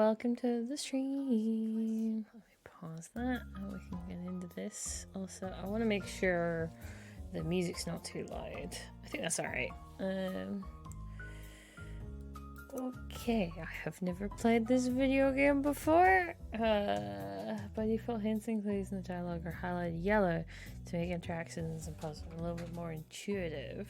welcome to the stream. Let me pause that and we can get into this. Also, I want to make sure the music's not too loud. I think that's alright. Okay, I have never played this video game before. By default, hints and clues in the dialogue are highlighted yellow to make interactions and puzzles a little bit more intuitive.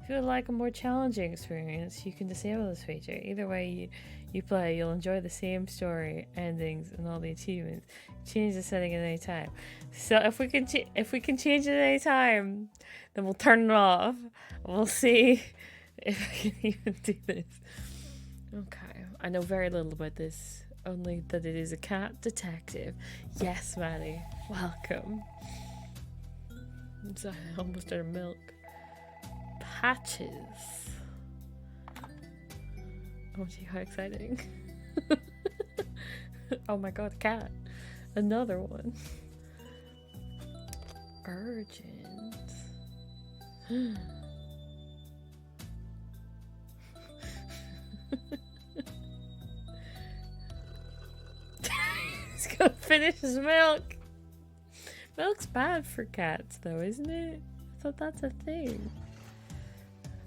If you would like a more challenging experience, you can disable this feature. Either way you play, you'll enjoy the same story, endings, and all the achievements. Change the setting at any time. So if we can change it at any time, then we'll turn it off. We'll see if I can even do this. Okay, I know very little about this, only that it is a cat detective. Yes, Maddie, welcome. I'm sorry, I almost out of milk. Patches. Oh gee, how exciting. Oh my god, a cat. Another one. Urgent. He's gonna finish his milk. Milk's bad for cats though, isn't it? I thought that's a thing.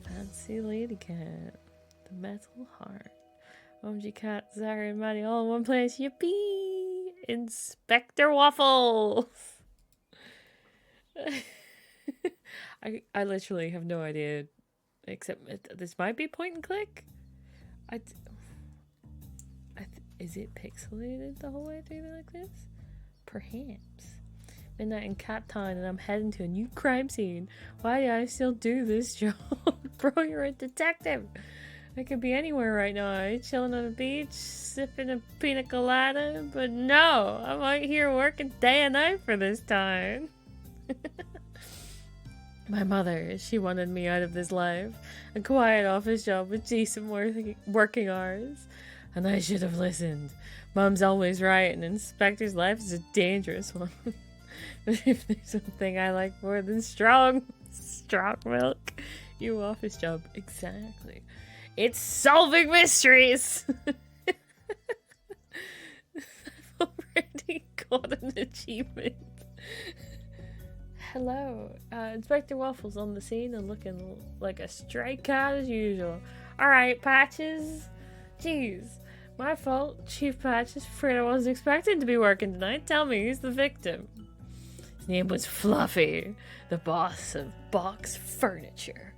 Fancy lady cat. The metal heart. OMG cat, Zarinie and Maddie all in one place. Yippee! Inspector Waffles! I literally have no idea. Except this might be point and click. Is it pixelated the whole way through like this? Perhaps. Midnight in Cat Town and I'm heading to a new crime scene. Why do I still do this job? Bro, you're a detective. I could be anywhere right now. Chilling on a beach, sipping a pina colada. But no, I'm out here working day and night for this time. My mother, she wanted me out of this life. A quiet office job with decent working hours. And I should have listened. Mom's always right, and Inspector's life is a dangerous one. But if there's something I like more than strong milk, you office job. Exactly. It's solving mysteries! I've already got an achievement. Hello. Inspector Waffles on the scene and looking like a stray cat as usual. Alright, Patches. Jeez. My fault, Chief Patches. Afraid I wasn't expecting to be working tonight. Tell me, who's the victim? His name was Fluffy, the boss of Box Furniture.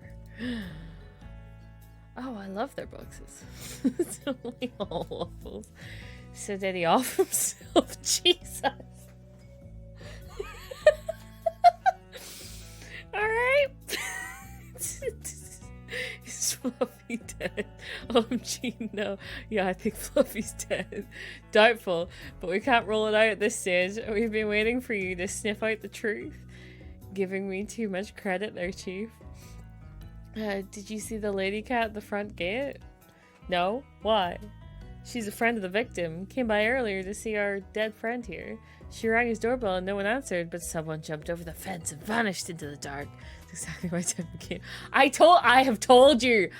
Oh, I love their boxes. It's only all waffles. So did he off himself? Jesus. Alright. Is Fluffy dead? Oh, gee, no. Yeah, I think Fluffy's dead. Doubtful, but we can't rule it out at this stage. We've been waiting for you to sniff out the truth. Giving me too much credit there, Chief. Did you see the lady cat at the front gate? No? Why? She's a friend of the victim. Came by earlier to see our dead friend here. She rang his doorbell and no one answered, but someone jumped over the fence and vanished into the dark. That's exactly my type of game. I have told you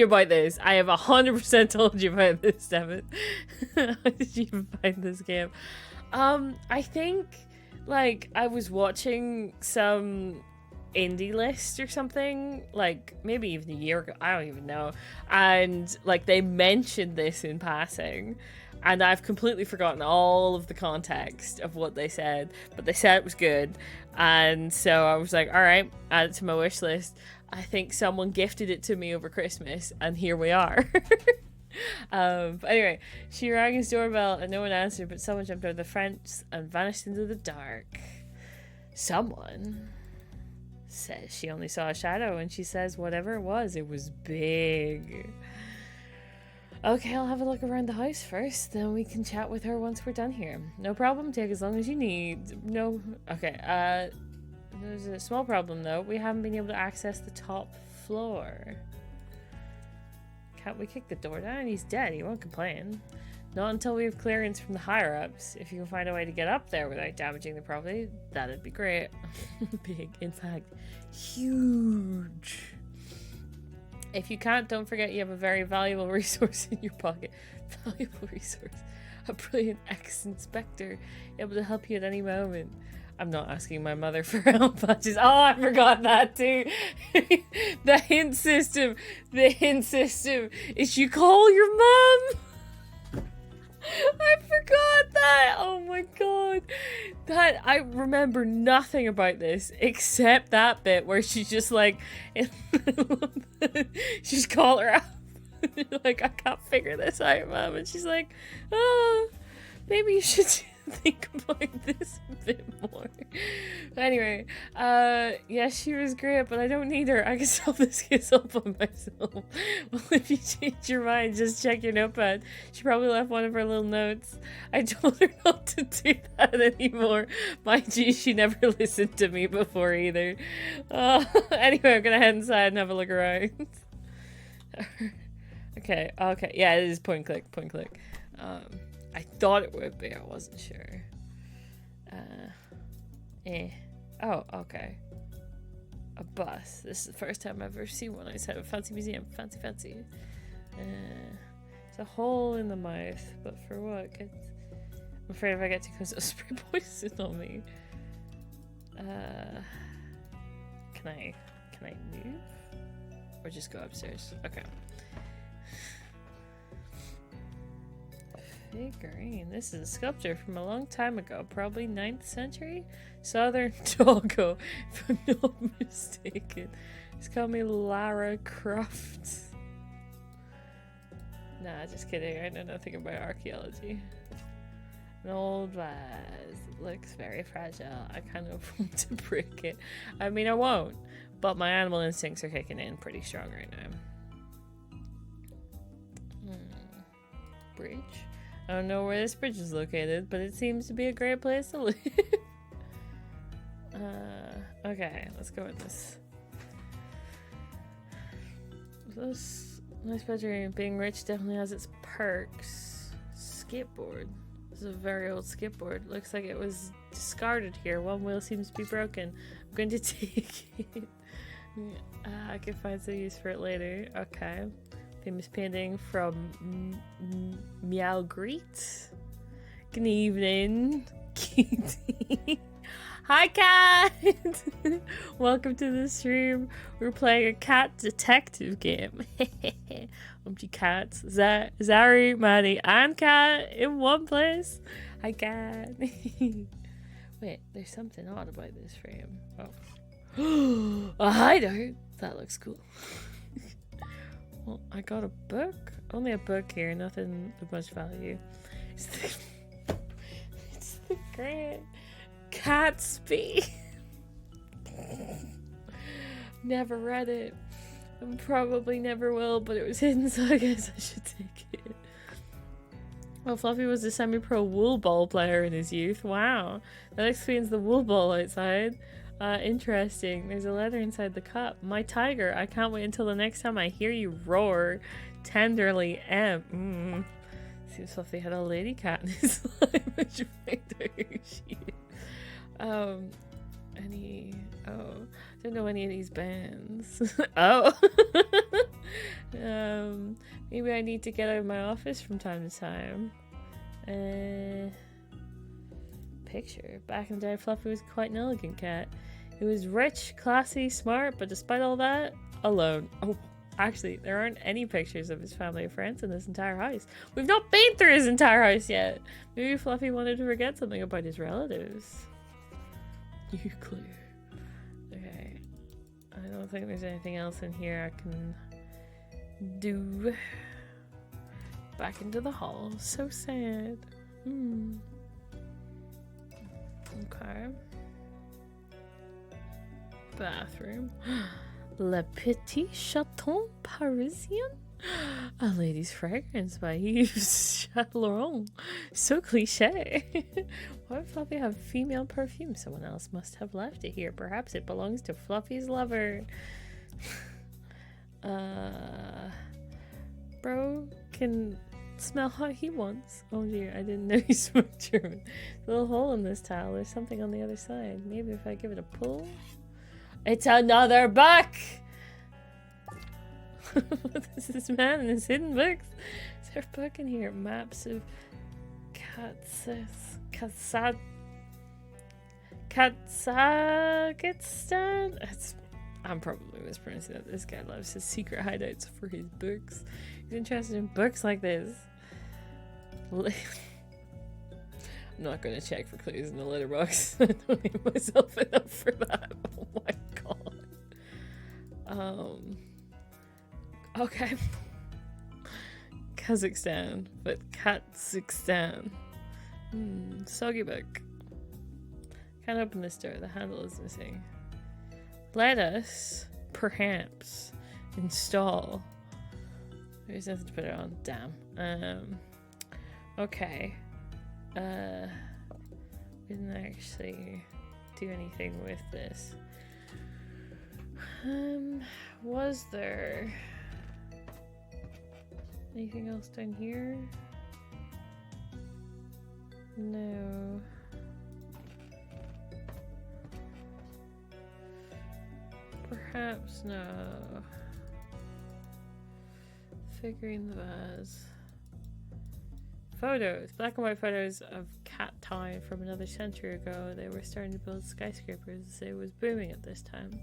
about this. I have 100% told you about this, Devin. How did you even find this game? I think, like, I was watching some indie list or something, like maybe even a year ago, I don't even know, and like they mentioned this in passing and I've completely forgotten all of the context of what they said, but they said it was good, and so I was like, all right, add it to my wish list. I think someone gifted it to me over Christmas and here we are. But anyway, she rang his doorbell and no one answered, but someone jumped over the fence and vanished into the dark. Someone says she only saw a shadow, and she says whatever it was big. Okay, I'll have a look around the house first, then we can chat with her once we're done here. No problem, take as long as you need. No, okay, there's a small problem though. We haven't been able to access the top floor. Can't we kick the door down? He's dead, he won't complain. Not until we have clearance from the higher-ups. If you can find a way to get up there without damaging the property, that'd be great. Big, in fact, huge. If you can't, don't forget you have a very valuable resource in your pocket. Valuable resource. A brilliant ex-inspector able to help you at any moment. I'm not asking my mother for help. Oh, I forgot that too. The hint system. The hint system is you call your mom. I forgot that. Oh my god. That I remember nothing about this except that bit where she's just like, she's call her out. Like, I can't figure this out, mom. And she's like, oh, maybe you should think about this a bit more. Anyway, yeah, she was great, but I don't need her. I can solve this case up on myself. Well, if you change your mind, just check your notepad. She probably left one of her little notes. I told her not to do that anymore. Mind you, she never listened to me before either. Anyway, I'm gonna head inside and have a look around. Okay, yeah, it is point click. I thought it would be, I wasn't sure. Oh, okay. A bus. This is the first time I've ever seen one. I just had a fancy museum. Fancy. It's a hole in the mouth, but for what? I'm afraid if I get too close, it'll spray poison on me. Can I move? Or just go upstairs? Okay. Figurine. This is a sculpture from a long time ago, probably 9th century? Southern Togo, if I'm not mistaken. It's called me Lara Croft. Nah, just kidding. I know nothing about archaeology. An old vase. It looks very fragile. I kind of want to break it. I mean, I won't, but my animal instincts are kicking in pretty strong right now. Bridge? I don't know where this bridge is located, but it seems to be a great place to live. Okay, let's go with this. This nice bedroom. Being rich definitely has its perks. Skateboard. This is a very old skateboard. Looks like it was discarded here. One wheel seems to be broken. I'm going to take it. I can find some use for it later. Okay. Famous painting from Meow Greet. Good evening, Kitty. Hi, cat. Welcome to the stream. We're playing a cat detective game. Umpty cats. Zari, Maddie, and Cat in one place. Hi, cat. Wait, there's something odd about this frame. Oh, a hideout. That looks cool. Well, I got a book. Only a book here, nothing of much value. It's the great Catsby. Never read it. And probably never will, but it was hidden, so I guess I should take it. Well, Fluffy was a semi-pro wool ball player in his youth. Wow. That explains the wool ball outside. Interesting. There's a letter inside the cup. My tiger, I can't wait until the next time I hear you roar. Tenderly, M. Seems Fluffy had a lady cat in his life. I should find out who she is. Don't know any of these bands. Maybe I need to get out of my office from time to time. Picture. Back in the day, Fluffy was quite an elegant cat. He was rich, classy, smart, but despite all that, alone. Oh, actually, there aren't any pictures of his family or friends in this entire house. We've not been through his entire house yet. Maybe Fluffy wanted to forget something about his relatives. You clear. Okay. I don't think there's anything else in here I can do. Back into the hall. So sad. Okay. Bathroom. Le Petit Chaton Parisien? A lady's fragrance by Yves Saint Laurent. So cliche. Why would Fluffy have female perfume? Someone else must have left it here. Perhaps it belongs to Fluffy's lover. Bro can smell how he wants. Oh dear, I didn't know he spoke German. A little hole in this tile. There's something on the other side. Maybe if I give it a pull. It's another book! What is this man and his hidden books? Is there a book in here? Maps of Kazakhstan? I'm probably mispronouncing that. This guy loves his secret hideouts for his books. He's interested in books like this. I'm not going to check for clues in the letterbox. I don't need myself enough for that. Oh my god. Okay. Kazakhstan, but Kazakhstan. Soggy book. Can't open this door. The handle is missing. Let us, perhaps, install. There's nothing to put it on. Damn. Okay. We didn't actually do anything with this. Was there anything else down here? No. Perhaps no. Figuring the vase. Photos. Black and white photos of cat town from another century ago. They were starting to build skyscrapers. It was booming at this time.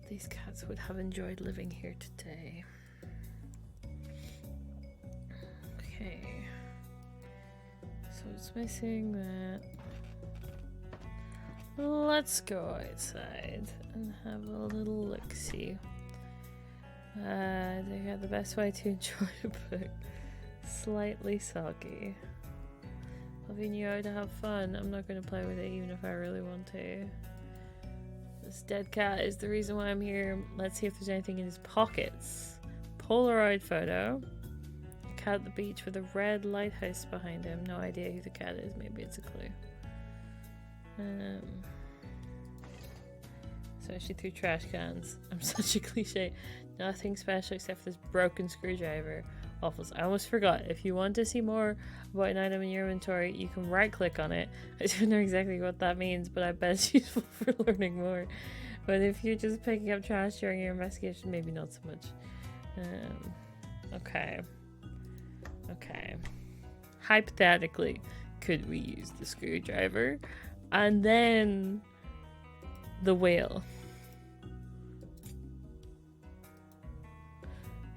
These cats would have enjoyed living here today. Okay. So it's missing that. Let's go outside and have a little look-see. They got the best way to enjoy a book. Slightly soggy. If you knew how to have fun, I'm not going to play with it even if I really want to. This dead cat is the reason why I'm here. Let's see if there's anything in his pockets. Polaroid photo. A cat at the beach with a red lighthouse behind him. No idea who the cat is. Maybe it's a clue. So she threw trash cans. I'm such a cliche. Nothing special except for this broken screwdriver. Waffles. I almost forgot. If you want to see more about an item in your inventory, you can right click on it. I don't know exactly what that means, but I bet it's useful for learning more. But if you're just picking up trash during your investigation, maybe not so much. Okay. Okay. Hypothetically, could we use the screwdriver? And then the wheel.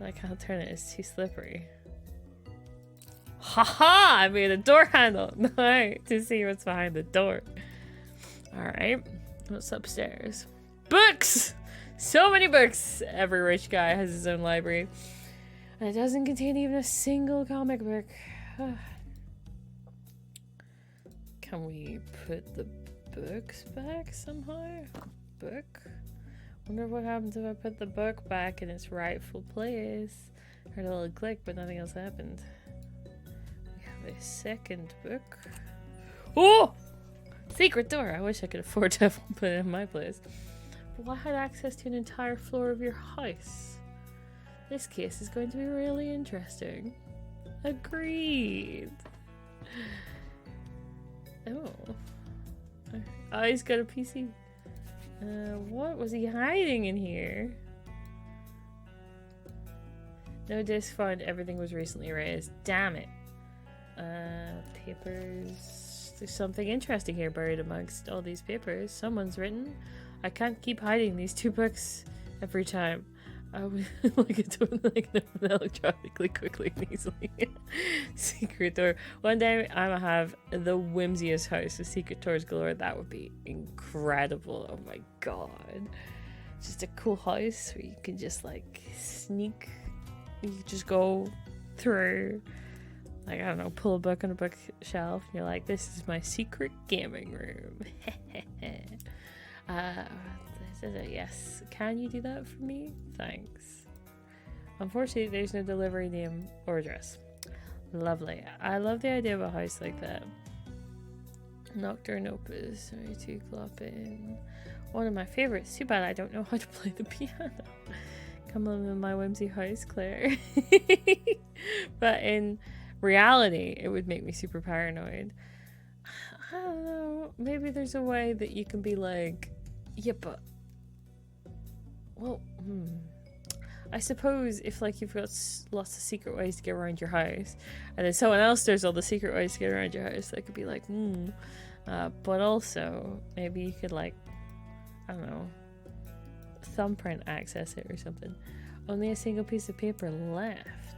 I can't turn it, it's too slippery. Haha! I made a door handle! No, to see what's behind the door. Alright, what's upstairs? Books! So many books! Every rich guy has his own library. And it doesn't contain even a single comic book. Can we put the books back somehow? Book? Wonder what happens if I put the book back in its rightful place. Heard a little click, but nothing else happened. We have a second book. Oh! Secret door! I wish I could afford to put it in my place. But I had access to an entire floor of your house. This case is going to be really interesting. Agreed. Oh, he's got a PC. What was he hiding in here? No disk found. Everything was recently erased. Damn it. Papers. There's something interesting here buried amongst all these papers. Someone's written. I can't keep hiding these two books every time. I would like it to like them electronically, quickly, and easily. Secret door. One day I'm gonna have the whimsiest house with secret doors galore. That would be incredible. Oh my god. Just a cool house where you can just like sneak. You can just go through, like, I don't know, pull a book on a bookshelf and you're like, this is my secret gaming room. Yes. Can you do that for me? Thanks. Unfortunately, there's no delivery name or address. Lovely. I love the idea of a house like that. Nocturne Opus, 32 Clopping. One of my favorites. Too bad I don't know how to play the piano. Come on in my whimsy house, Claire. But in reality, it would make me super paranoid. I don't know. Maybe there's a way that you can be like, yeah, but... Well, I suppose if like you've got lots of secret ways to get around your house, and then someone else does all the secret ways to get around your house, that could be like, but also maybe you could like, I don't know, thumbprint access it or something. Only a single piece of paper left.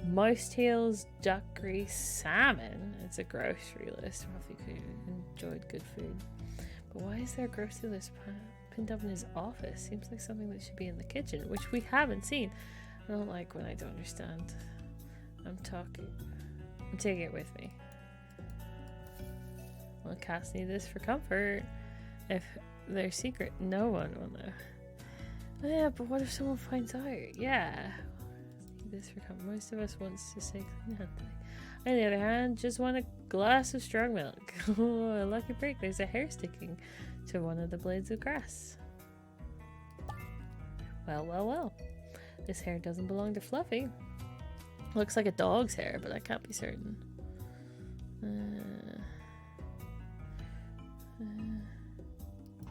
Mouse tails, duck grease, salmon. It's a grocery list. Well, if you could enjoyed good food. But why is there a grocery list pinned up in his office? Seems like something that should be in the kitchen, which we haven't seen. I don't like when I don't understand. I'm taking it with me. Well, cats need this for comfort. If they're secret, no one will know. Oh, yeah, but what if someone finds out? Yeah. This for comfort. Most of us wants to stay clean, aren't they? On the other hand, just want a glass of strong milk. Oh, a lucky break. There's a hair sticking to one of the blades of grass. Well. This hair doesn't belong to Fluffy. Looks like a dog's hair, but I can't be certain.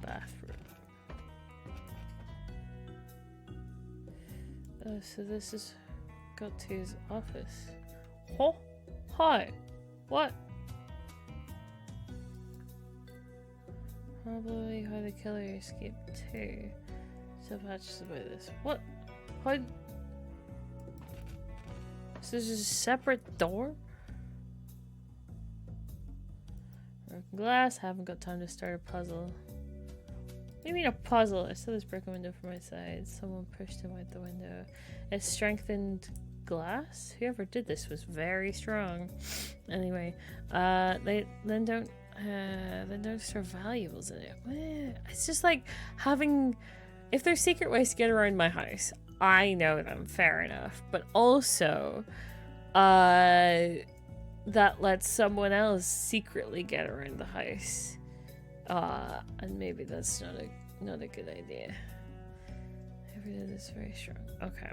Bathroom. Oh, so this is got to his office. Oh, hi. What? Probably how the killer escaped too. So patches about this. What? How? So this is a separate door? Broken glass. Haven't got time to start a puzzle. What do you mean a puzzle? I saw this broken window from my side. Someone pushed him out the window. It strengthened glass? Whoever did this was very strong. Anyway, they then don't store valuables in it. It's just like having, if there's secret ways to get around my house, I know them, fair enough. But also, that lets someone else secretly get around the house. And maybe that's not a good idea. Everything is very strong. Okay.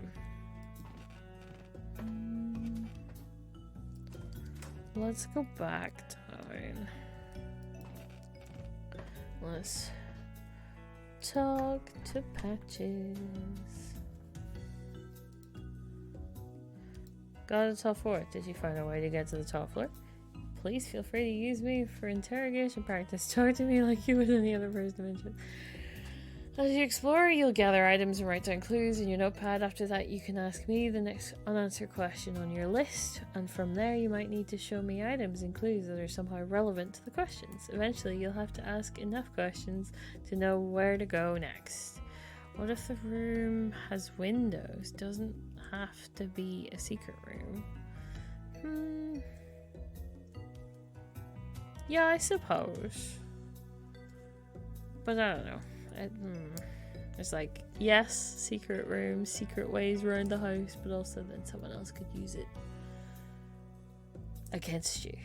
Let's go back down. Let's talk to Patches. Got a top floor. Did you find a way to get to the top floor? Please feel free to use me for interrogation practice. Talk to me like you would any other first dimension. As you explore, you'll gather items and write down clues in your notepad. After that, you can ask me the next unanswered question on your list, and from there you might need to show me items and clues that are somehow relevant to the questions. Eventually, you'll have to ask enough questions to know where to go next. What if the room has windows? Doesn't have to be a secret room. Yeah, I suppose. But I don't know. It's like, yes, secret rooms, secret ways around the house, but also then someone else could use it against you.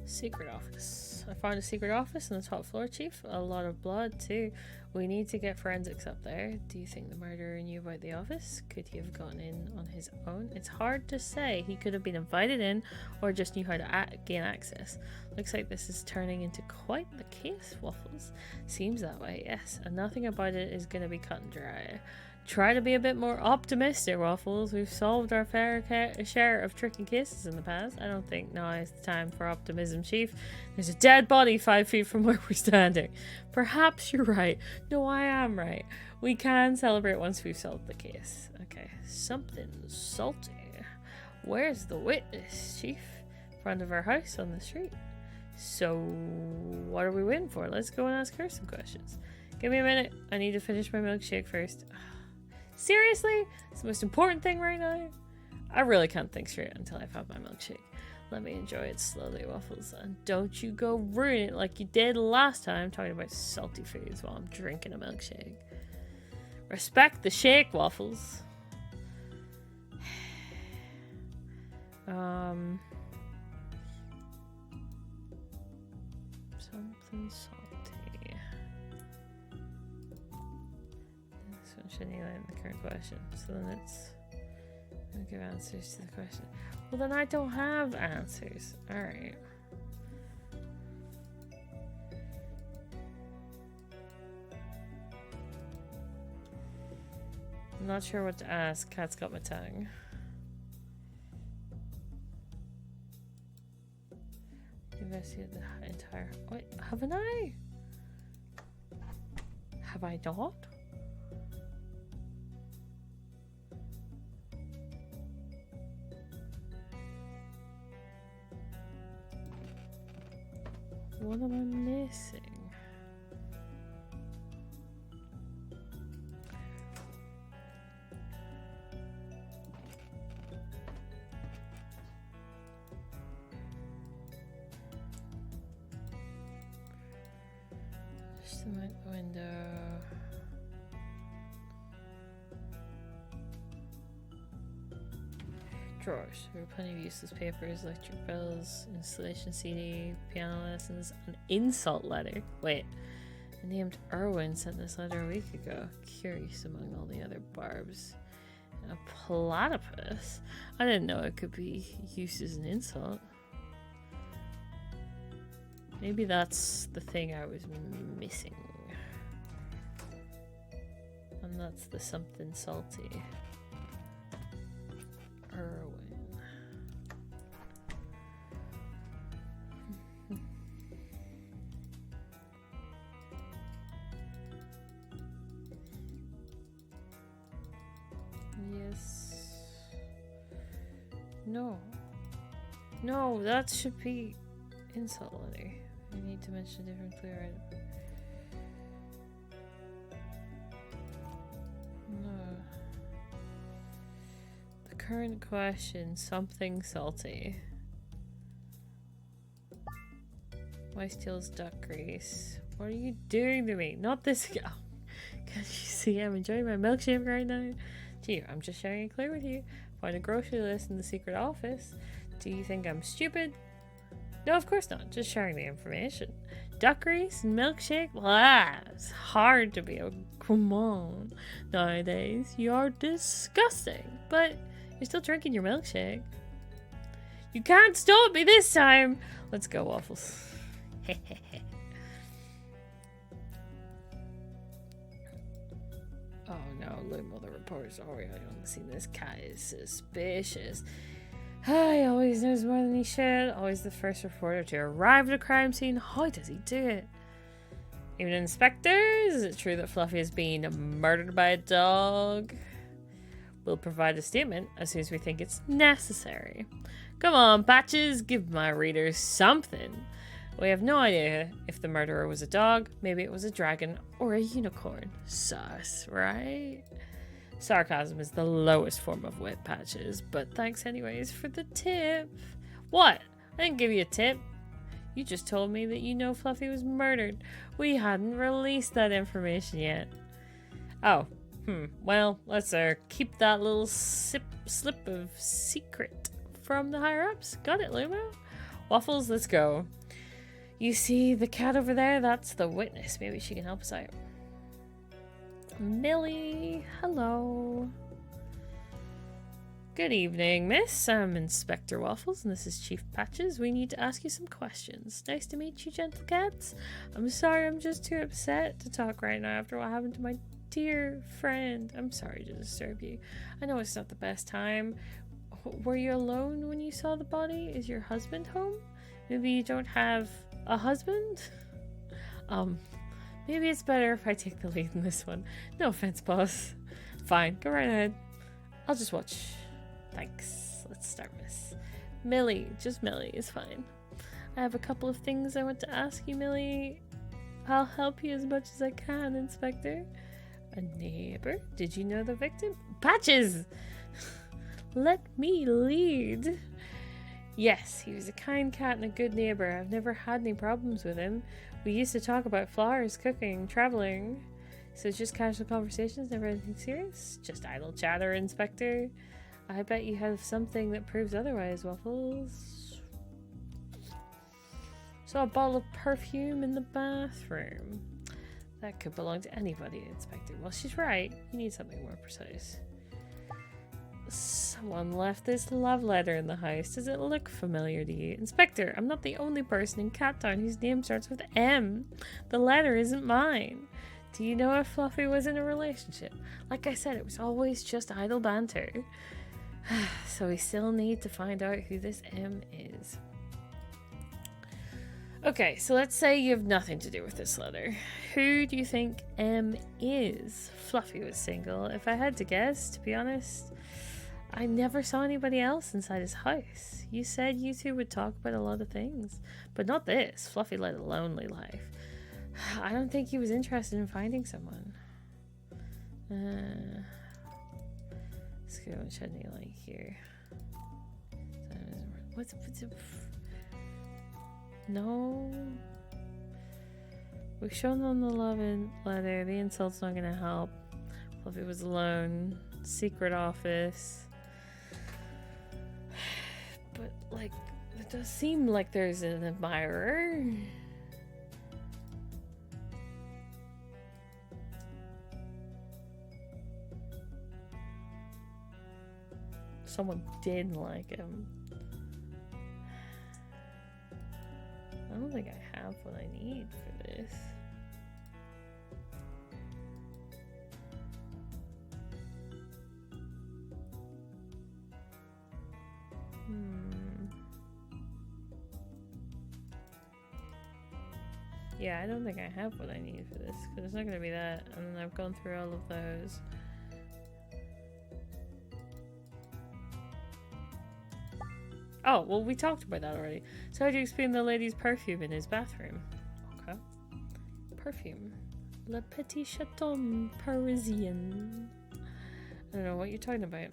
Secret office. I found a secret office on the top floor, Chief. A lot of blood, too. We need to get forensics up there. Do you think the murderer knew about the office? Could he have gotten in on his own? It's hard to say. He could have been invited in or just knew how to gain access. Looks like this is turning into quite the case, Waffles. Seems that way, yes. And nothing about it is going to be cut and dry. Try to be a bit more optimistic, Waffles. We've solved our fair share of tricky cases in the past. I don't think now is the time for optimism, Chief. There's a dead body 5 feet from where we're standing. Perhaps you're right. No, I am right. We can celebrate once we've solved the case. Okay, something salty. Where's the witness, Chief? In front of our house on the street. So, what are we waiting for? Let's go and ask her some questions. Give me a minute. I need to finish my milkshake first. Seriously? It's the most important thing right now? I really can't think straight until I've had my milkshake. Let me enjoy it slowly, Waffles. And don't you go ruin it like you did last time talking about salty foods while I'm drinking a milkshake. Respect the shake, Waffles. Something salty. This one shouldn't land the current question. So then let's give answers to the question. Well, then I don't have answers. Alright. I'm not sure what to ask. Cat's got my tongue. Investigate the entire... Wait, haven't I? Have I not? What am I missing? Just a window. Drawers. There were plenty of useless papers, electric bells, installation CD, piano lessons, an insult letter. Wait, a named Erwin sent this letter a week ago. Curious among all the other barbs. A platypus? I didn't know it could be used as an insult. Maybe that's the thing I was missing. And that's the something salty. Erwin. Yes. No. No, that should be insult letter. We need to mention a different clear item. No. The current question, something salty. Why steals duck grease? What are you doing to me? Not this guy. Can't you see I'm enjoying my milkshake right now? Gee, I'm just sharing it clear with you. Find a grocery list in the secret office. Do you think I'm stupid? No, of course not. Just sharing the information. Duck grease and milkshake? Well, it's hard to be a... Come on. Nowadays, you're disgusting. But you're still drinking your milkshake. You can't stop me this time! Let's go, Waffles. Oh no, Limo, the reporter story. I don't see this cat is suspicious. He always knows more than he should. Always the first reporter to arrive at a crime scene. How does he do it? Even inspectors? Is it true that Fluffy is being murdered by a dog? We'll provide a statement as soon as we think it's necessary. Come on, Patches, give my readers something. We have no idea if the murderer was a dog, maybe it was a dragon, or a unicorn. Sus, right? Sarcasm is the lowest form of wit, Patches, but thanks anyways for the tip. What? I didn't give you a tip. You just told me that you know Fluffy was murdered. We hadn't released that information yet. Oh, well, let's keep that little slip of secret from the higher-ups. Got it, Lumo? Waffles, let's go. You see the cat over there? That's the witness. Maybe she can help us out. Millie, hello. Good evening, miss. I'm Inspector Waffles, and this is Chief Patches. We need to ask you some questions. Nice to meet you, gentle cats. I'm sorry, I'm just too upset to talk right now after what happened to my dear friend. I'm sorry to disturb you. I know it's not the best time. Were you alone when you saw the body? Is your husband home? Maybe you don't have a husband? Maybe it's better if I take the lead in this one. No offense, boss. Fine, go right ahead. I'll just watch. Thanks. Let's start this. Millie, just Millie is fine. I have a couple of things I want to ask you, Millie. I'll help you as much as I can, Inspector. A neighbor? Did you know the victim? Patches! Let me lead. Yes, he was a kind cat and a good neighbor. I've never had any problems with him. We used to talk about flowers, cooking, traveling. So it's just casual conversations, never anything serious? Just idle chatter, Inspector. I bet you have something that proves otherwise, Waffles. Saw a bottle of perfume in the bathroom. That could belong to anybody, Inspector. Well, she's right. You need something more precise. Someone left this love letter in the house. Does it look familiar to you? Inspector, I'm not the only person in Cat Town whose name starts with M. The letter isn't mine. Do you know if Fluffy was in a relationship? Like I said, it was always just idle banter. So we still need to find out who this M is. Okay, so let's say you have nothing to do with this letter. Who do you think M is? Fluffy was single. If I had to guess, to be honest, I never saw anybody else inside his house. You said you two would talk about a lot of things, but not this. Fluffy led a lonely life. I don't think he was interested in finding someone. Let's go and shiny light here. What's it? No. We've shown them the love letter. The insult's not gonna help. Fluffy was alone. Secret office. But, like, it does seem like there's an admirer. Someone did like him. I don't think I have what I need for this. Yeah, I don't think I have what I need for this, because it's not going to be that, and I've gone through all of those. Oh, well, we talked about that already. So how do you explain the lady's perfume in his bathroom? Okay. Perfume. Le Petit Chaton Parisien. I don't know what you're talking about.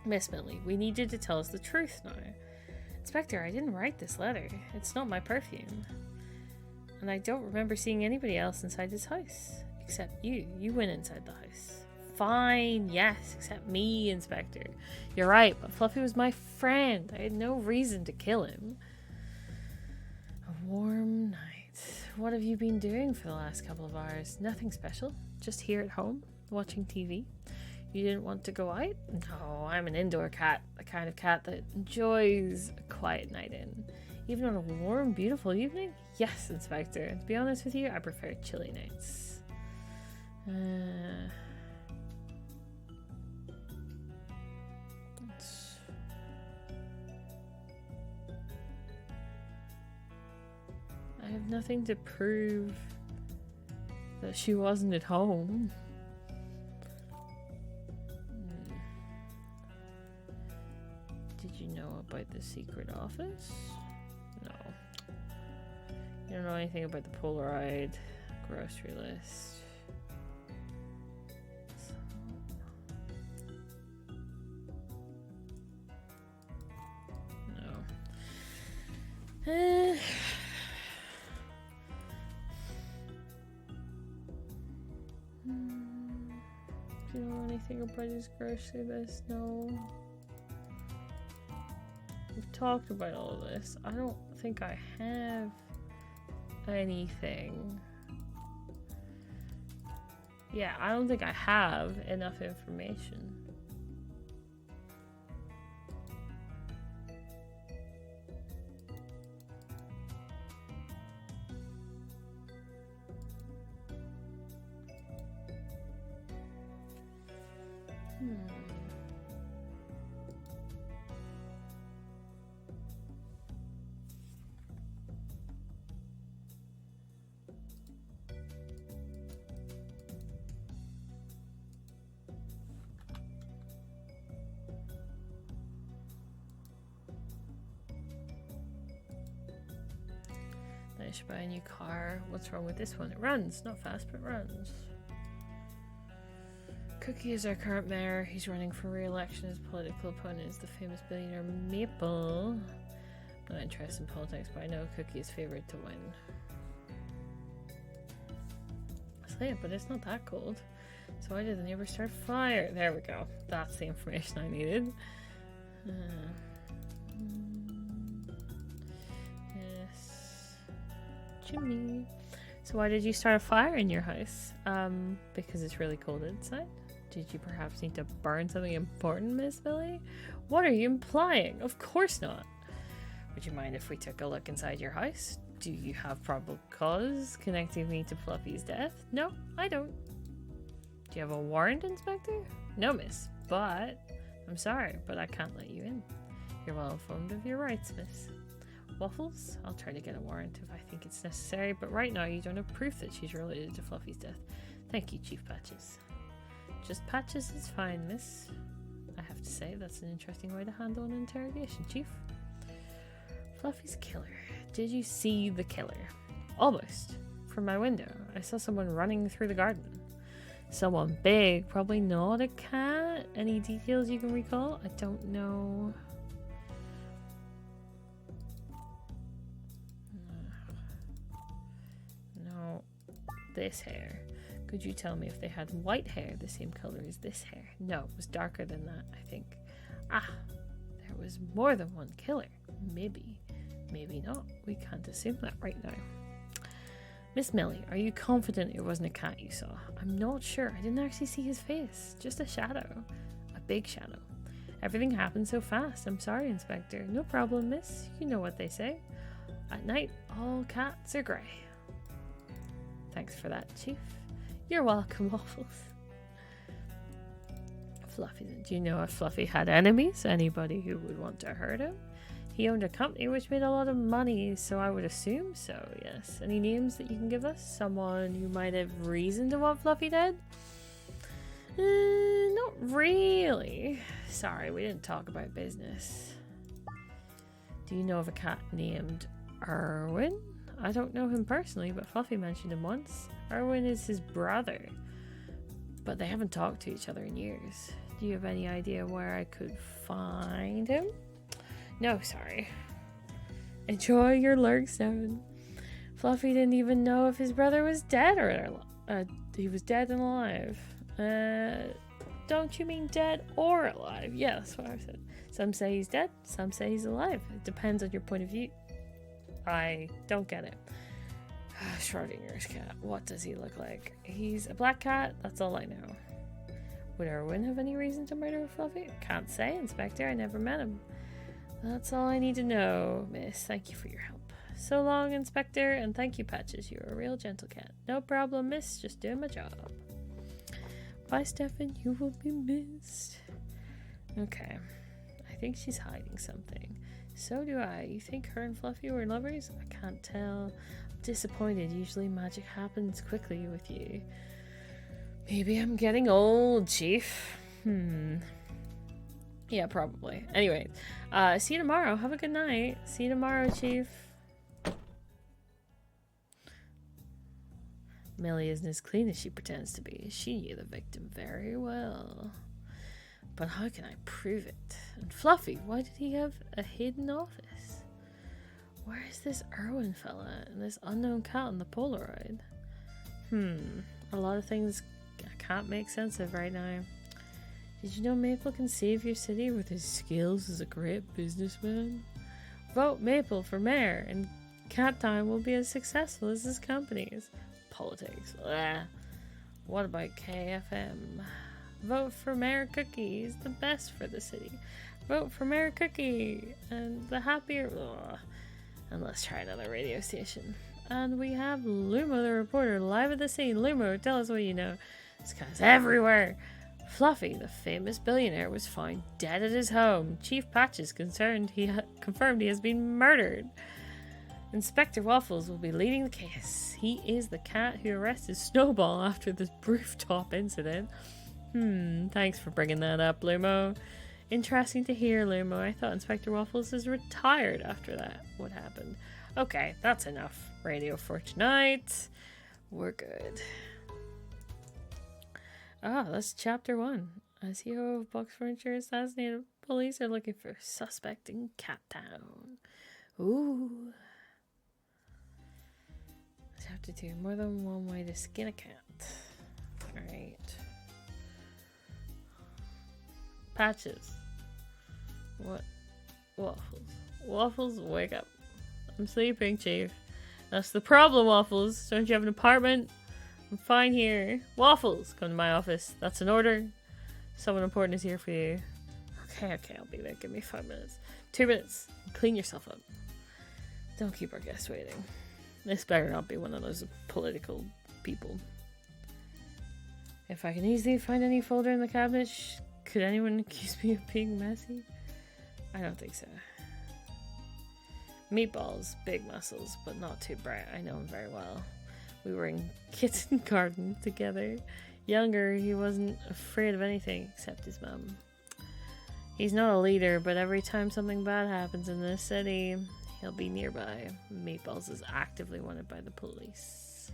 Miss Millie, we need you to tell us the truth now. Inspector, I didn't write this letter. It's not my perfume. And I don't remember seeing anybody else inside this house. Except you. You went inside the house. Fine, yes, except me, Inspector. You're right, but Fluffy was my friend. I had no reason to kill him. A warm night. What have you been doing for the last couple of hours? Nothing special. Just here at home, watching TV. You didn't want to go out? No, I'm an indoor cat. The kind of cat that enjoys a quiet night in. Even on a warm, beautiful evening? Yes, Inspector. To be honest with you, I prefer chilly nights. I have nothing to prove that she wasn't at home. Did you know about the secret office? No. You don't know anything about the Polaroid grocery list. No. Do you know anything about his grocery list? No. We've talked about all of this. I don't think I have anything. Yeah, I don't think I have enough information. I should buy a new car. What's wrong with this one? It runs. Not fast, but runs. Cookie is our current mayor. He's running for re-election. His political opponent is the famous billionaire Maple. Not interested in politics, but I know Cookie is favored to win. Say it, but it's not that cold. So why did the neighbor start fire? There we go. That's the information I needed. Yes. Jimmy. So why did you start a fire in your house? Because it's really cold outside? Did you perhaps need to burn something important, Miss Billy? What are you implying? Of course not. Would you mind if we took a look inside your house? Do you have probable cause connecting me to Fluffy's death? No, I don't. Do you have a warrant, Inspector? No, miss, but I'm sorry, but I can't let you in. You're well informed of your rights, miss. Waffles? I'll try to get a warrant if I think it's necessary, but right now you don't have proof that she's related to Fluffy's death. Thank you, Chief Patches. Just Patches is fine, miss. I have to say, that's an interesting way to handle an interrogation, Chief. Fluffy's killer. Did you see the killer? Almost. From my window, I saw someone running through the garden. Someone big, probably not a cat. Any details you can recall? I don't know. No. This hair. Could you tell me if they had white hair the same color as this hair? No, it was darker than that, I think. Ah, there was more than one killer. Maybe. Maybe not. We can't assume that right now. Miss Millie, are you confident it wasn't a cat you saw? I'm not sure. I didn't actually see his face. Just a shadow. A big shadow. Everything happened so fast. I'm sorry, Inspector. No problem, miss. You know what they say. At night, all cats are grey. Thanks for that, Chief. You're welcome, Waffles. Fluffy, do you know if Fluffy had enemies? Anybody who would want to hurt him? He owned a company which made a lot of money, so I would assume so, yes. Any names that you can give us? Someone who might have reason to want Fluffy dead? Not really. Sorry, we didn't talk about business. Do you know of a cat named Erwin? I don't know him personally, but Fluffy mentioned him once. Erwin is his brother, but they haven't talked to each other in years. Do you have any idea where I could find him? No, sorry. Enjoy your Lurkstone. Fluffy didn't even know if his brother was dead or he was dead and alive. Don't you mean dead or alive? Yeah, that's what I said. Some say he's dead, some say he's alive. It depends on your point of view. I don't get it. Schrodinger's cat. What does he look like? He's a black cat. That's all I know. Would Erwin have any reason to murder Fluffy? Can't say, Inspector. I never met him. That's all I need to know, miss. Thank you for your help. So long, Inspector, and thank you, Patches. You're a real gentle cat. No problem, miss. Just doing my job. Bye, Steffan. You will be missed. Okay. I think she's hiding something. So do I. You think her and Fluffy were lovers? I can't tell. I'm disappointed. Usually magic happens quickly with you. Maybe I'm getting old, Chief. Yeah, probably. Anyway, see you tomorrow. Have a good night. See you tomorrow, Chief. Millie isn't as clean as she pretends to be. She knew the victim very well. But how can I prove it? And Fluffy, why did he have a hidden office? Where is this Erwin fella and this unknown cat on the Polaroid? A lot of things I can't make sense of right now. Did you know Maple can save your city with his skills as a great businessman? Vote Maple for mayor and Cat Time will be as successful as his companies. Politics. Blah. What about KFM? Vote for Mayor Cookie. He's the best for the city. Vote for Mayor Cookie. And the happier... Ugh. And let's try another radio station. And we have Lumo the reporter live at the scene. Lumo, tell us what you know. This guy's everywhere. Fluffy, the famous billionaire, was found dead at his home. Chief Patches confirmed he has been murdered. Inspector Waffles will be leading the case. He is the cat who arrested Snowball after this rooftop incident. Thanks for bringing that up, Lumo. Interesting to hear, Lumo. I thought Inspector Waffles is retired after that. What happened? Okay, that's enough radio for tonight. We're good. That's chapter 1. A CEO of Box Furniture assassinated. Police are looking for suspect in Cat Town. Ooh. Chapter 2. More than one way to skin a cat. Alright. Patches. What? Waffles. Waffles, wake up. I'm sleeping, Chief. That's the problem, Waffles. Don't you have an apartment? I'm fine here. Waffles, come to my office. That's an order. Someone important is here for you. Okay, I'll be there. Give me 5 minutes. 2 minutes. Clean yourself up. Don't keep our guests waiting. This better not be one of those political people. If I can easily find any folder in the cabinet, could anyone accuse me of being messy? I don't think so. Meatballs, big muscles, but not too bright. I know him very well. We were in kindergarten together. Younger, he wasn't afraid of anything except his mum. He's not a leader, but every time something bad happens in this city, he'll be nearby. Meatballs is actively wanted by the police.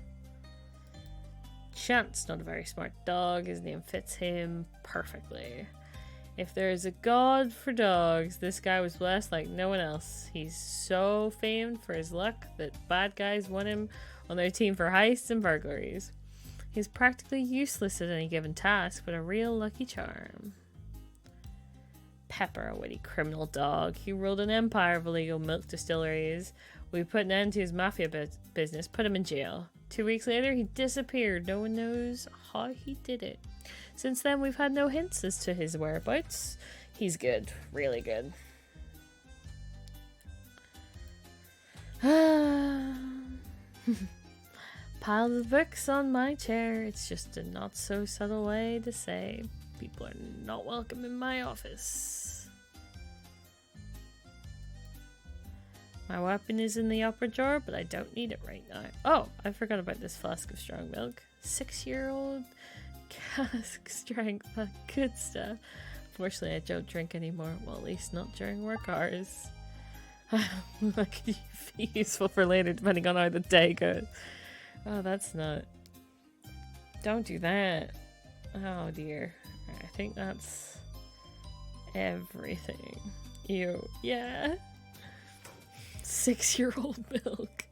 Chant's not a very smart dog. His name fits him perfectly. If there is a god for dogs, this guy was blessed like no one else. He's so famed for his luck that bad guys want him on their team for heists and burglaries. He's practically useless at any given task, but a real lucky charm. Pepper, a witty criminal dog. He ruled an empire of illegal milk distilleries. We put an end to his mafia business, put him in jail. 2 weeks later, he disappeared. No one knows how he did it. Since then, we've had no hints as to his whereabouts. He's good. Really good. Piles of books on my chair. It's just a not so subtle way to say people are not welcome in my office. My weapon is in the upper drawer, but I don't need it right now. Oh, I forgot about this flask of strong milk. 6-year-old cask strength, that good stuff. Fortunately, I don't drink anymore. Well, at least not during work hours. That could be useful for later, depending on how the day goes. Oh, that's not... Don't do that. Oh, dear. I think that's... everything. Ew. Yeah. 6-year-old milk.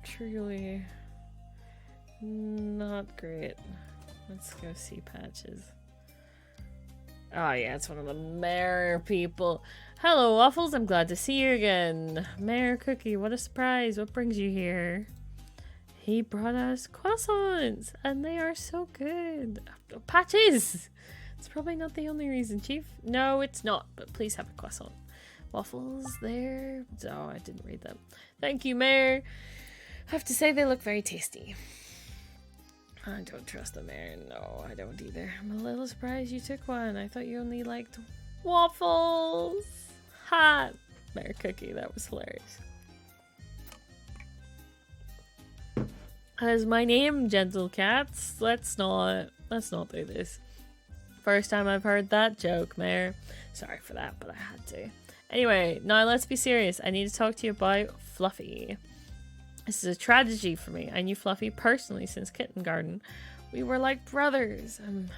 Truly... not great. Let's go see Patches. Oh yeah, it's one of the Mayor people. Hello, Waffles. I'm glad to see you again. Mayor Cookie, what a surprise. What brings you here? He brought us croissants, and they are so good. Patches! It's probably not the only reason, Chief. No, it's not, but please have a croissant. Waffles there. Oh, I didn't read them. Thank you, Mayor. I have to say they look very tasty. I don't trust the Mayor. No, I don't either. I'm a little surprised you took one. I thought you only liked waffles. Ha! Mayor Cookie, that was hilarious. That is my name, gentle cats. Let's not do this. First time I've heard that joke, Mayor. Sorry for that, but I had to. Anyway, now let's be serious. I need to talk to you about Fluffy. This is a tragedy for me. I knew Fluffy personally since kindergarten. We were like brothers. I'm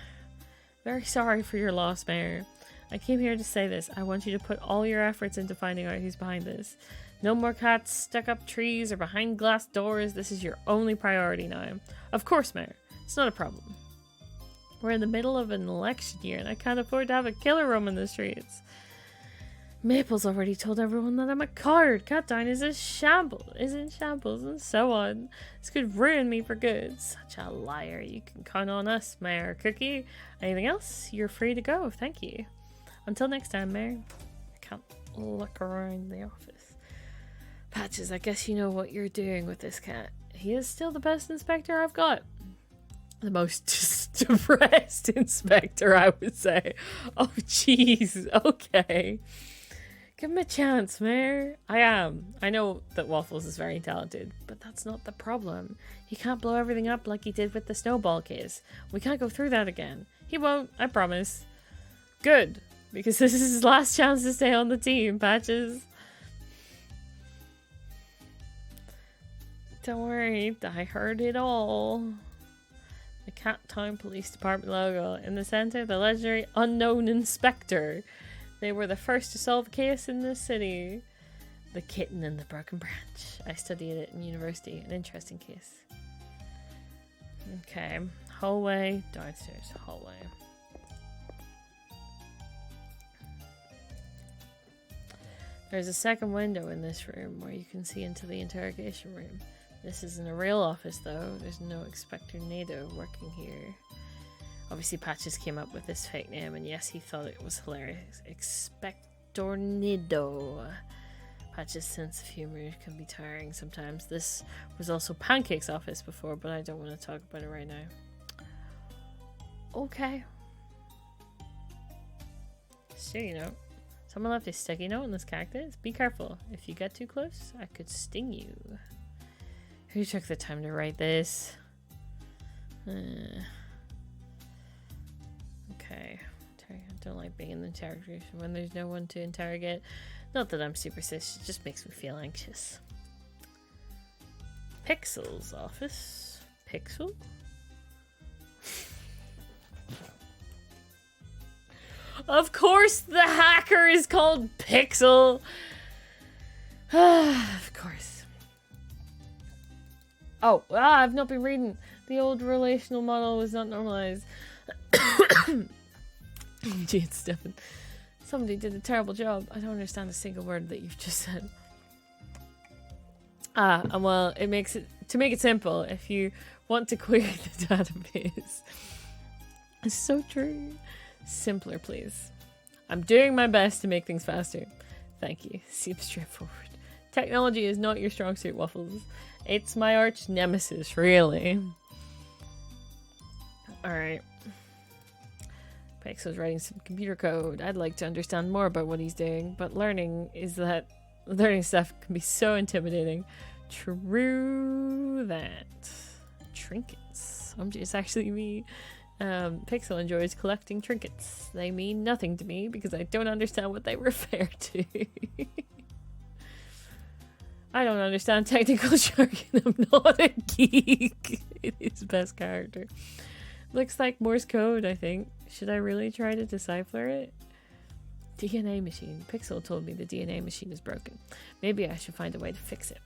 very sorry for your loss, Mayor. I came here to say this. I want you to put all your efforts into finding out who's behind this. No more cats stuck up trees or behind glass doors. This is your only priority now. Of course, Mayor. It's not a problem. We're in the middle of an election year and I can't afford to have a killer roaming the streets. Maple's already told everyone that I'm a coward. Catdine is in shambles, and so on. This could ruin me for good. Such a liar. You can count on us, Mayor Cookie. Anything else? You're free to go. Thank you. Until next time, Mayor. I can't look around the office. Patches, I guess you know what you're doing with this cat. He is still the best inspector I've got. The most depressed inspector, I would say. Oh, jeez. Okay. Give him a chance, Mayor. I am. I know that Waffles is very talented, but that's not the problem. He can't blow everything up like he did with the snowball case. We can't go through that again. He won't, I promise. Good, because this is his last chance to stay on the team, Patches. Don't worry, I heard it all. The Cat Town Police Department logo. In the center, the legendary Unknown Inspector. They were the first to solve a case in this city. The Kitten and the Broken Branch. I studied it in university. An interesting case. Okay. Hallway. Downstairs. Hallway. There's a second window in this room where you can see into the interrogation room. This isn't a real office though. There's no Inspector Nado working here. Obviously Patches came up with this fake name and yes, he thought it was hilarious. Inspector Nado. Patch's sense of humor can be tiring sometimes. This was also Pancake's office before, but I don't want to talk about it right now. Okay. Sticky note. Someone left a sticky note in this cactus. Be careful. If you get too close, I could sting you. Who took the time to write this? Okay. I don't like being in the interrogation when there's no one to interrogate. Not that I'm superstitious, it just makes me feel anxious. Pixel's office. Pixel? Of course the hacker is called Pixel! Of course. Oh, I've not been reading. The old relational model was not normalized. Gee, Stefan. Somebody did a terrible job. I don't understand a single word that you've just said. And well, to make it simple, if you want to query the database, it's so true. Simpler, please. I'm doing my best to make things faster. Thank you. Seems straightforward. Technology is not your strong suit, Waffles. It's my arch nemesis, really. Alright. Pixel's writing some computer code. I'd like to understand more about what he's doing, but learning stuff can be so intimidating. True that. Trinkets. It's actually me. Pixel enjoys collecting trinkets. They mean nothing to me because I don't understand what they refer to. I don't understand technical jargon. I'm not a geek. It is best character. Looks like Morse code, I think. Should I really try to decipher it? DNA machine. Pixel told me the DNA machine is broken. Maybe I should find a way to fix it.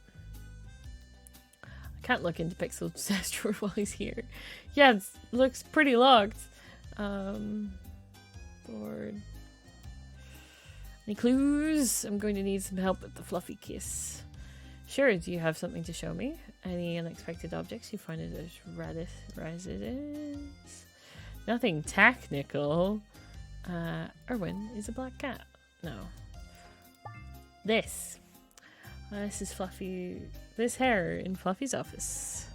I can't look into Pixel's desk drawer while he's here. Yeah, it looks pretty locked. Board. Any clues? I'm going to need some help with the fluffy kiss. Sure, do you have something to show me? Any unexpected objects you find at this residence? Nothing technical. Erwin is a black cat. No. This. This is Fluffy. This hair in Fluffy's office.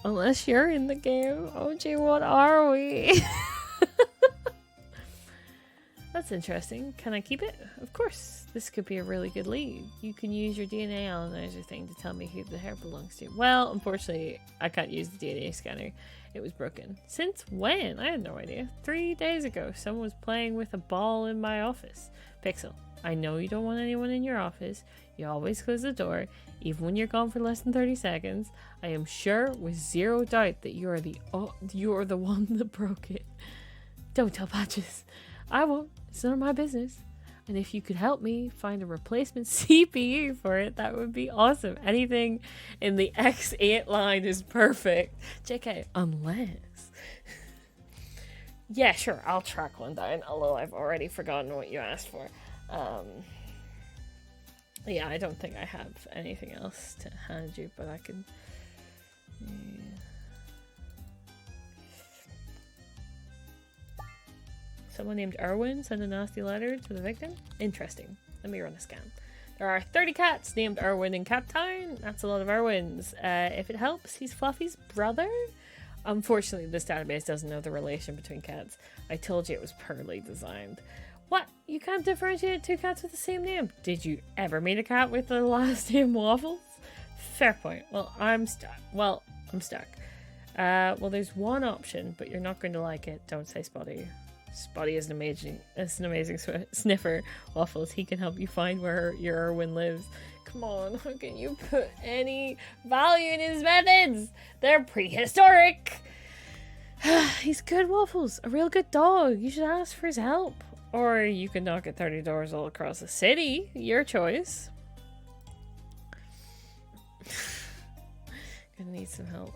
Unless you're in the game. Oh gee, what are we? That's interesting. Can I keep it? Of course. This could be a really good lead. You can use your DNA analyzer thing to tell me who the hair belongs to. Well, unfortunately, I can't use the DNA scanner. It was broken. Since when? I had no idea. 3 days ago, someone was playing with a ball in my office. Pixel, I know you don't want anyone in your office. You always close the door, even when you're gone for less than 30 seconds. I am sure with zero doubt that you're the one that broke it. Don't tell Patches. I won't. It's none of my business. And if you could help me find a replacement CPU for it, that would be awesome. Anything in the X8 line is perfect. JK, unless... Yeah, sure, I'll track one down, although I've already forgotten what you asked for. Yeah, I don't think I have anything else to hand you, but I can... Yeah. Someone named Erwin sent a nasty letter to the victim? Interesting. Let me run a scan. There are 30 cats named Erwin in Captown. That's a lot of Erwins. If it helps, he's Fluffy's brother? Unfortunately, this database doesn't know the relation between cats. I told you it was poorly designed. What? You can't differentiate two cats with the same name? Did you ever meet a cat with the last name Waffles? Fair point. Well, I'm stuck. Well, there's one option, but you're not going to like it. Don't say Spotty. Spotty is an amazing sniffer. Waffles, he can help you find where your Erwin lives. Come on, how can you put any value in his methods? They're prehistoric. He's good, Waffles. A real good dog. You should ask for his help. Or you can knock at 30 doors all across the city. Your choice. Gonna need some help.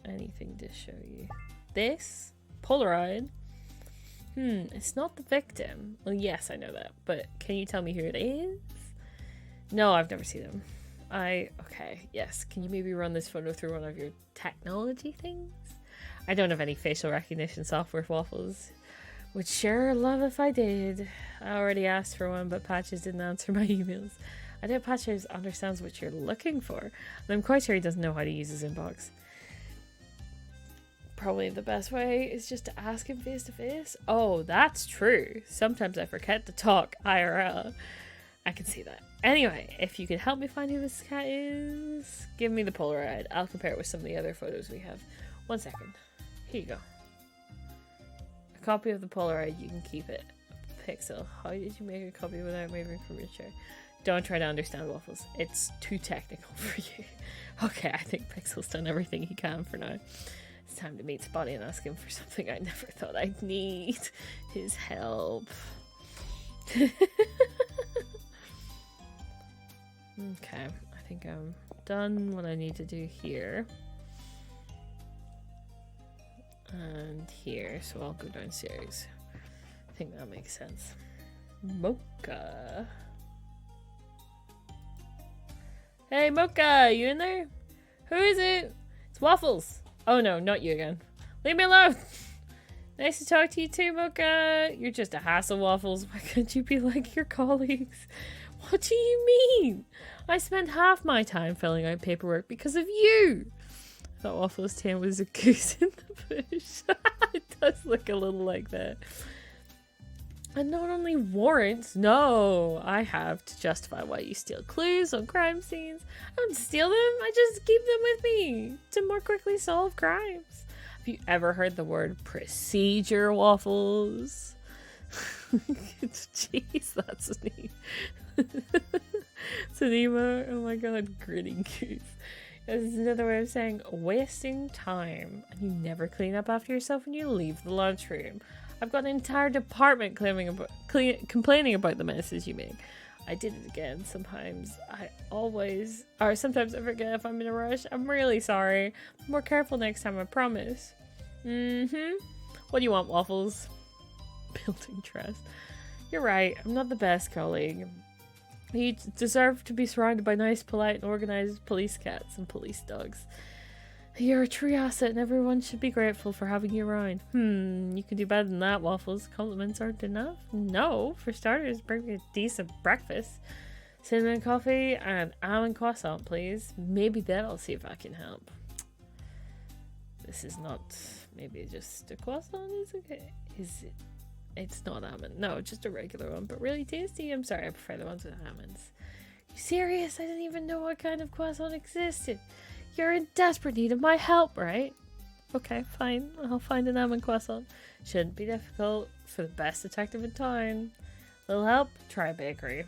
Anything to show you. This Polaroid. It's not the victim. Well, yes, I know that, but can you tell me who it is? No, I've never seen him. Okay, yes. Can you maybe run this photo through one of your technology things? I don't have any facial recognition software, Waffles. Would sure love if I did. I already asked for one, but Patches didn't answer my emails. I doubt Patches understands what you're looking for, and I'm quite sure he doesn't know how to use his inbox. Probably the best way is just to ask him face to face. Oh, that's true. Sometimes I forget to talk IRL. I can see that. Anyway, if you could help me find who this cat is, give me the Polaroid. I'll compare it with some of the other photos we have. 1 second. Here you go. A copy of the Polaroid, you can keep it. Pixel, how did you make a copy without moving from your chair? Don't try to understand, Waffles. It's too technical for you. Okay, I think Pixel's done everything he can for now. It's time to meet Spotty and ask him for something I never thought I'd need. His help. Okay, I think I'm done what I need to do here. And here, so I'll go downstairs. I think that makes sense. Mocha. Hey, Mocha, you in there? Who is it? It's Waffles. Oh no, not you again. Leave me alone. Nice to talk to you too, Mocha. You're just a hassle, Waffles. Why can't you be like your colleagues? What do you mean? I spent half my time filling out paperwork because of you. I thought Waffles' tail was a goose in the bush. It does look a little like that. And not only warrants, no, I have to justify why you steal clues on crime scenes. I don't steal them, I just keep them with me to more quickly solve crimes. Have you ever heard the word procedure, Waffles? Jeez, that's an it's an emo. Oh my god, grinning goose. This is another way of saying wasting time. And you never clean up after yourself when you leave the lunchroom. I've got an entire department complaining about the messes you make. I did it again. Sometimes I forget if I'm in a rush. I'm really sorry. I'm more careful next time, I promise. What do you want, Waffles? Building trust. You're right. I'm not the best colleague. You deserve to be surrounded by nice, polite, and organized police cats and police dogs. You're a true asset and everyone should be grateful for having you around. You can do better than that, Waffles. Compliments aren't enough? No. For starters, bring me a decent breakfast. Cinnamon coffee and almond croissant, please. Maybe that'll see if I can help. This is not... Maybe just a croissant is okay. Is it? It's not almond. No, just a regular one, but really tasty. I'm sorry, I prefer the ones with almonds. You serious? I didn't even know what kind of croissant existed. You're in desperate need of my help, right? Okay, fine. I'll find an almond croissant. Shouldn't be difficult for the best detective in town. Little help? Try a bakery.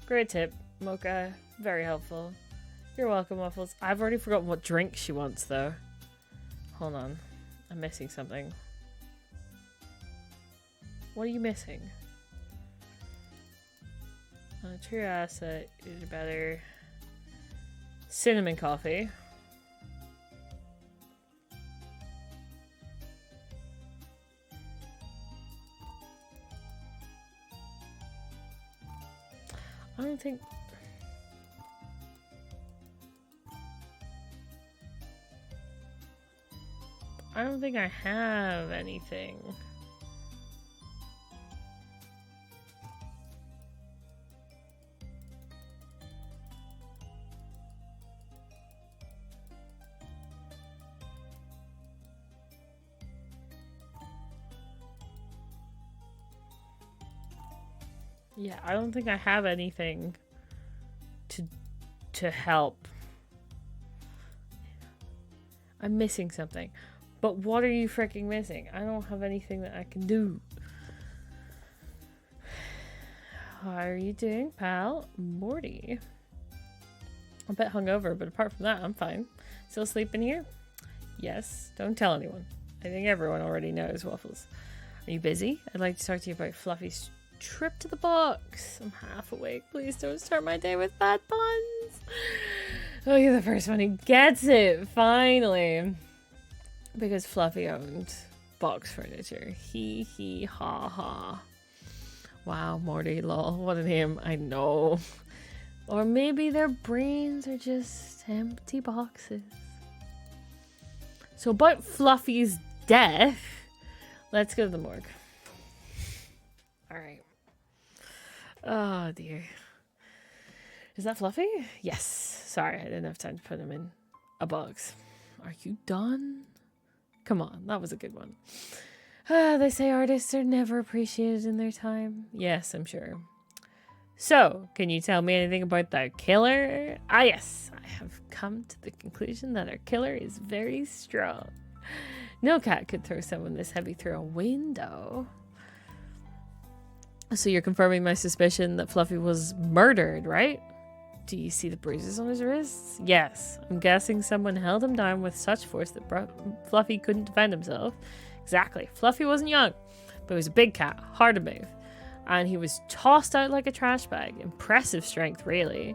Great tip, Mocha. Very helpful. You're welcome, Waffles. I've already forgotten what drink she wants, though. Hold on. I'm missing something. What are you missing? On a true asset, you'd better... Cinnamon coffee. I don't think I have anything. Yeah, I don't think I have anything to help. I'm missing something. But what are you freaking missing? I don't have anything that I can do. How are you doing, pal? Morty. I'm a bit hungover, but apart from that, I'm fine. Still sleeping here? Yes. Don't tell anyone. I think everyone already knows, Waffles. Are you busy? I'd like to talk to you about Fluffy's trip to the box. I'm half awake. Please don't start my day with bad puns. Oh, you're the first one who gets it. Finally. Because Fluffy owned box furniture. Hee hee ha ha. Wow, Morty, lol. What a name. I know. Or maybe their brains are just empty boxes. So about Fluffy's death, let's go to the morgue. All right. Oh, dear. Is that Fluffy? Yes. Sorry, I didn't have time to put him in a box. Are you done? Come on, that was a good one. They say artists are never appreciated in their time. Yes, I'm sure. So, can you tell me anything about the killer? Ah, yes. I have come to the conclusion that our killer is very strong. No cat could throw someone this heavy through a window. So you're confirming my suspicion that Fluffy was murdered, right? Do you see the bruises on his wrists? Yes. I'm guessing someone held him down with such force that Fluffy couldn't defend himself. Exactly. Fluffy wasn't young, but he was a big cat, hard to move. And he was tossed out like a trash bag. Impressive strength, really.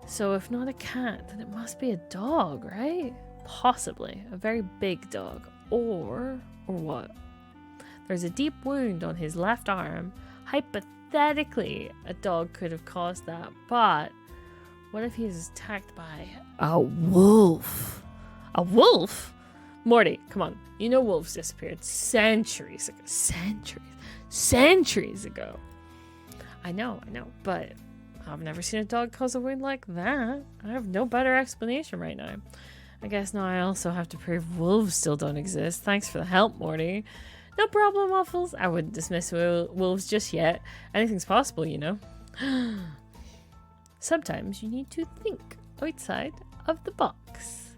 So if not a cat, then it must be a dog, right? Possibly. A very big dog. Or what? There's a deep wound on his left arm. Hypothetically, a dog could have caused that, but what if he is attacked by a wolf? A wolf? Morty, come on. You know wolves disappeared centuries ago. Centuries ago. I know, but I've never seen a dog cause a wound like that. I have no better explanation right now. I guess now I also have to prove wolves still don't exist. Thanks for the help, Morty. No problem, Waffles. I wouldn't dismiss wolves just yet. Anything's possible, you know. Sometimes you need to think outside of the box.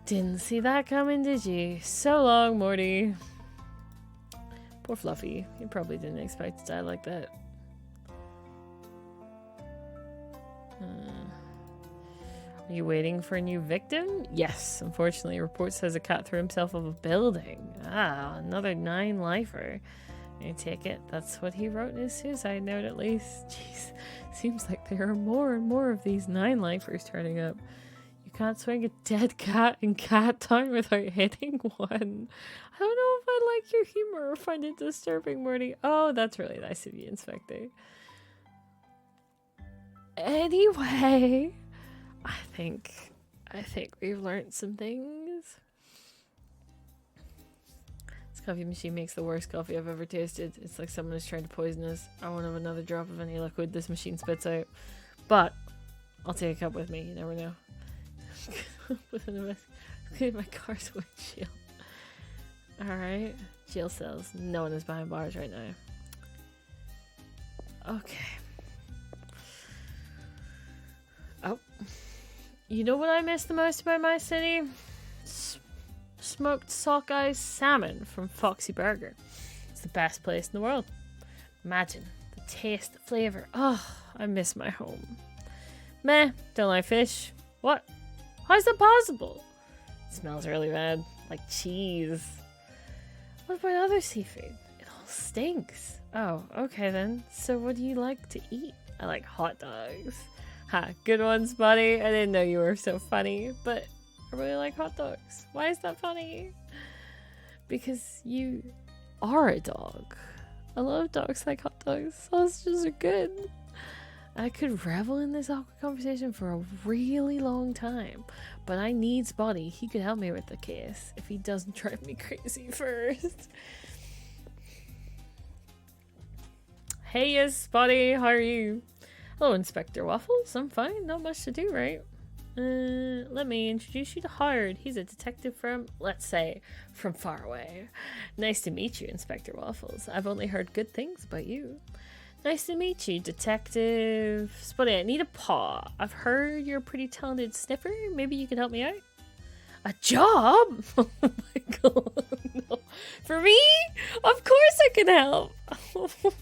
Didn't see that coming, did you? So long, Morty. Poor Fluffy. He probably didn't expect to die like that. Are you waiting for a new victim? Yes. Unfortunately, a report says a cat threw himself off a building. Ah, another 9-lifer. I take it that's what he wrote in his suicide note, at least. Jeez. Seems like there are more and more of these 9-lifers turning up. You can't swing a dead cat in Cat Town without hitting one. I don't know if I like your humor or find it disturbing, Morty. Oh, that's really nice of you, Inspector. Anyway, I think we've learned some things. This coffee machine makes the worst coffee I've ever tasted. It's like someone is trying to poison us. I won't have another drop of any liquid this machine spits out. But I'll take a cup with me. You never know. With an clean my car's windshield. Alright. Jail cells. No one is behind bars right now. Okay. Oh. You know what I miss the most about my city? Smoked sockeye salmon from Foxy Burger. It's the best place in the world. Imagine the taste, the flavor. Oh, I miss my home. Meh, don't like fish. What? How's that possible? It smells really bad, like cheese. What about other seafood? It all stinks. Oh, okay then. So what do you like to eat? I like hot dogs. Ha, good ones, buddy. I didn't know you were so funny, but I really like hot dogs. Why is that funny? Because you are a dog. I love dogs like hot dogs. Sausages are good. I could revel in this awkward conversation for a really long time, but I need Spotty. He could help me with the case if he doesn't drive me crazy first. Hey, yes, Spotty. How are you? Hello, Inspector Waffles. I'm fine. Not much to do, right? Let me introduce you to Howard. He's a detective from, let's say, from far away. Nice to meet you, Inspector Waffles. I've only heard good things about you. Nice to meet you, Detective Spotty. I need a paw. I've heard you're a pretty talented sniffer. Maybe you can help me out? A job? Oh my god, no. For me? Of course I can help.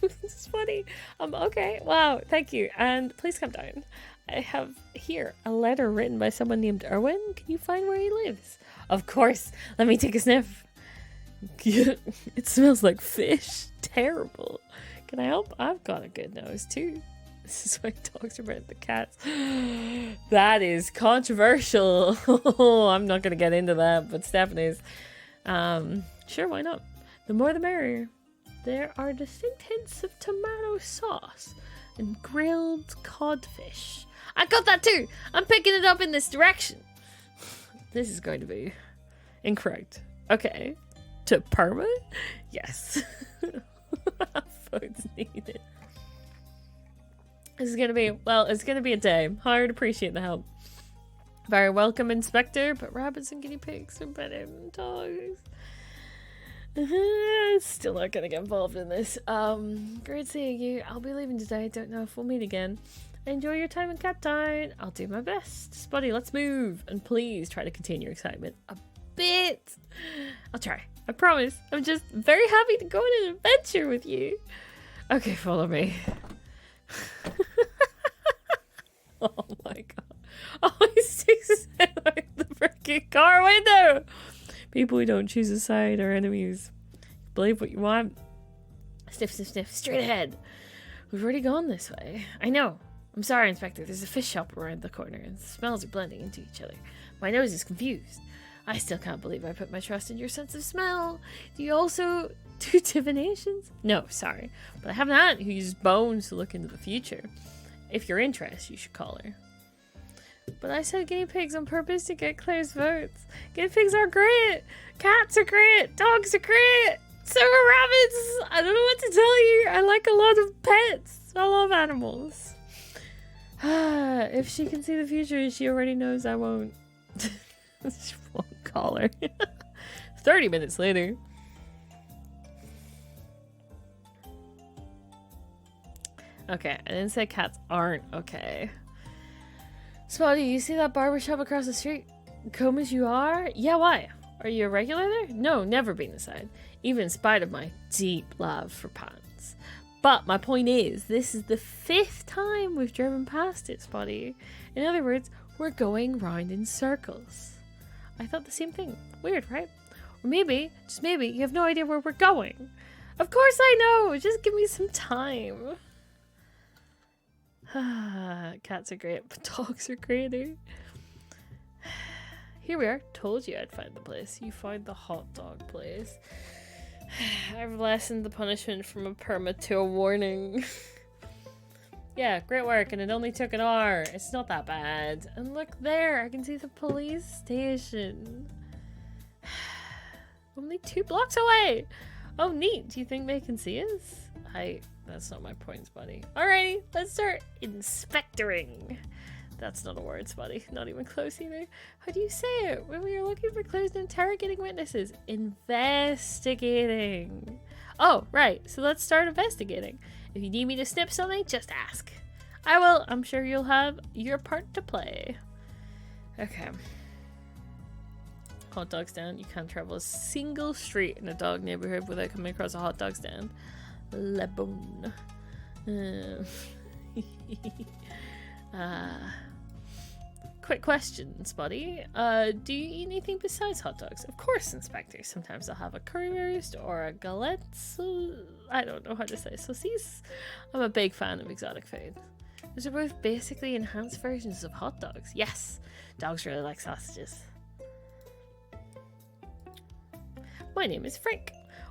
This is funny. Okay, wow, thank you. And please come down. I have here a letter written by someone named Erwin. Can you find where he lives? Of course. Let me take a sniff. It smells like fish. Terrible. Can I help? I've got a good nose too. This is why dogs are better than cats. That is controversial. I'm not going to get into that, but Stephanie's. Sure, why not? The more the merrier. There are distinct hints of tomato sauce and grilled codfish. I got that too. I'm picking it up in this direction. This is going to be incorrect. Okay. To Parma? Yes. Votes needed. This is gonna be, well, it's gonna be a day. I would appreciate the help. Very welcome, Inspector, but rabbits and guinea pigs are better than dogs. Still not gonna get involved in this. Great seeing you. I'll be leaving today. Don't know if we'll meet again. Enjoy your time in Cat Town. I'll do my best. Spotty, let's move. And please try to contain your excitement a bit. I'll try. I promise. I'm just very happy to go on an adventure with you. Okay, follow me. Oh my god. Oh, he sticks his head out the freaking car window. People who don't choose a side are enemies. Believe what you want. Sniff, sniff, sniff. Straight ahead. We've already gone this way. I know. I'm sorry, Inspector. There's a fish shop around the corner and the smells are blending into each other. My nose is confused. I still can't believe I put my trust in your sense of smell. Do you also do divinations? No, sorry. But I have an aunt who uses bones to look into the future. If you're interested, you should call her. But I said guinea pigs on purpose to get Claire's votes. Guinea pigs are great. Cats are great. Dogs are great. So are rabbits. I don't know what to tell you. I like a lot of pets. I love animals. If she can see the future, she already knows I won't. She won't call her. 30 minutes later. Okay, I didn't say cats aren't okay. Spotty, you see that barbershop across the street? Come as you are? Yeah, why? Are you a regular there? No, never been inside. Even in spite of my deep love for pants. But my point is, this is the 5th time we've driven past it, Spotty. In other words, we're going round in circles. I thought the same thing. Weird, right? Or maybe, just maybe, you have no idea where we're going. Of course I know! Just give me some time. Cats are great, but dogs are greater. Here we are. Told you I'd find the place. You found the hot dog place. I've lessened the punishment from a permit to a warning. Yeah, great work, and it only took an hour. It's not that bad. And look there, I can see the police station. Only 2 blocks away. Oh, neat. Do you think they can see us? That's not my point, Spotty. Alrighty, let's start inspectoring. That's not a word, Spotty. Not even close either. How do you say it? When we are looking for clues and interrogating witnesses. Investigating. Oh, right. So let's start investigating. If you need me to snip something, just ask. I will. I'm sure you'll have your part to play. Okay. Hot dog stand. You can't travel a single street in a dog neighborhood without coming across a hot dog stand. Le bon. Quick question, Spotty. Do you eat anything besides hot dogs? Of course, Inspector. Sometimes I'll have a currywurst or a galette. I don't know how to say saucisse. I'm a big fan of exotic food. Those are both basically enhanced versions of hot dogs. Yes, dogs really like sausages. My name is Frank.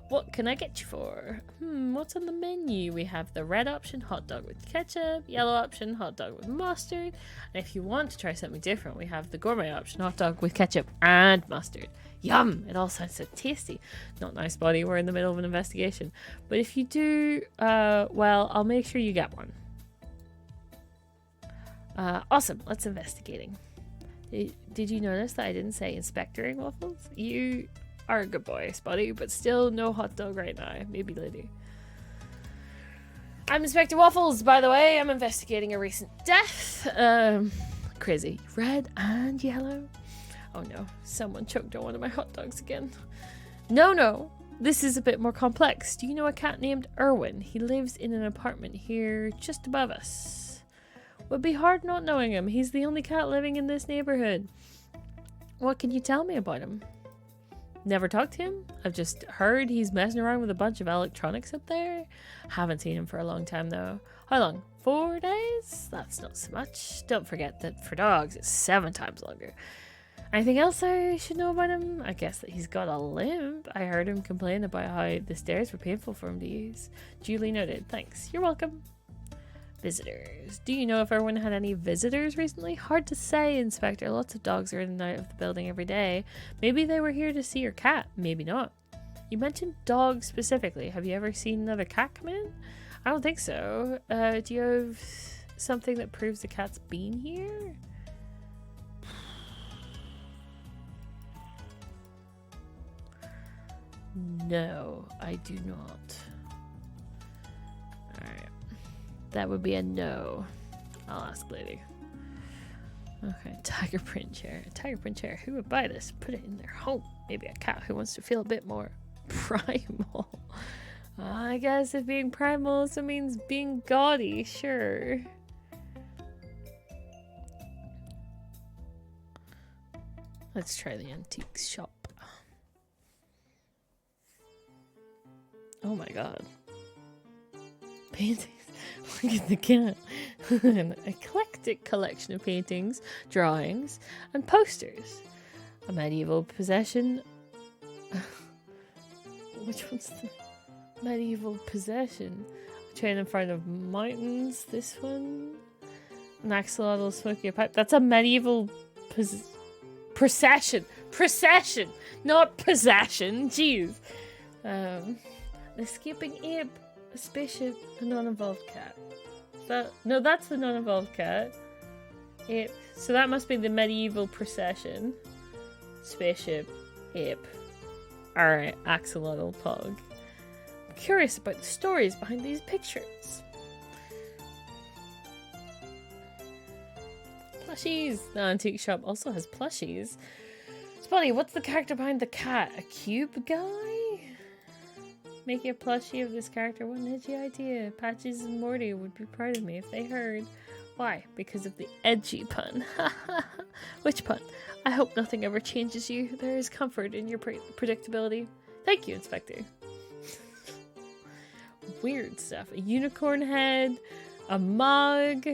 What can I get you for? What's on the menu? We have the red option, hot dog with ketchup, yellow option, hot dog with mustard. And if you want to try something different, we have the gourmet option, hot dog with ketchup and mustard. Yum! It all sounds so tasty. Not nice, buddy. We're in the middle of an investigation. But if you do, well, I'll make sure you get one. Awesome. Let's investigating. Did you notice that I didn't say inspectoring, Waffles? You are a good boy, Spotty, but still no hot dog right now. Maybe later. I'm Inspector Waffles, by the way. I'm investigating a recent death. Crazy. Red and yellow. Oh no, someone choked on one of my hot dogs again. No. This is a bit more complex. Do you know a cat named Erwin? He lives in an apartment here just above us. Would be hard not knowing him. He's the only cat living in this neighborhood. What can you tell me about him? Never talked to him. I've just heard he's messing around with a bunch of electronics up there. Haven't seen him for a long time though. How long? 4 days? That's not so much. Don't forget that for dogs it's 7 times longer. Anything else I should know about him? I guess that he's got a limp. I heard him complain about how the stairs were painful for him to use. Duly noted. Thanks. You're welcome. Visitors. Do you know if Erwin had any visitors recently? Hard to say, Inspector. Lots of dogs are in and out of the building every day. Maybe they were here to see your cat. Maybe not. You mentioned dogs specifically. Have you ever seen another cat come in? I don't think so. Do you have something that proves the cat's been here? No, I do not. Alright. That would be a no. I'll ask later. Okay, tiger print chair. A tiger print chair. Who would buy this? Put it in their home. Maybe a cat who wants to feel a bit more primal. I guess if being primal also means being gaudy, sure. Let's try the antique shop. Oh my god. Paintings. Look at the cat. An eclectic collection of paintings, drawings, and posters. A medieval possession. Which one's the medieval possession? A train in front of mountains. This one. An axolotl smoking a pipe. That's a medieval procession. Procession, not possession. Jeez. An escaping ape. A spaceship, a non-evolved cat. No, that's the non-evolved cat. Ape. So that must be the medieval procession. Spaceship, ape. Alright, axolotl pug. I'm curious about the stories behind these pictures. Plushies! The antique shop also has plushies. Spotty, what's the character behind the cat? A cube guy? Making a plushie of this character, what an edgy idea. Patches and Morty would be proud of me if they heard. Why? Because of the edgy pun. Which pun? I hope nothing ever changes you. There is comfort in your predictability. Thank you, Inspector. Weird stuff. A unicorn head, a mug,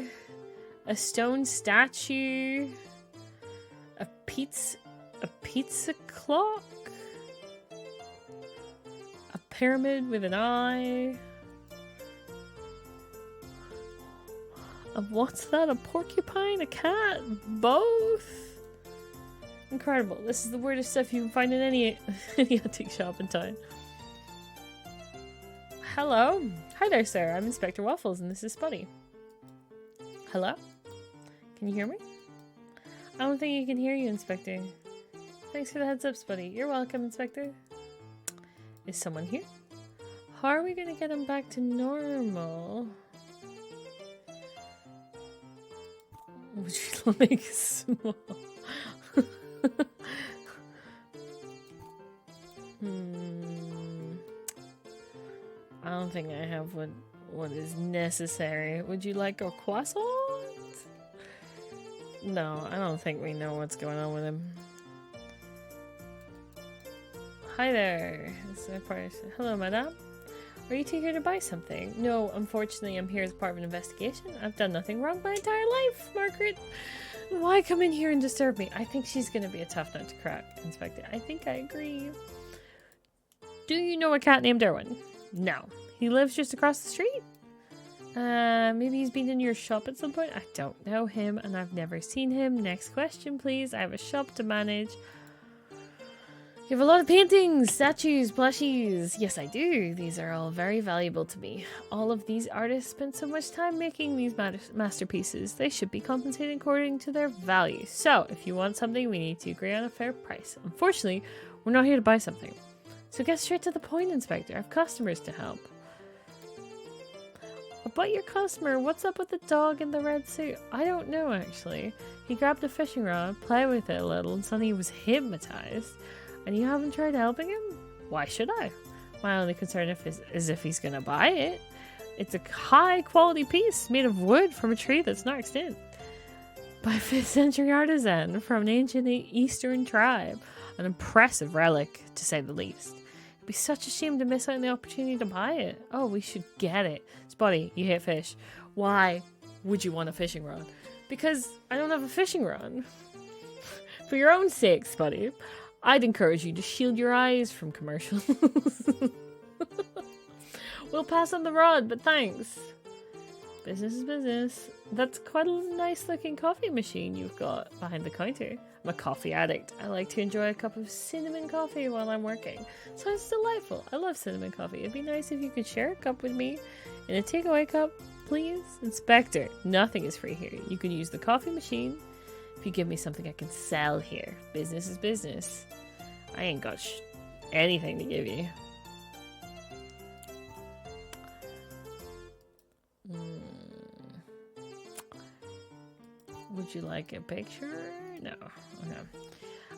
a stone statue, a pizza clock, a pyramid with an eye. What's that? A porcupine? A cat? Both? Incredible. This is the weirdest stuff you can find in any antique shop in town. Hello. Hi there, sir. I'm Inspector Waffles, and this is Spuddy. Hello? Can you hear me? I don't think you can hear you, Inspector. Thanks for the heads up, Spuddy. You're welcome, Inspector. Is someone here? How are we gonna get him back to normal? Would you like small? I don't think I have what is necessary. Would you like a croissant? No, I don't think we know what's going on with him. Hi there. This is my partner. Hello, madame. Are you two here to buy something? No, unfortunately, I'm here as part of an investigation. I've done nothing wrong my entire life, Margaret. Why come in here and disturb me? I think she's going to be a tough nut to crack, Inspector. I think I agree. Do you know a cat named Erwin? No. He lives just across the street? Maybe he's been in your shop at some point? I don't know him and I've never seen him. Next question, please. I have a shop to manage. You have a lot of paintings, statues, plushies. Yes, I do. These are all very valuable to me. All of these artists spent so much time making these masterpieces. They should be compensated according to their value. So, if you want something, we need to agree on a fair price. Unfortunately, we're not here to buy something. So get straight to the point, Inspector. I have customers to help. About your customer, what's up with the dog in the red suit? I don't know, actually. He grabbed a fishing rod, played with it a little, and suddenly he was hypnotized. And you haven't tried helping him? Why should I? My only concern is if he's gonna buy it. It's a high quality piece made of wood from a tree that's not extinct. By a 5th century artisan from an ancient eastern tribe. An impressive relic, to say the least. It'd be such a shame to miss out on the opportunity to buy it. Oh, we should get it. Spotty, you hate fish. Why would you want a fishing rod? Because I don't have a fishing rod. For your own sake, Spotty, I'd encourage you to shield your eyes from commercials. We'll pass on the rod, but thanks. Business is business. That's quite a nice looking coffee machine you've got behind the counter. I'm a coffee addict. I like to enjoy a cup of cinnamon coffee while I'm working. Sounds delightful. I love cinnamon coffee. It'd be nice if you could share a cup with me in a takeaway cup, please. Inspector, nothing is free here. You can use the coffee machine if you give me something I can sell here. Business is business. I ain't got anything to give you. Would you like a picture? No. Okay.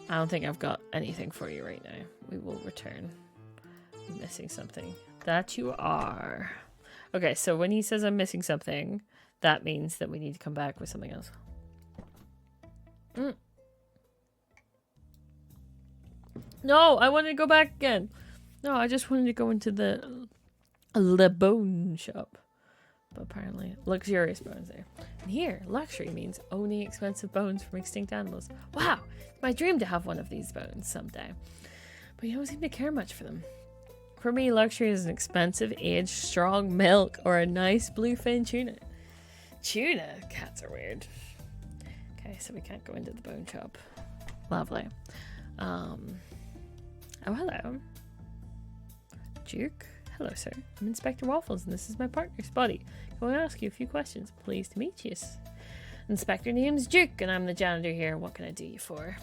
I don't think I've got anything for you right now. We will return. I'm missing something. That you are. Okay, so when he says I'm missing something, that means that we need to come back with something else. No, I wanted to go back again. No, I just wanted to go into the bone shop. But apparently, luxurious bones there. And here, luxury means owning expensive bones from extinct animals. Wow, it's my dream to have one of these bones someday. But you don't seem to care much for them. For me, luxury is an expensive, aged, strong milk or a nice bluefin tuna. Tuna? Cats are weird. Okay, so we can't go into the bone shop. Lovely. Oh, hello. Duke. Hello, sir. I'm Inspector Waffles, and this is my partner, Spotty. I want to ask you a few questions. Pleased to meet you. Inspector name's Duke, and I'm the janitor here. What can I do you for?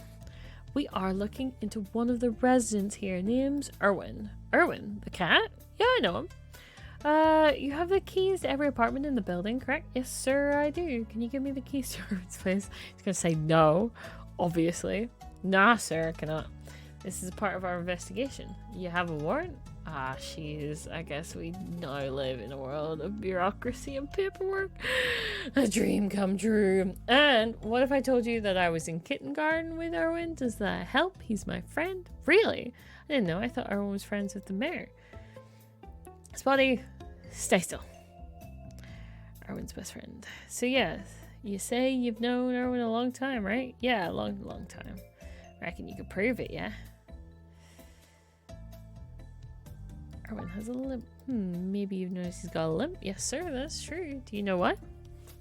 We are looking into one of the residents here. Name's Erwin. Erwin, the cat? Yeah, I know him. You have the keys to every apartment in the building, correct? Yes, sir, I do. Can you give me the keys to Erwin's place? He's going to say no, obviously. Nah, sir, I cannot. This is a part of our investigation. You have a warrant? Ah, jeez. I guess we now live in a world of bureaucracy and paperwork. A dream come true. And what if I told you that I was in kindergarten with Erwin? Does that help? He's my friend. Really? I didn't know. I thought Erwin was friends with the mayor. Spotty, stay still. Erwin's best friend. So yeah, you say you've known Erwin a long time, right? Yeah, a long time. Reckon you could prove it, yeah? Erwin has a limp. Maybe you've noticed he's got a limp. Yes, sir, that's true. Do you know why?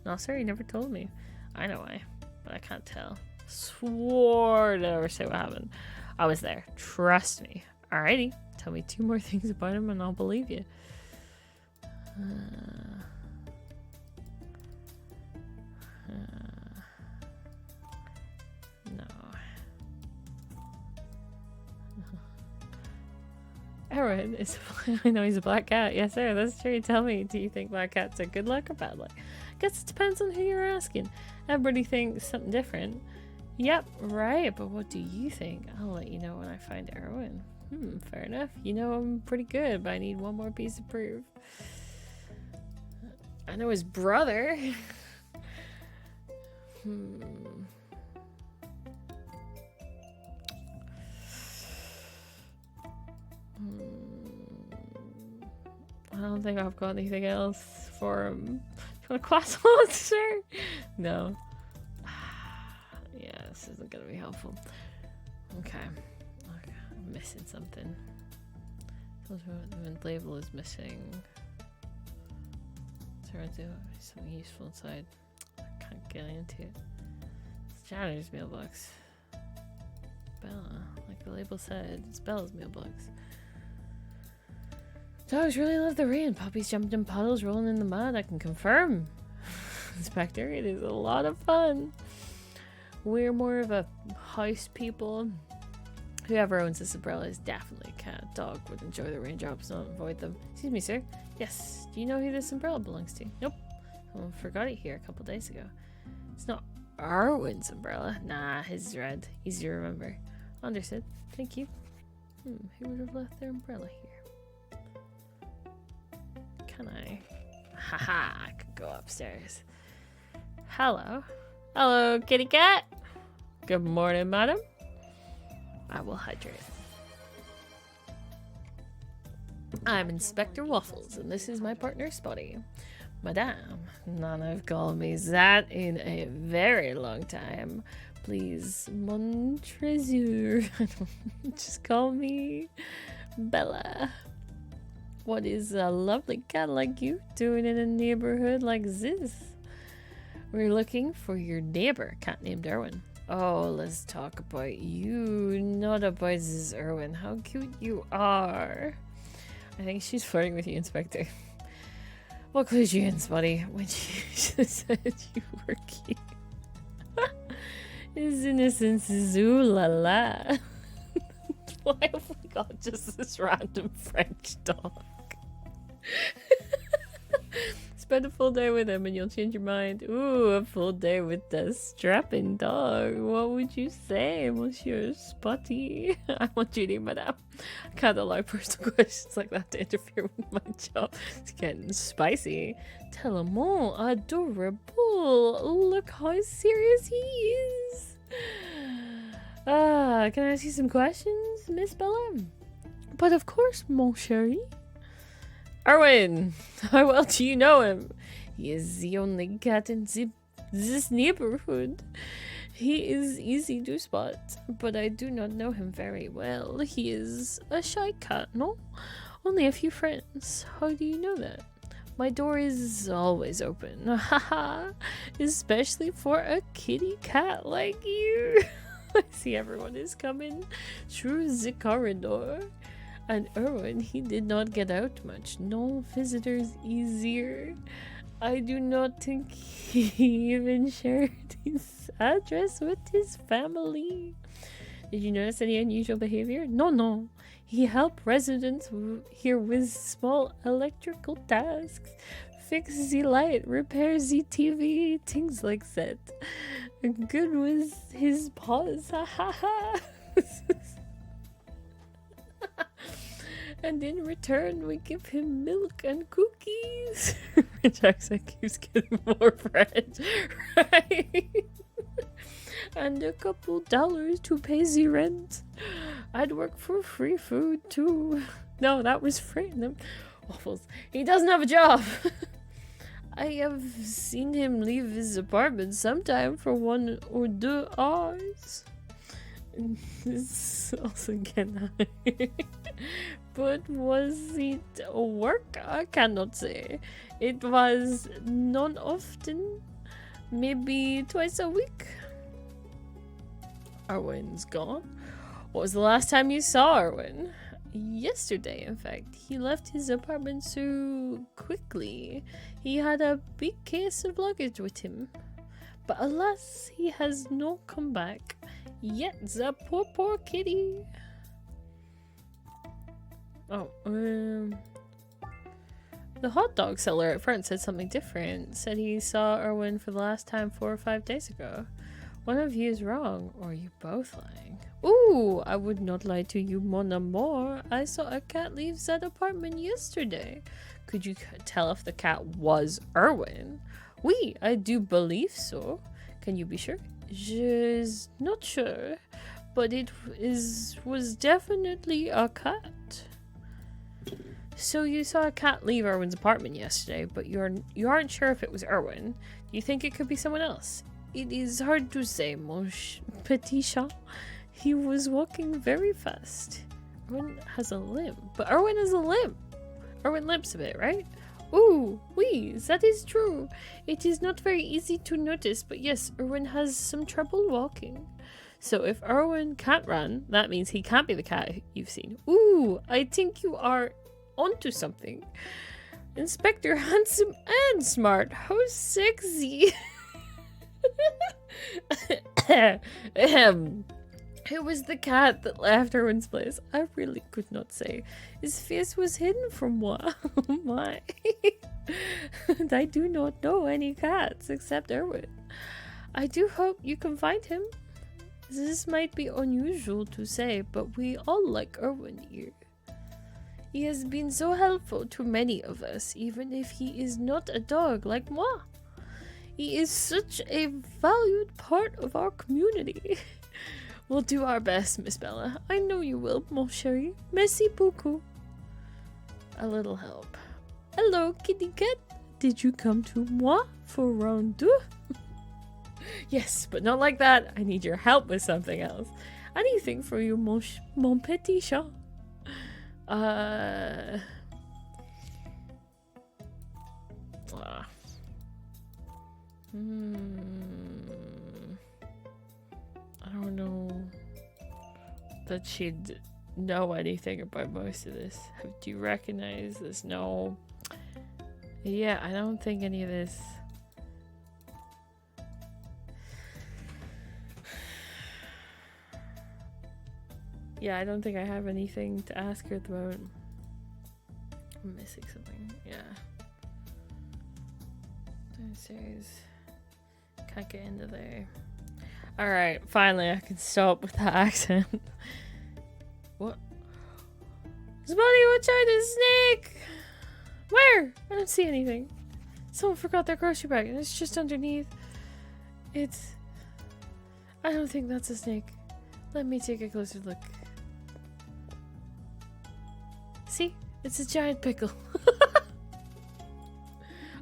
No, sir, he never told me. I know why, but I can't tell. Swore to never say what happened. I was there. Trust me. Alrighty. Tell me 2 more things about him and I'll believe you. No. Erwin is... I know he's a black cat. Yes, sir, that's true. Tell me, do you think black cats are good luck or bad luck? I guess it depends on who you're asking. Everybody thinks something different. Yep, right, but what do you think? I'll let you know when I find Erwin. Fair enough. You know I'm pretty good, but I need one more piece of proof. I know his brother. I don't think I've got anything else for him. Do you want a croissant, sir? No. Yeah, this isn't gonna be helpful. Okay. I'm missing something. The label is missing. Turns out there's something useful inside. I can't get into it. It's janitor's mailbox. Bella, like the label said, it's Bella's mailbox. Dogs really love the rain. Puppies jumping in puddles, rolling in the mud. I can confirm, Inspector. It is a lot of fun. We're more of a house people. Whoever owns this umbrella is definitely a cat. Dog would enjoy the raindrops, not avoid them. Excuse me, sir. Yes. Do you know who this umbrella belongs to? Nope. Someone forgot it here a couple days ago. It's not Erwin's umbrella. Nah, his is red. Easy to remember. Understood. Thank you. Who would have left their umbrella here? Can I? Haha, I could go upstairs. Hello. Hello, kitty cat. Good morning, madam. I will hydrate. I'm Inspector Waffles, and this is my partner, Spotty. Madame, none have called me that in a very long time. Please, mon trésor. Just call me Bella. What is a lovely cat like you doing in a neighborhood like this? We're looking for your neighbor, cat named Erwin. Oh, let's talk about you, not about this Erwin. How cute you are. I think she's flirting with you, Inspector. What clues you in, buddy? When she just said you were cute. His innocence is ooh la la. Why have we got just this random French dog? Spend a full day with him and you'll change your mind. Ooh, a full day with the strapping dog. What would you say, Monsieur Spotty? I want you to, madame. I can't allow personal questions like that to interfere with my job. It's getting spicy. Tellement adorable. Look how serious he is. Can I ask you some questions, Miss Bella? But of course, mon chéri. Erwin, how well do you know him? He is the only cat in this neighborhood. He is easy to spot, but I do not know him very well. He is a shy cat, no? Only a few friends. How do you know that? My door is always open. Haha, especially for a kitty cat like you. I see everyone is coming through the corridor. And Erwin, he did not get out much. No visitors easier. I do not think he even shared his address with his family. Did you notice any unusual behavior? No. He helped residents here with small electrical tasks. Fix the light, repair the TV, things like that. Good was his paws. Ha ha ha. And in return, we give him milk and cookies. French accent keeps getting more French, right? And a couple dollars to pay the rent. I'd work for free food too. No, that was free. Waffles. He doesn't have a job. I have seen him leave his apartment sometime for 1 or 2 hours. This also again. But was it work? I cannot say. It was not often. Maybe twice a week. Erwin's gone. What was the last time you saw Erwin? Yesterday, in fact. He left his apartment so quickly. He had a big case of luggage with him. But alas, he has not come back. Yet the poor kitty. Oh, the hot dog seller at front said something different. Said he saw Erwin for the last time 4 or 5 days ago. One of you is wrong, or you're both lying. Ooh, I would not lie to you, mon amour. I saw a cat leave that apartment yesterday. Could you tell if the cat was Erwin? Oui, I do believe so. Can you be sure? Je's not sure, but it was definitely a cat. So you saw a cat leave Erwin's apartment yesterday, but you aren't sure if it was Erwin. Do you think it could be someone else? It is hard to say, mon petit chat. He was walking very fast. Erwin has a limp, but Erwin has a limp. Erwin limps a bit, right? Ooh, oui, that is true. It is not very easy to notice, but yes, Erwin has some trouble walking. So if Erwin can't run, that means he can't be the cat you've seen. Ooh, I think you are onto something. Inspector, handsome and smart. How sexy. It was the cat that left Erwin's place. I really could not say. His face was hidden from moi. Oh my. And I do not know any cats except Erwin. I do hope you can find him. This might be unusual to say, but we all like Erwin here. He has been so helpful to many of us, even if he is not a dog like moi. He is such a valued part of our community. We'll do our best, Miss Bella. I know you will, mon chéri. Merci beaucoup. A little help. Hello, kitty cat. Did you come to moi for round 2? Yes, but not like that. I need your help with something else. Anything for you, mon petit chat. that she'd know anything about most of this. Do you recognize this? No. Yeah, I don't think any of this. Yeah, I don't think I have anything to ask her at the moment. I'm missing something. Yeah. Downstairs. Can't get into there. Alright, finally I can stop with that accent. What? Somebody watch out, a snake! Where? I don't see anything. Someone forgot their grocery bag and it's just underneath. It's... I don't think that's a snake. Let me take a closer look. See? It's a giant pickle.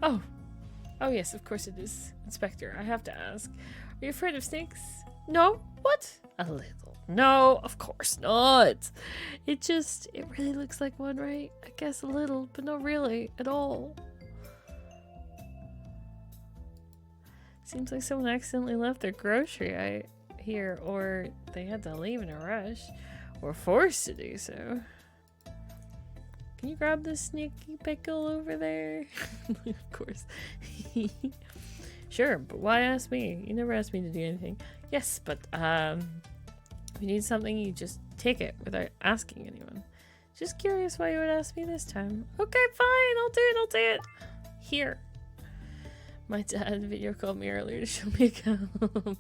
Oh. Oh yes, of course it is. Inspector, I have to ask. Are you afraid of snakes? No? What? A little. No, of course not. It really looks like one, right? I guess a little, but not really at all. Seems like someone accidentally left their grocery here, or they had to leave in a rush, or forced to do so. Can you grab the sneaky pickle over there? Of course. Sure, but why ask me? You never asked me to do anything. Yes, but if you need something, you just take it without asking anyone. Just curious why you would ask me this time. Okay, fine, I'll do it. Here. My dad video called me earlier to show me a cow.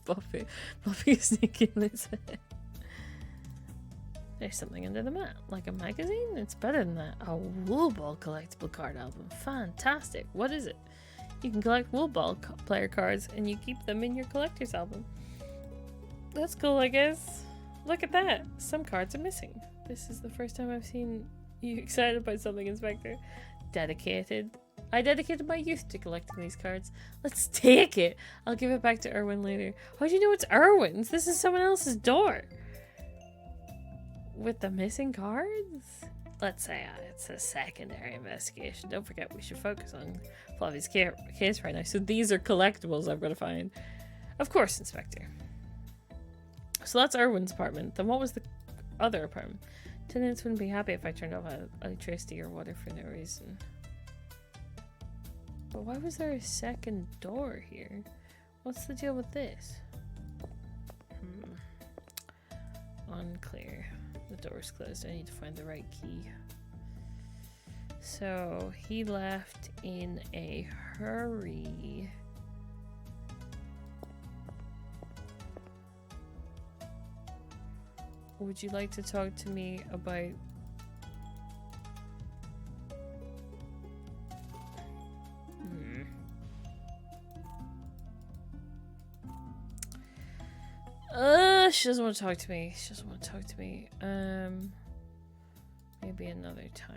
Buffy is sneaking this head. There's something under the mat, like a magazine? It's better than that. A Wool Ball collectible card album. Fantastic. What is it? You can collect Wool Ball player cards and you keep them in your collector's album. That's cool, I guess. Look at that. Some cards are missing. This is the first time I've seen you excited about something, Inspector. Dedicated. I dedicated my youth to collecting these cards. Let's take it. I'll give it back to Erwin later. How do you know it's Erwin's? This is someone else's door. With the missing cards? Let's say it's a secondary investigation. Don't forget we should focus on Fluffy's case right now. So these are collectibles I've got to find. Of course, Inspector. So that's Erwin's apartment. Then what was the other apartment? Tenants wouldn't be happy if I turned off electricity or water for no reason. But why was there a second door here? What's the deal with this? Unclear. The door's closed. I need to find the right key. So he left in a hurry. Would you like to talk to me about she doesn't want to talk to me. She doesn't want to talk to me. Maybe another time.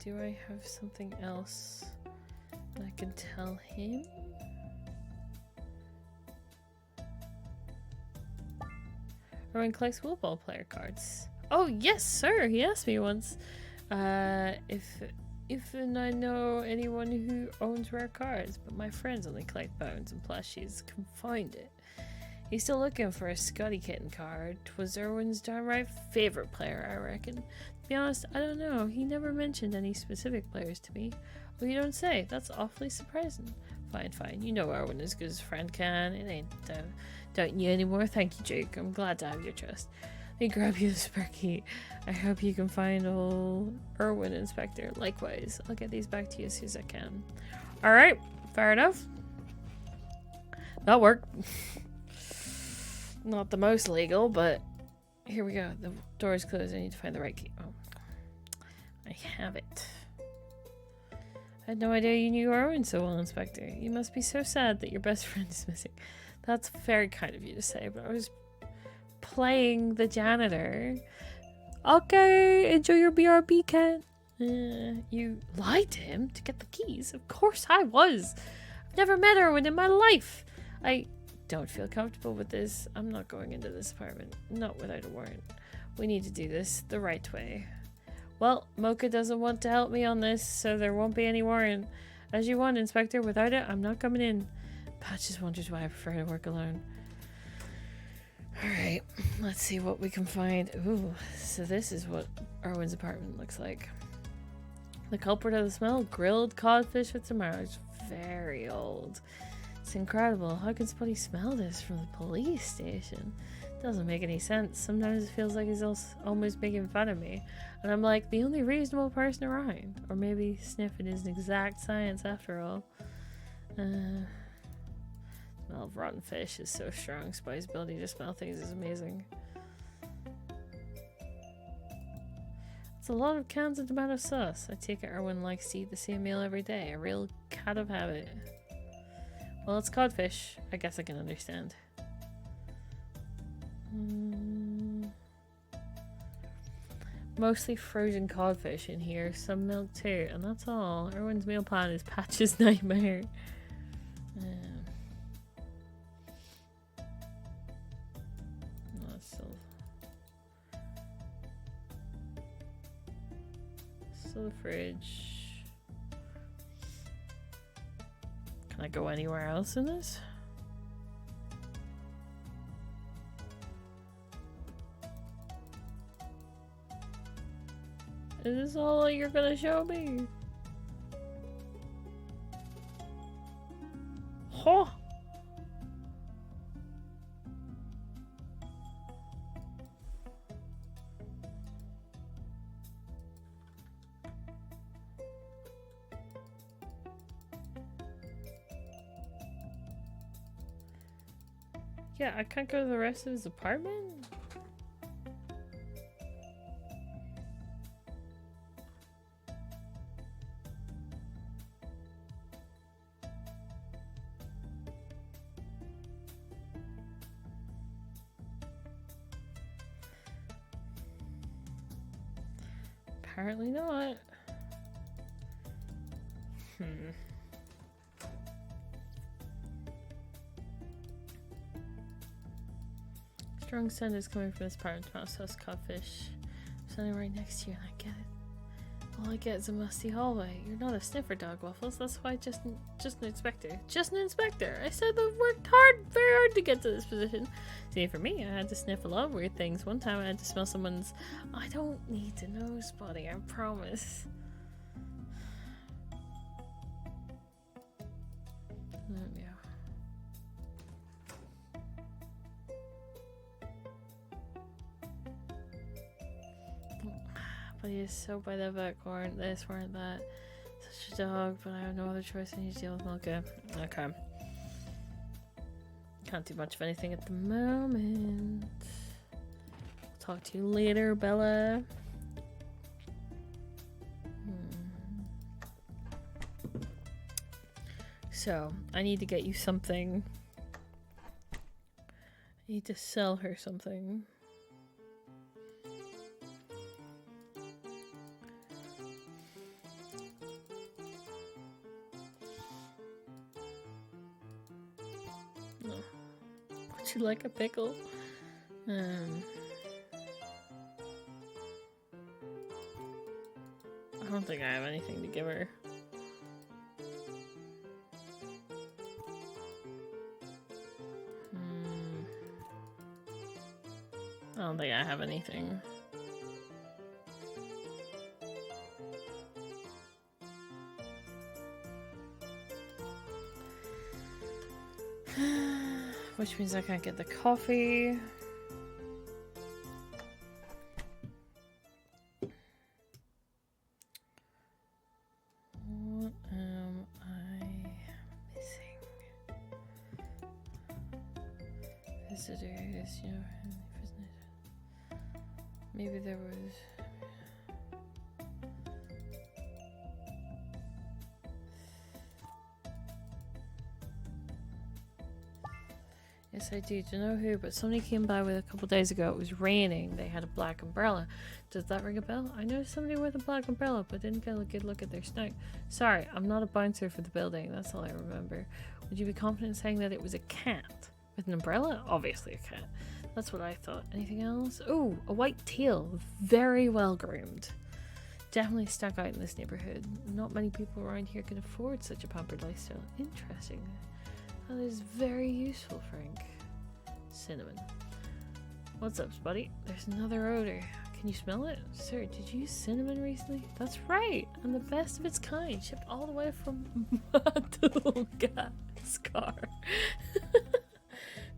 Do I have something else that I can tell him? Erwin collects Wool Ball player cards. Oh yes, sir. He asked me once if I know anyone who owns rare cards, but my friends only collect bones and plushies. Can find it. He's still looking for a Scotty Kitten card. 'Twas Erwin's downright favorite player, I reckon. To be honest, I don't know. He never mentioned any specific players to me. Oh, you don't say. That's awfully surprising. Fine, fine. You know Erwin as good as a friend can. It ain't doubting you anymore. Thank you, Jake. I'm glad to have your trust. Let me grab you the spare key. I hope you can find old Erwin, Inspector. Likewise, I'll get these back to you as soon as I can. Alright, fair enough. That worked. Not the most legal, but here we go. The door is closed. I need to find the right key. Oh, I have it. I had no idea you knew Erwin so well, Inspector. You must be so sad that your best friend is missing. That's very kind of you to say, but I was playing the janitor. Okay, enjoy your BRB, Ken. You lied to him to get the keys? Of course I was. I've never met Erwin in my life. I don't feel comfortable with this. I'm not going into this apartment. Not without a warrant. We need to do this the right way. Well, Mocha doesn't want to help me on this, so there won't be any warrant. As you want, Inspector. Without it, I'm not coming in. Patches wonders why I prefer to work alone. Alright, let's see what we can find. Ooh, so this is what Erwin's apartment looks like. The culprit of the smell? Grilled codfish with tomatoes. Very old. It's incredible. How can somebody smell this from the police station? Doesn't make any sense. Sometimes it feels like he's almost making fun of me. And I'm like, the only reasonable person around. Or maybe sniffing isn't exact science after all. Smell of rotten fish is so strong. Spice's ability to smell things is amazing. It's a lot of cans of tomato sauce. I take it Erwin likes to eat the same meal every day. A real cat of habit. Well, it's codfish. I guess I can understand. Mostly frozen codfish in here. Some milk too. And that's all. Erwin's meal plan is Patch's nightmare. Still the fridge. Can I go anywhere else in this? Is this all you're gonna show me? Huh? Yeah, I can't go to the rest of his apartment? Apparently not. Strong scent is coming from this part of tomato sauce codfish. I'm standing right next to you and I get it. All I get is a musty hallway. You're not a sniffer dog, Waffles. That's why just an inspector. Just an inspector. I said I've worked very hard to get to this position. See, for me, I had to sniff a lot of weird things. One time I had to smell someone's... I don't need to know, Spotty, I promise. Yeah. But he is so by the book, weren't this, weren't that. Such a dog, but I have no other choice. I need to deal with Milka. Okay. Can't do much of anything at the moment. Talk to you later, Bella. So, I need to get you something. I need to sell her something. Would you like a pickle? I don't think I have anything to give her. I don't think I have anything. Which means I can't get the coffee. What am I missing? Visitors, you know, maybe there was... Yes, I do. Do you know who? But somebody came by with a couple days ago. It was raining. They had a black umbrella. Does that ring a bell? I know somebody with a black umbrella, but didn't get a good look at their snout. Sorry, I'm not a bouncer for the building. That's all I remember. Would you be confident saying that it was a cat with an umbrella? Obviously a cat. That's what I thought. Anything else? Oh, a white teal. Very well groomed. definitely stuck out in this neighborhood. Not many people around here can afford such a pampered lifestyle. Interesting. That is very useful, Frank. Cinnamon. What's up, buddy? There's another odor. Can you smell it? Sir, did you use cinnamon recently? That's right, and the best of its kind, shipped all the way from Madagascar.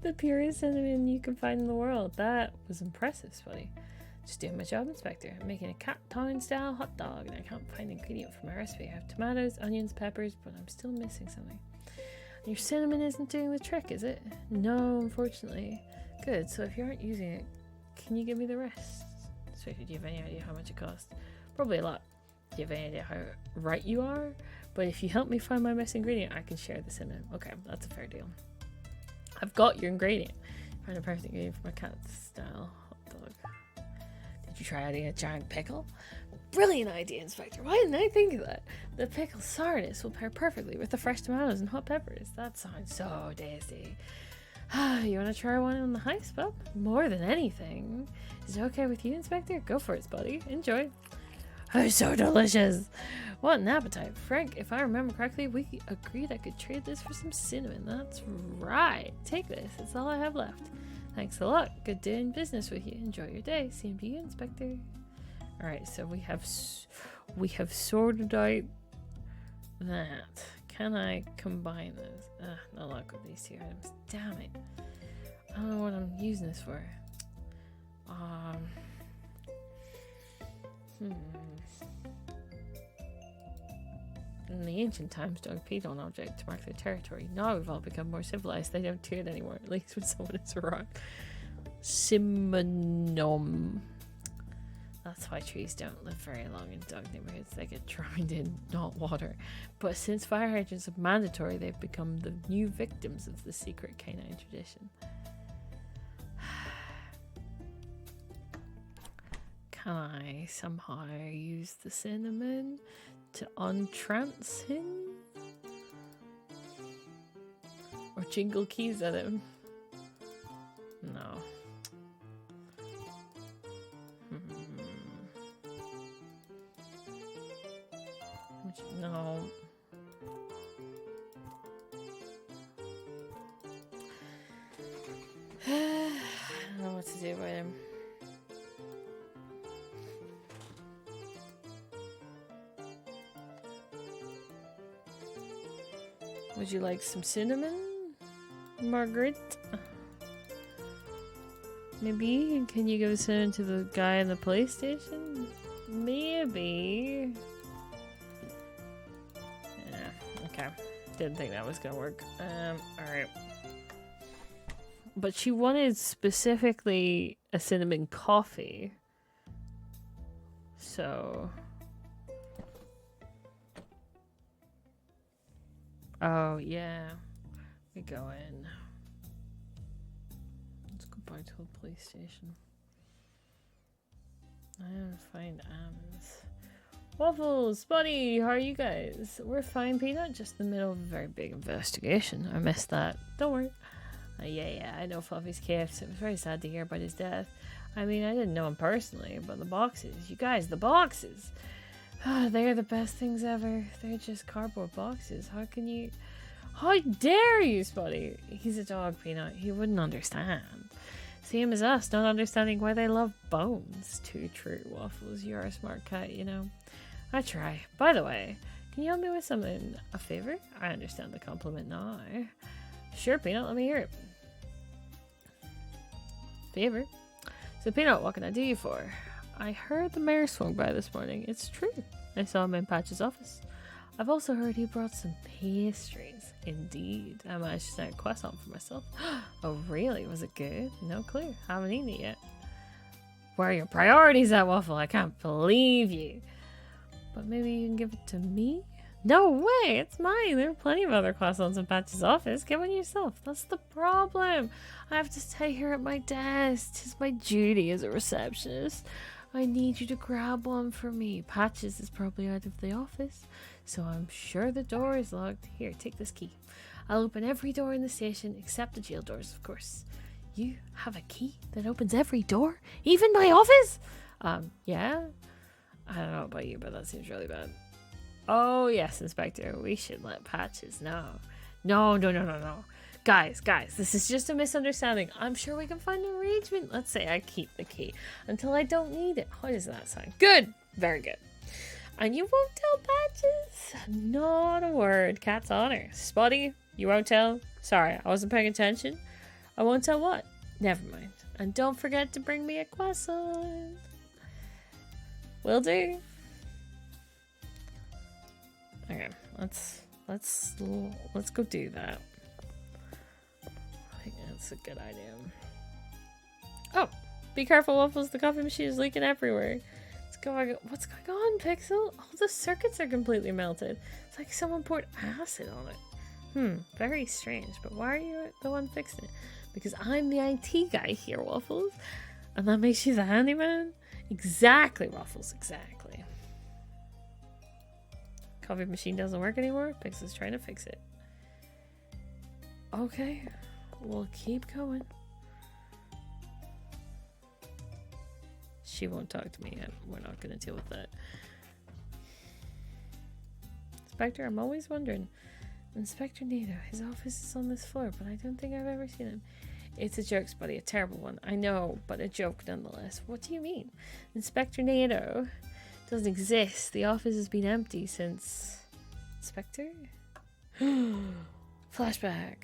The purest cinnamon you can find in the world. That was impressive, buddy. Just doing my job, Inspector. I'm making a cat town style hot dog, and I can't find the ingredient for my recipe. I have tomatoes, onions, peppers, but I'm still missing something. Your cinnamon isn't doing the trick, is it? No, unfortunately. Good, so if you aren't using it, can you give me the rest? Inspector, do you have any idea how much it costs? Probably a lot. Do you have any idea how right you are? But if you help me find my missing ingredient, I can share the cinnamon. Okay, that's a fair deal. I've got your ingredient. Find a perfect ingredient for my cat style hot dog. Did you try adding a giant pickle? Brilliant idea, Inspector. Why didn't I think of that? The pickle sourness will pair perfectly with the fresh tomatoes and hot peppers. That sounds so tasty. You want to try one on the heist, bub? More than anything. Is it okay with you, Inspector? Go for it, buddy. Enjoy. Oh, so delicious. What an appetite. Frank, if I remember correctly, we agreed I could trade this for some cinnamon. That's right. Take this. It's all I have left. Thanks a lot. Good doing business with you. Enjoy your day. Same to you, Inspector. Alright, so we have sorted out that. Can I combine those? No luck with these two items. Damn it. I don't know what I'm using this for. In the ancient times, dogs peed on objects to mark their territory. Now we've all become more civilized. They don't do it anymore, at least when someone is around. Simonom. That's why trees don't live very long in dog neighborhoods. They get drowned in hot water. But since fire hydrants are mandatory, they've become the new victims of the secret canine tradition. Can I somehow use the cinnamon to untrance him? Or jingle keys at him? No. No. I don't know what to do with him. Would you like some cinnamon, Margaret? Maybe? Can you give cinnamon to the guy in the PlayStation? Maybe. Okay. Didn't think that was gonna work. Alright. But she wanted specifically a cinnamon coffee. So... Oh, yeah. We go in. Let's go back to the police station. I don't find Ams. Waffles, buddy, how are you guys? We're fine, Peanut. Just in the middle of a very big investigation. I missed that. Don't worry. Yeah, I know Fluffy's case. It was very sad to hear about his death. I mean, I didn't know him personally, but the boxes. You guys, the boxes! They're the best things ever. They're just cardboard boxes. How can you... How dare you, Spotty? He's a dog, Peanut. He wouldn't understand. Same as us, not understanding why they love bones. Too true, Waffles. You're a smart cat, you know. I try. By the way, can you help me with something? A favor? I understand the compliment now. Sure, Peanut. Let me hear it. Favor? So, Peanut, what can I do you for? I heard the mayor swung by this morning. It's true. I saw him in Patch's office. I've also heard he brought some pastries. Indeed. I managed to snag a croissant for myself. Oh, really? Was it good? No clue. Haven't eaten it yet. Where are your priorities at, Waffle? I can't believe you. But maybe you can give it to me? No way! It's mine! There are plenty of other croissants in Patch's office. Get one yourself. That's the problem. I have to stay here at my desk. It's my duty as a receptionist. I need you to grab one for me. Patches is probably out of the office, so I'm sure the door is locked. Here, take this key. I'll open every door in the station, except the jail doors, of course. You have a key that opens every door? Even my office? Yeah. I don't know about you, but that seems really bad. Oh, yes, Inspector. We should let Patches know. No. Guys, this is just a misunderstanding. I'm sure we can find an arrangement. Let's say I keep the key until I don't need it. How does that sound? Good. Very good. And you won't tell Patches? Not a word. Cat's honor. Spotty, you won't tell? Sorry, I wasn't paying attention. I won't tell what? Never mind. And don't forget to bring me a croissant. Will do. Okay, let's go do that. I think that's a good idea. Oh, be careful, Waffles. The coffee machine is leaking everywhere. What's going on, Pixel? All the circuits are completely melted. It's like someone poured acid on it. Very strange. But why are you the one fixing it? Because I'm the IT guy here, Waffles. And that makes you the handyman? Exactly, Waffles, exactly. Coffee machine doesn't work anymore. Pixel's trying to fix it. Okay, we'll keep going. She won't talk to me yet. We're not going to deal with that. Inspector, I'm always wondering. Inspector Nato, his office is on this floor, but I don't think I've ever seen him. It's a joke, Spuddy, a terrible one. I know, but a joke nonetheless. What do you mean? Inspector Nato doesn't exist. The office has been empty since... Inspector? Flashback.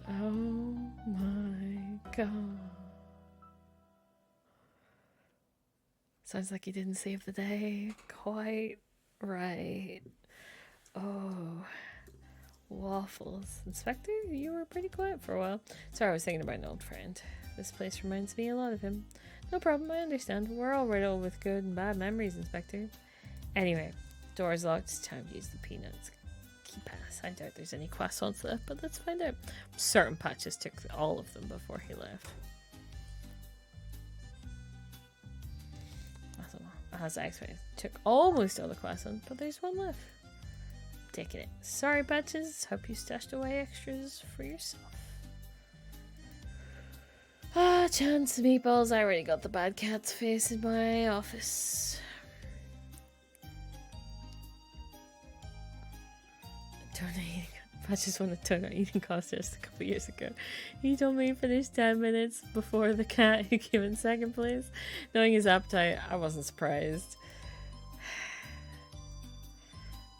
Oh my god. Sounds like he didn't save the day. Quite right. Oh. Waffles. Inspector, you were pretty quiet for a while. Sorry, I was thinking about an old friend. This place reminds me a lot of him. No problem, I understand. We're all riddled with good and bad memories, Inspector. Anyway, door's locked. It's time to use the peanuts. Key pass. I doubt there's any croissants left, but let's find out. I'm certain Patches took all of them before he left. As I expected, took almost all the croissants, but there's one left. Taking it. Sorry, Patches. Hope you stashed away extras for yourself. Ah, chance meatballs. I already got the bad cat's face in my office. Donating. Patches won the donut eating contest a couple years ago. He told me he finished 10 minutes before the cat who came in second place. Knowing his appetite, I wasn't surprised.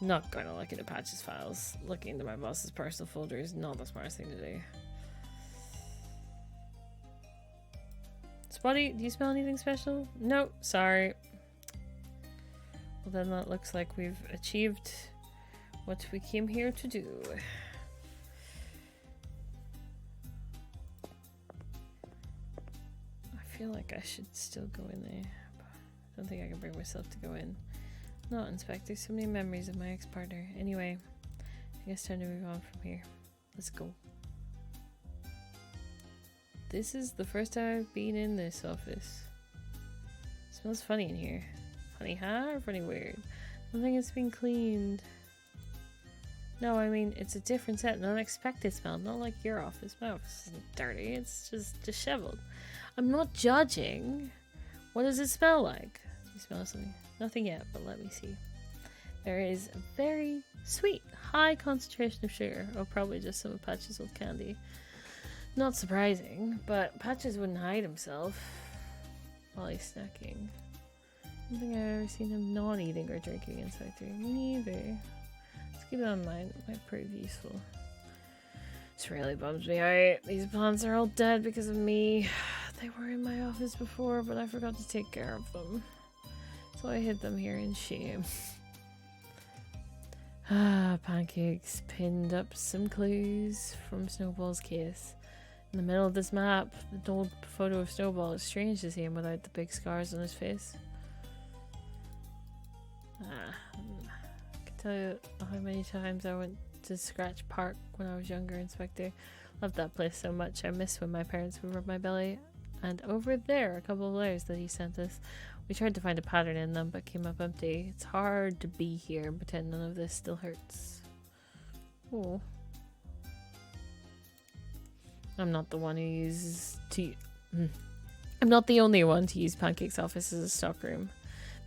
Not going to look into Patches files. Looking into my boss's personal folder is not the smartest thing to do. Spotty, do you smell anything special? Nope, sorry. Well, then that looks like we've achieved what we came here to do. I feel like I should still go in there. But I don't think I can bring myself to go in. Not Inspector, so many memories of my ex-partner. Anyway, I guess time to move on from here. Let's go. This is the first time I've been in this office. It smells funny in here. Funny huh? Or funny weird? Nothing has been cleaned. No, I mean, it's a different set, an unexpected smell, not like your office. My office isn't dirty, it's just disheveled. I'm not judging. What does it smell like? Do you smell something? Nothing yet, but let me see. There is a very sweet, high concentration of sugar, or probably just some of Patches' old candy. Not surprising, but Patches wouldn't hide himself while he's snacking. I don't think I've ever seen him not eating or drinking Inspector. Me neither. Keep that in mind, it might prove useful. This really bums me out. These plants are all dead because of me. They were in my office before, but I forgot to take care of them. So I hid them here in shame. Pancakes pinned up some clues from Snowball's case. In the middle of this map, the old photo of Snowball. It's strange to see him without the big scars on his face. Tell you how many times I went to Scratch Park when I was younger, Inspector. Loved that place so much. I miss when my parents would rub my belly. And over there, a couple of letters that he sent us. We tried to find a pattern in them, but came up empty. It's hard to be here and pretend none of this still hurts. Oh, I'm not the one who uses I'm not the only one to use Pancake's office as a stockroom.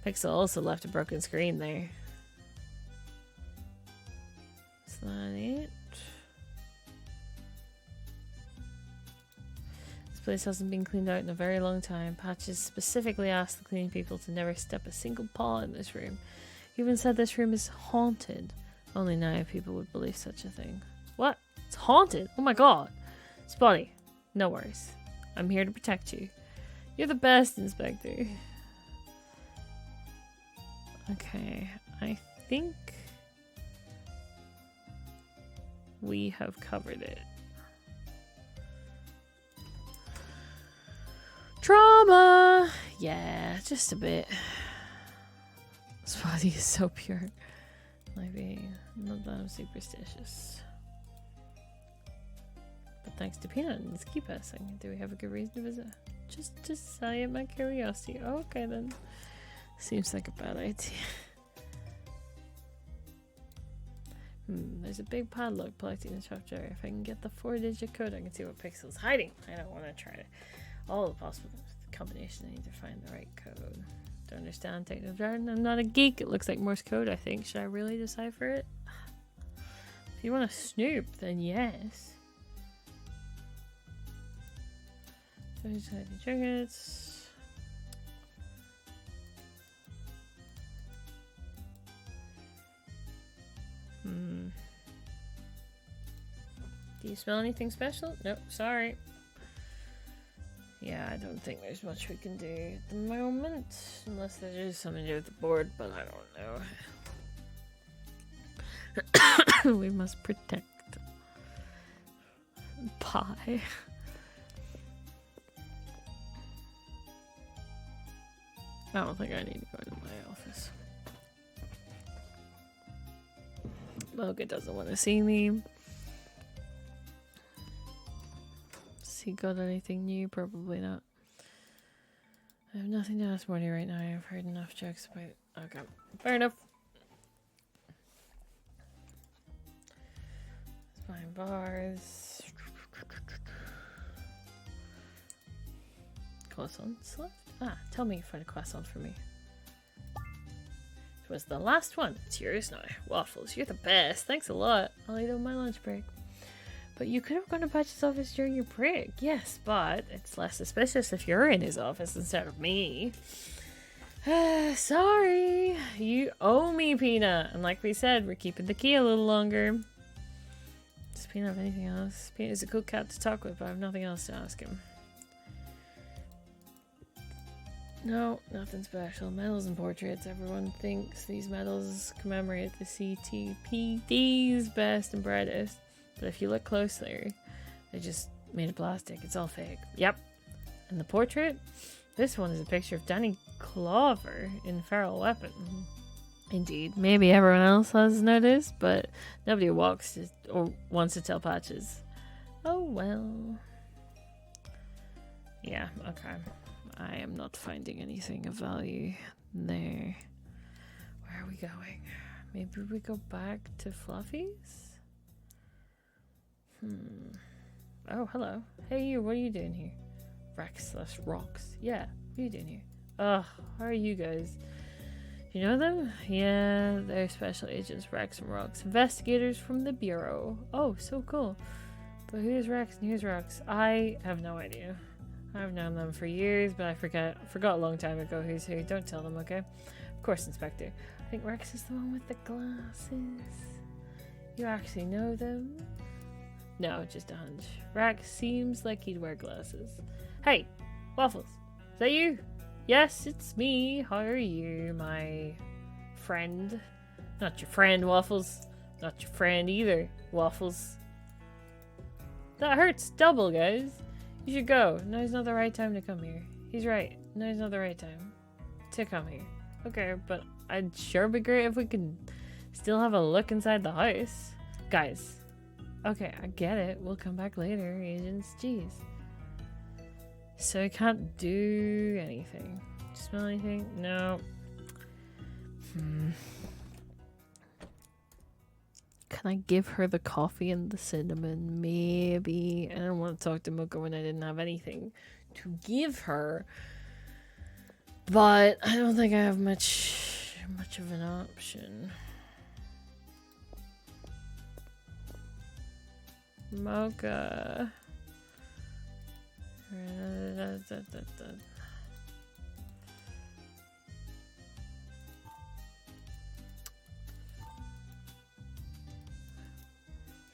Pixel also left a broken screen there. Is that it? This place hasn't been cleaned out in a very long time. Patches specifically asked the cleaning people to never step a single paw in this room. He even said this room is haunted. Only now people would believe such a thing. What? It's haunted? Oh my god. Spotty, no worries. I'm here to protect you. You're the best, Inspector. Okay, I think we have covered it. Trauma! Yeah, just a bit. Spotty is so pure. Maybe not that I'm superstitious. But thanks to Peanut and ski passing, do we have a good reason to visit? Just to satiate my curiosity. Oh, okay then. Seems like a bad idea. There's a big padlock collecting in the shop jar. If I can get the 4-digit code, I can see what Pixel's hiding. I don't want to try all the possible combinations. I need to find the right code. Don't understand techno jargon. I'm not a geek. It looks like Morse code, I think. Should I really decipher it? If you want to snoop, then yes. 30 trinkets. Do you smell anything special? Nope, sorry. Yeah, I don't think there's much we can do at the moment. Unless there is something to do with the board, but I don't know. We must protect Pie. I don't think I need to go into my office. Logan doesn't want to see me. Has he got anything new? Probably not. I have nothing to ask Morty right now. I've heard enough jokes about it. Okay, fair enough. Fine bars. Croissants left? Ah, tell me you find a croissant for me. It was the last one. It's yours now. Waffles, you're the best. Thanks a lot. I'll eat on my lunch break. But you could have gone to Patch's office during your break. Yes, but it's less suspicious if you're in his office instead of me. Sorry. You owe me, Peanut. And like we said, we're keeping the key a little longer. Does Peanut have anything else? Peanut's a cool cat to talk with, but I have nothing else to ask him. No, nothing special. Medals and portraits. Everyone thinks these medals commemorate the CTPD's best and brightest. But if you look closely, they just made of plastic. It's all fake. Yep. And the portrait? This one is a picture of Danny Clover in Feral Weapon. Indeed. Maybe everyone else has noticed, but nobody walks to, or wants to tell Patches. Oh well. Yeah, okay. I am not finding anything of value there. Where are we going? Maybe we go back to Fluffy's? Oh, hello. Hey you, what are you doing here? Rex/Rocks. Yeah, what are you doing here? Ugh, how are you guys? You know them? Yeah, they're special agents, Rex and Rocks. Investigators from the Bureau. Oh, so cool. But who's Rex and who's Rocks? I have no idea. I've known them for years, but I forgot a long time ago who's who. Don't tell them, okay? Of course, Inspector. I think Rex is the one with the glasses. You actually know them? No, just a hunch. Rex seems like he'd wear glasses. Hey, Waffles. Is that you? Yes, it's me. How are you, my friend? Not your friend, Waffles. Not your friend either, Waffles. That hurts double, guys. You should go. Now's not the right time to come here. He's right. Now's not the right time to come here. Okay, but I'd sure be great if we could still have a look inside the house. Guys. Okay, I get it. We'll come back later, agents. Jeez. So I can't do anything. Smell anything? No. Can I give her the coffee and the cinnamon? Maybe. I don't want to talk to Mooka when I didn't have anything to give her. But I don't think I have much of an option. Mocha.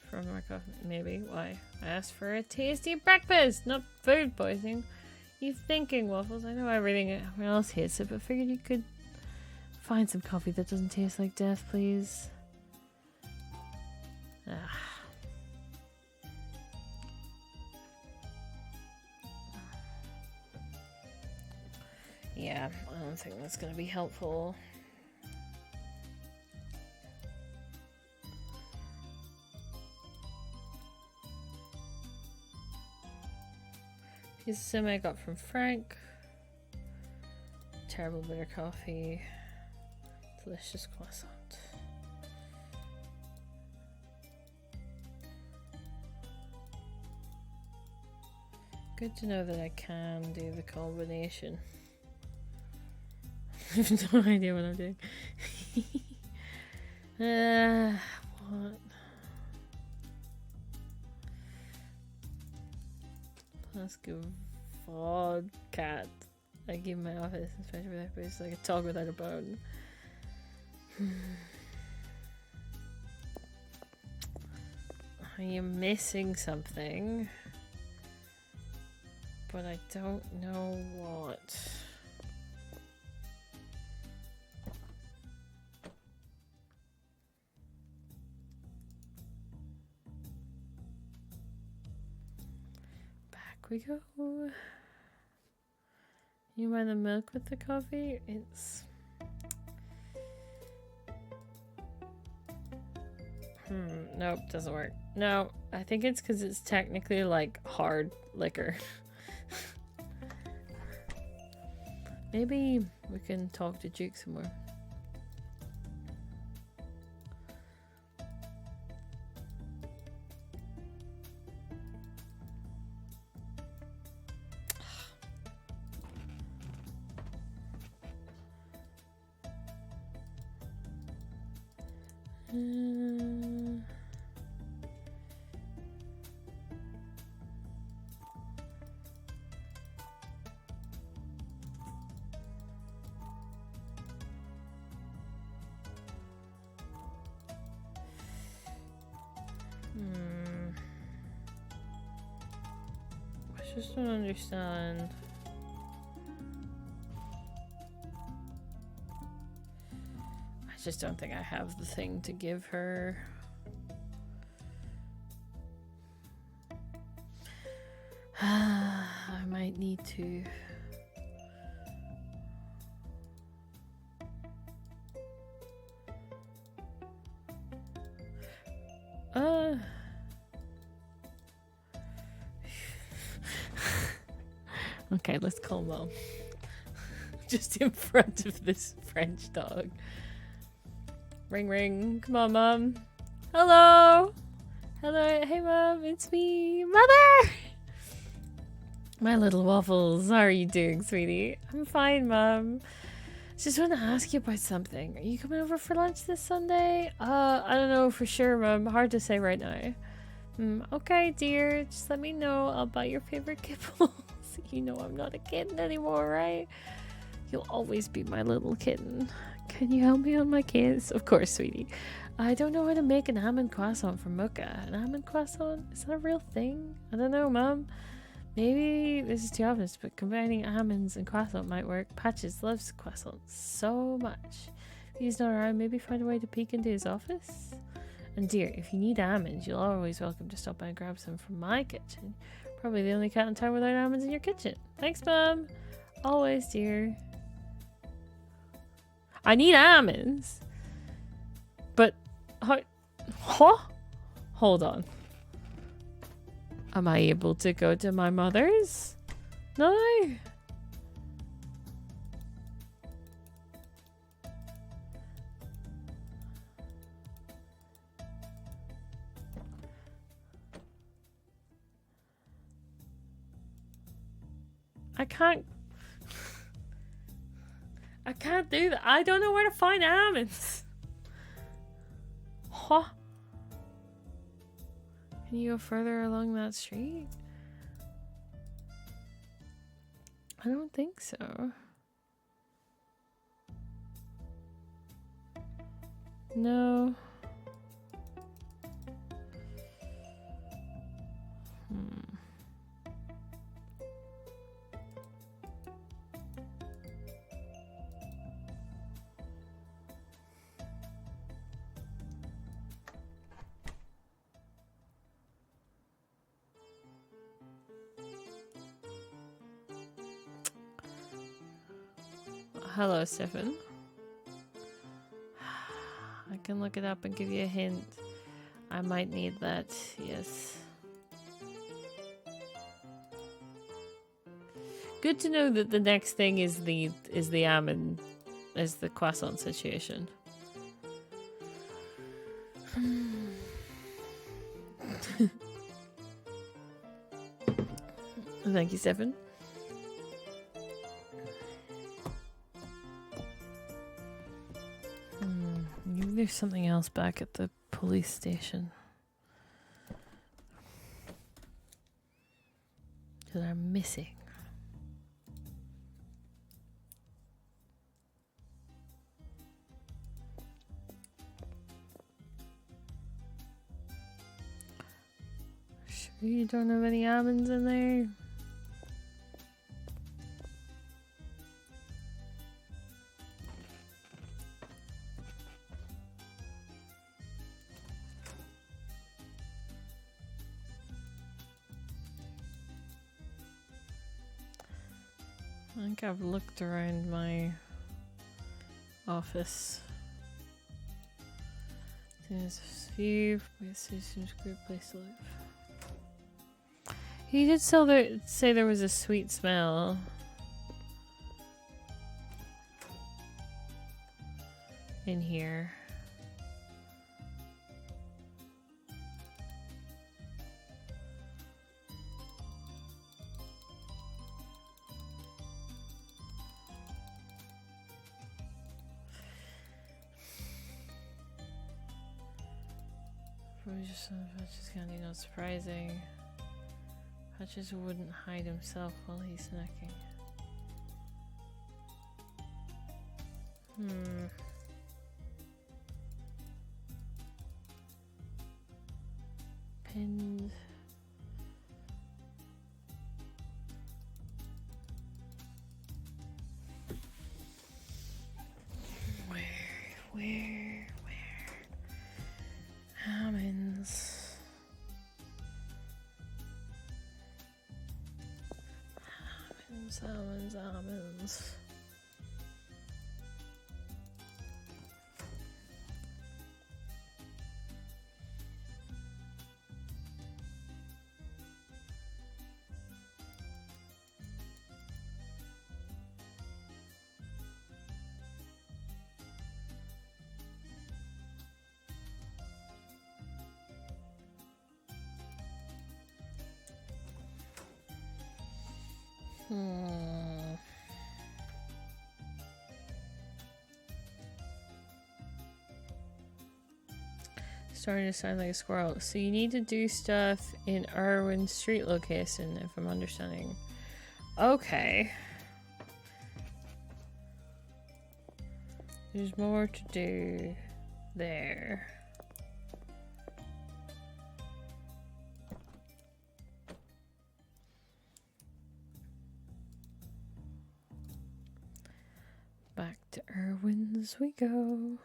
From my coffee, maybe. Why? I asked for a tasty breakfast, not food poisoning. You thinking, Waffles? I know everyone else hates it, but figured you could find some coffee that doesn't taste like death, please. Yeah, I don't think that's gonna be helpful. Piece of cinnamon I got from Frank. Terrible bitter coffee. Delicious croissant. Good to know that I can do the combination. I have no idea what I'm doing. What? Let's go vodka. I give my office, especially with that place, like a dog without a bone. Are you missing something? But I don't know what. We go. You mind the milk with the coffee? It's nope, doesn't work. No, I think it's because it's technically like hard liquor. Maybe we can talk to Duke some more. I just don't understand. I just don't think I have the thing to give her. I might need to. Okay, let's call Mom. Just in front of this French dog. Ring ring. Come on, Mom. Hello. Hello. Hey, Mom. It's me, Mother. My little Waffles. How are you doing, sweetie? I'm fine, Mom. Just want to ask you about something. Are you coming over for lunch this Sunday? I don't know for sure, Mom. Hard to say right now. Okay, dear. Just let me know. I'll buy your favorite kibbles. You know I'm not a kitten anymore, right? You'll always be my little kitten. Can you help me on my case? Of course, sweetie. I don't know how to make an almond croissant for Mooka. An almond croissant? Is that a real thing? I don't know, Mom. Maybe this is too obvious, but combining almonds and croissant might work. Patches loves croissants so much. If he's not around, maybe find a way to peek into his office. And dear, if you need almonds, you're always welcome to stop by and grab some from my kitchen. Probably the only cat in town without almonds in your kitchen. Thanks, Mom. Always, dear. I need almonds. But, huh? Hold on. Am I able to go to my mother's? No. I can't do that. I don't know where to find almonds. Huh? Can you go further along that street? I don't think so. No. Hello, Steffan. I can look it up and give you a hint. I might need that, yes. Good to know that the next thing is the almond, is the croissant situation. Thank you, Steffan. Maybe there's something else back at the police station that I'm missing. Sure you don't have any almonds in there? I think I've looked around my office. There's a few seems a great place to live. He did say there was a sweet smell. In here. Patches County, not surprising. Patches wouldn't hide himself while he's snacking. Pinned. Where? Almonds. Almonds. Starting to sound like a squirrel. So you need to do stuff in Irwin Street location, if I'm understanding. Okay. There's more to do there. Back to Irwin's we go.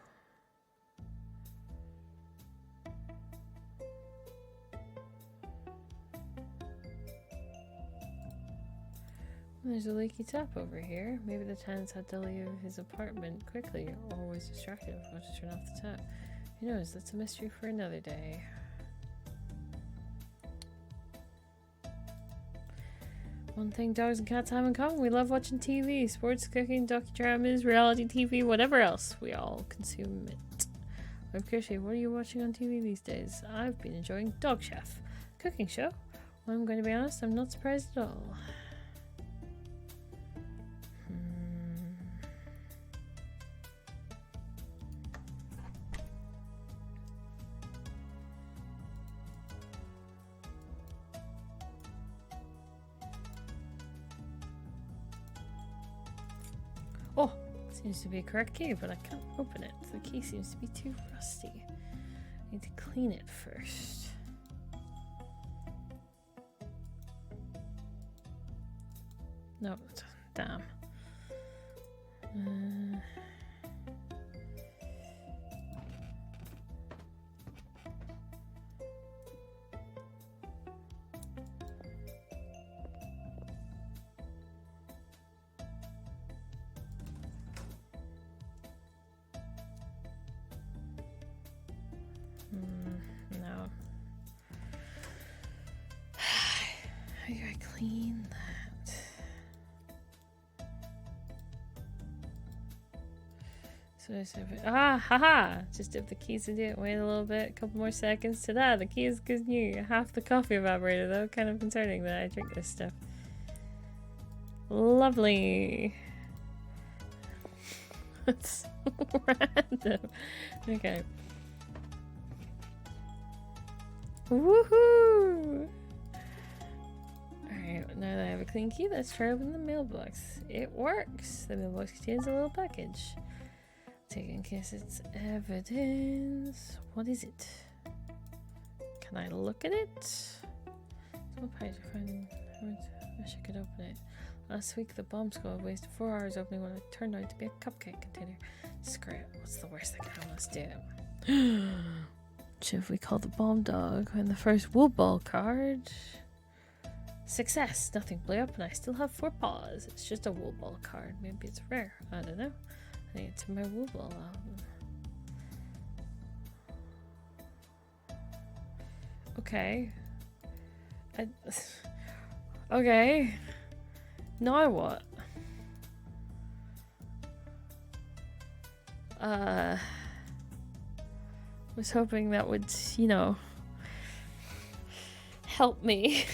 There's a leaky tap over here. Maybe the tenants had to leave his apartment quickly or was distracted about to turn off the tap. Who knows? That's a mystery for another day. One thing dogs and cats have in common: we love watching TV, sports, cooking, docudramas, reality TV, whatever else. We all consume it. I'm curious, what are you watching on TV these days? I've been enjoying Dog Chef, cooking show. Well, I'm going to be honest, I'm not surprised at all. Seems to be a correct key, but I can't open it. The key seems to be too rusty. I need to clean it first. No, damn. No. How do I clean that? So haha! Just dip the keys into it, wait a little bit, a couple more seconds. Ta-da! The key is good new. Half the coffee evaporated though. Kind of concerning that I drink this stuff. Lovely. That's so random. Okay. Woohoo! Alright, now that I have a clean key, let's try open the mailbox. It works! The mailbox contains a little package. Take it in case it's evidence. What is it? Can I look at it? Small page finding. I wish I could open it. Last week the bomb squad wasted 4 hours opening what turned out to be a cupcake container. Screw it. What's the worst that can happen? Let's do it. If we call the bomb dog and the first wool ball card. Success! Nothing blew up and I still have 4 paws. It's just a wool ball card. Maybe it's rare. I don't know. I think it's in my wool ball album. Okay. Okay. Now what? Was hoping that would, you know, help me.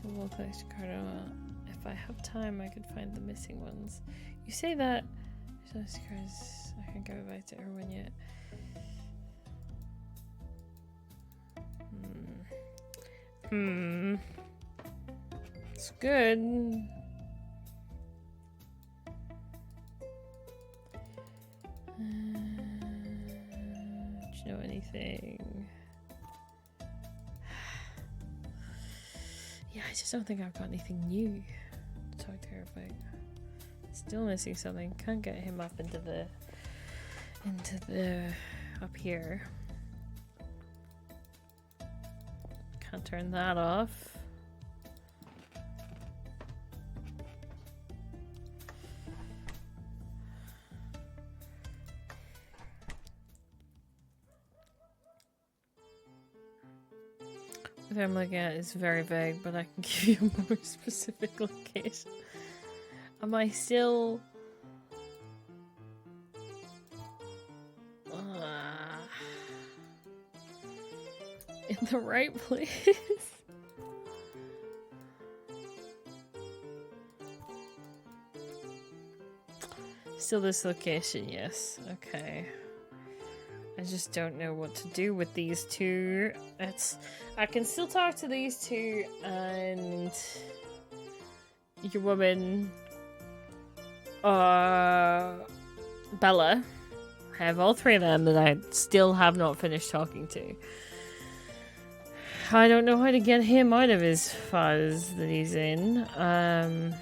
We'll collect a card. If I have time, I could find the missing ones. You say that. There's no cards. I can't go back to Erwin yet. It's good. Do you know anything? Yeah, I just don't think I've got anything new to talk to her about. Still missing something. Can't get him up into the up here. Can't turn that off. What I'm looking at is very vague, but I can give you a more specific location. Am I still... in the right place? Still this location, yes. Okay. I just don't know what to do with these two. I can still talk to these two and your woman, Bella. I have all 3 of them that I still have not finished talking to. I don't know how to get him out of his fuzz that he's in. I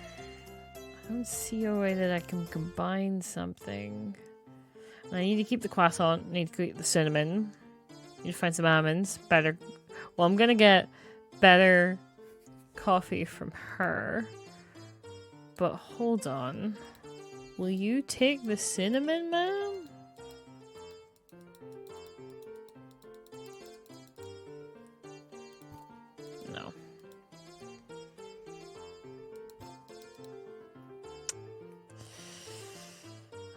don't see a way that I can combine something. I need to keep the croissant. I need to keep the cinnamon. I need to find some almonds. Better. Well, I'm gonna get better coffee from her. But hold on. Will you take the cinnamon, ma'am? No.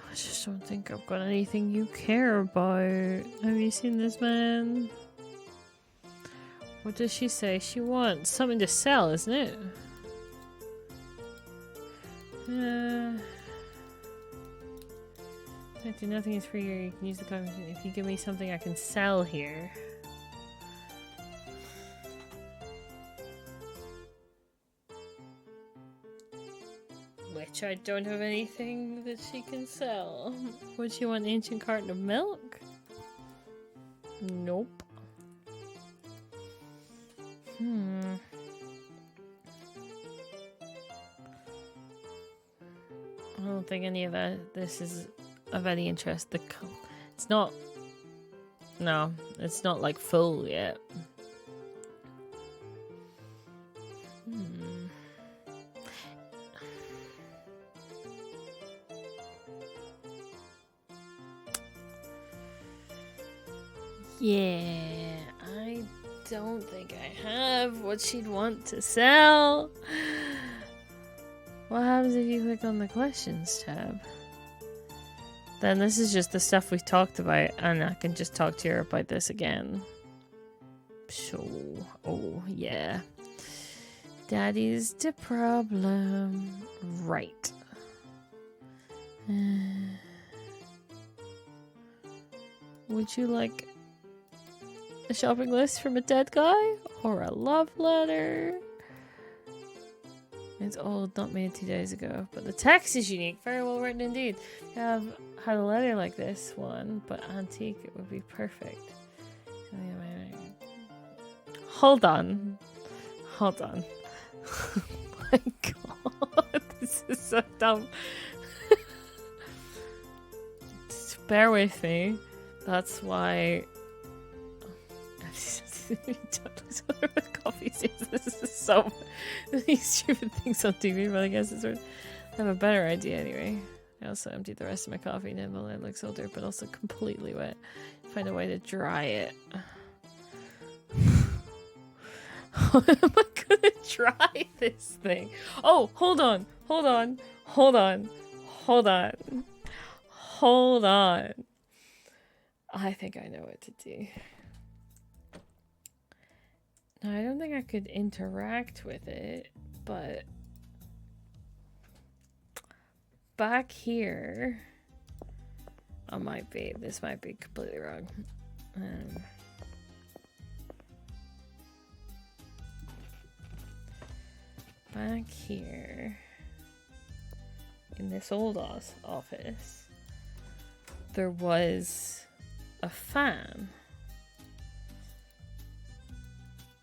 I just don't think I've got anything you care about. Have you seen this man? What does she say? She wants something to sell, isn't it? I do nothing is free. You can use the coin if you give me something I can sell here. which I don't have anything that she can sell. Would she want an ancient carton of milk? Nope. I don't think any of this is of any interest. It's not. No, it's not like full yet. Yeah, I don't think I have what she'd want to sell. What happens if you click on the questions tab? Then this is just the stuff we've talked about, and I can just talk to her about this again. So, oh yeah. Daddy's the problem. Right. Would you like a shopping list from a dead guy? Or a love letter? It's old, not made 2 days ago. But the text is unique. Very well written indeed. I have had a letter like this one, but antique, it would be perfect. Hold on. Hold on. Oh my god. This is so dumb. Just bear with me. That's why... Coffee stains. This is so many stupid things on TV, but I guess it's sort of, I have a better idea anyway. I also emptied the rest of my coffee nibble. It looks older, but also completely wet. Find a way to dry it. How am I gonna dry this thing? Oh, hold on. Hold on. Hold on. Hold on. Hold on. I think I know what to do. Now, I don't think I could interact with it, but back here, this might be completely wrong. Back here, in this old office, there was a fan.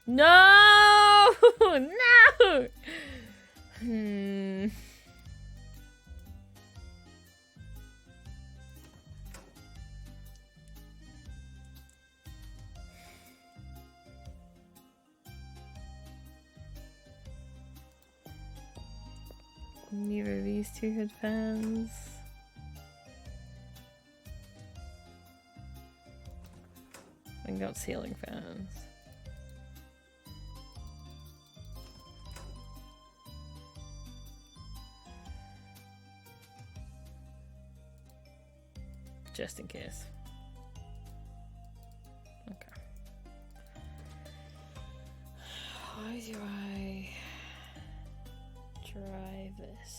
No! No! Neither of these two had fans. I got ceiling fans. Just in case. Okay. How do I try this?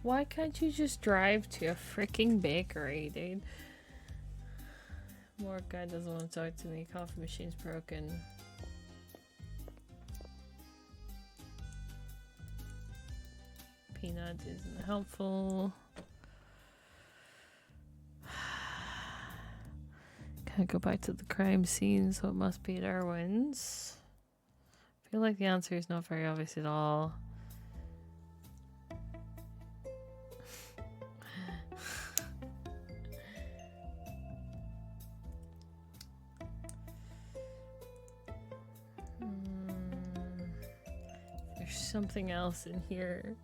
Why can't you just drive to a freaking bakery, dude? More guy doesn't want to talk to me. Coffee machine's broken. Peanut isn't helpful. Can't go back to the crime scene, so it must be at Irwin's. I feel like the answer is not very obvious at all. Something else in here.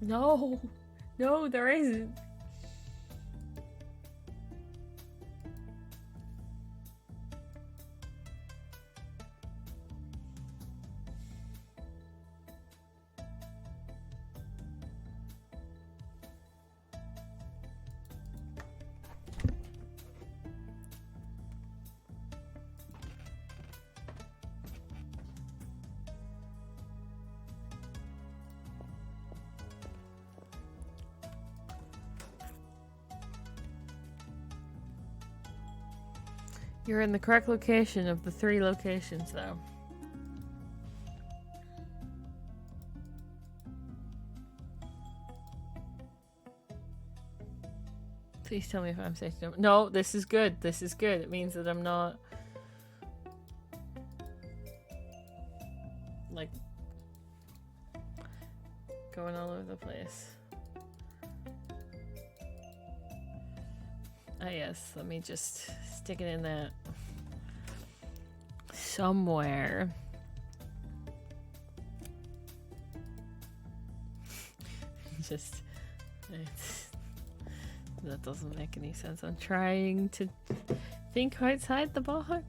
No, no, there isn't. You're in the correct location of the 3 locations, though. Please tell me if I'm safe. No, this is good. This is good. It means that I'm not... like... going all over the place. Ah, yes. Let me just stick it in that... somewhere. Just... that doesn't make any sense. I'm trying to think outside the box.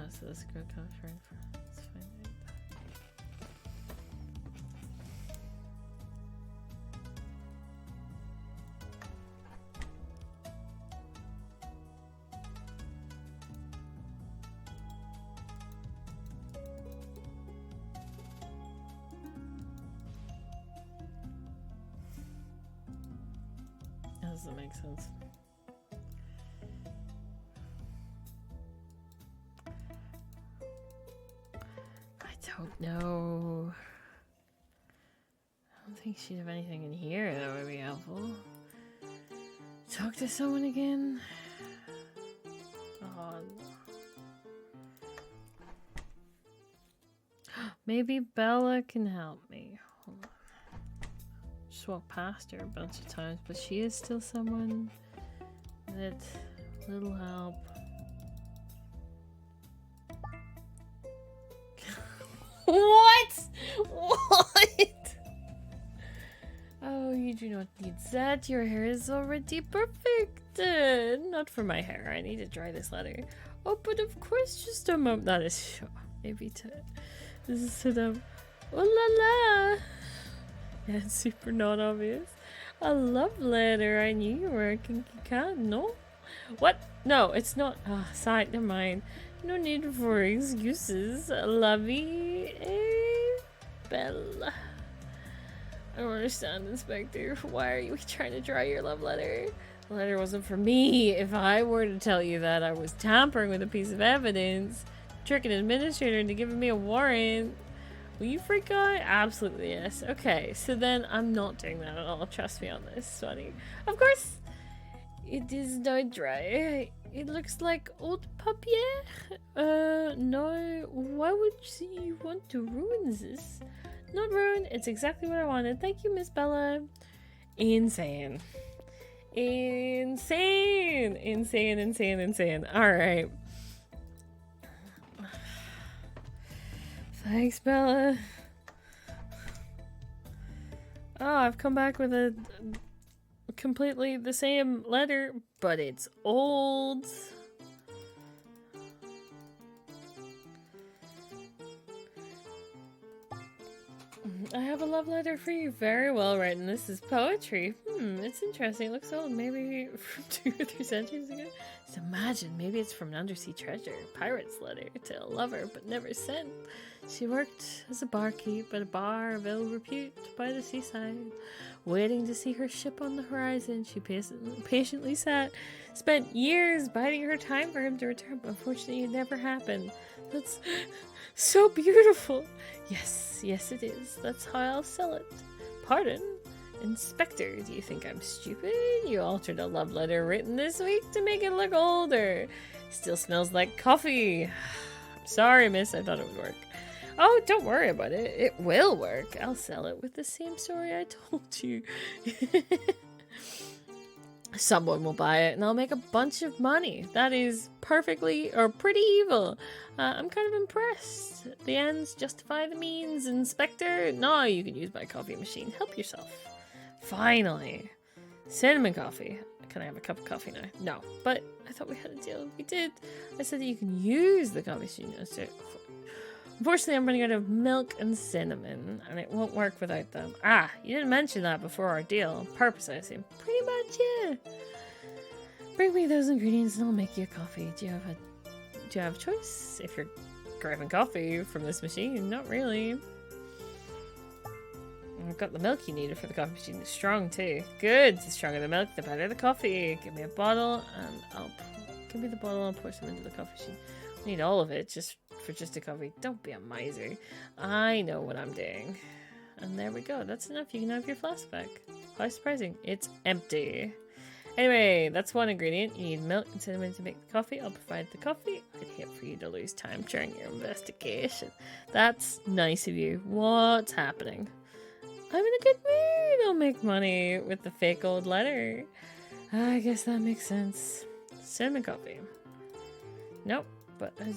So this is a good conference. Let's find it. That doesn't make sense. Don't know. I don't think she'd have anything in here that would be helpful. Talk to someone again? Oh. Maybe Bella can help me. Hold on. Just walked past her a bunch of times, but she is still someone that little help. What? What? Oh, you do not need that. Your hair is already perfect. Not for my hair. I need to dry this letter. Oh, but of course, just a moment. That is maybe to. This is to them. Oh la la. Yeah, it's super not obvious. A love letter. I knew you were a kinky cat. No. What? No, it's not. Ah, side. Never mind. No need for excuses. Lovey, Bella. I don't understand, Inspector. Why are you trying to dry your love letter? The letter wasn't for me. If I were to tell you that I was tampering with a piece of evidence, trick an administrator into giving me a warrant, will you freak out? Absolutely yes. Okay, so then I'm not doing that at all. Trust me on this, Swanee. Of course, it is not dry. It looks like old papier. No. Why would you want to ruin this? Not ruin. It's exactly what I wanted. Thank you, Miss Bella. Insane. Insane. Insane, insane, insane. Alright. Thanks, Bella. Oh, I've come back with a completely the same letter, but it's old. I have a love letter for you. Very well written. This is poetry. It's interesting. It looks old. Maybe from 2 or 3 centuries ago. Just imagine. Maybe it's from an undersea treasure. Pirate's letter to a lover, but never sent. She worked as a barkeep at a bar of ill repute by the seaside. Waiting to see her ship on the horizon, she patiently sat. Spent years biding her time for him to return, but unfortunately it never happened. That's so beautiful. Yes, yes it is. That's how I'll sell it. Pardon? Inspector, do you think I'm stupid? You altered a love letter written this week to make it look older. Still smells like coffee. I'm sorry, miss. I thought it would work. Oh, don't worry about it. It will work. I'll sell it with the same story I told you. Someone will buy it and I'll make a bunch of money. That is perfectly or pretty evil. I'm kind of impressed. The ends justify the means, Inspector. No, you can use my coffee machine. Help yourself. Finally. Cinnamon coffee. Can I have a cup of coffee now? No, but I thought we had a deal. We did. I said that you can use the coffee machine. Unfortunately, I'm running out of milk and cinnamon, and it won't work without them. Ah, you didn't mention that before our deal. On purpose, I assume. Pretty much, yeah. Bring me those ingredients and I'll make you a coffee. Do you have a choice? If you're grabbing coffee from this machine, not really. I've got the milk you needed for the coffee machine. It's strong too. Good. The stronger the milk, the better the coffee. Give me a bottle and give me the bottle and pour some into the coffee machine. I need all of it just a coffee. Don't be a miser. I know what I'm doing. And there we go. That's enough. You can have your flask back. How surprising. It's empty. Anyway, that's one ingredient. You need milk and cinnamon to make the coffee. I'll provide the coffee. I'd hate for you to lose time during your investigation. That's nice of you. What's happening? I'm in a good mood. I'll make money with the fake old letter. I guess that makes sense. Cinnamon coffee. Nope, but let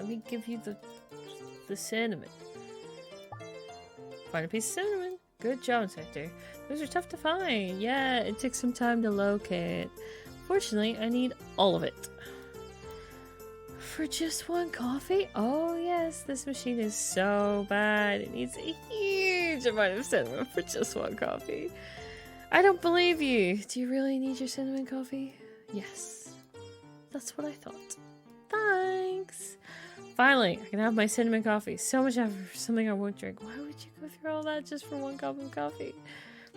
me give you the cinnamon. Find a piece of cinnamon. Good job, Inspector. Those are tough to find. Yeah, it took some time to locate. Fortunately, I need all of it. For just one coffee? Oh yes, this machine is so bad. It needs a huge amount of cinnamon for just one coffee. I don't believe you. Do you really need your cinnamon coffee? Yes. That's what I thought. Thanks. Finally, I can have my cinnamon coffee. So much effort for something I won't drink. Why would you go through all that just for one cup of coffee?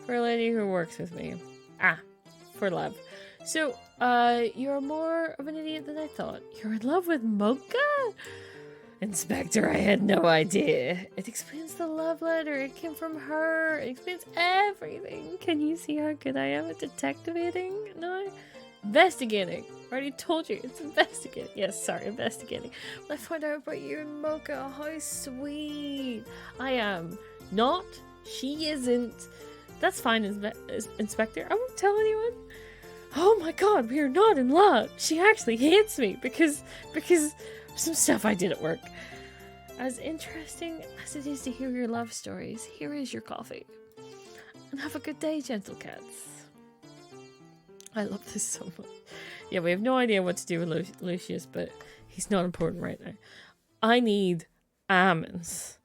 For a lady who works with me. For love. So, you're more of an idiot than I thought. You're in love with Mocha? Inspector, I had no idea. It explains the love letter. It came from her. It explains everything. Can you see how good I am at detectivating? No? Investigating. I already told you. It's investigating. Yes, sorry, investigating. When I found out about you and Mocha, how sweet. I am not. She isn't. That's fine, Inspector. I won't tell anyone. Oh my god, we are not in love. She actually hates me because some stuff I did at work. As interesting as it is to hear your love stories, here is your coffee. And have a good day, gentle cats. I love this so much. Yeah, we have no idea what to do with Lucius, but he's not important right now. I need almonds.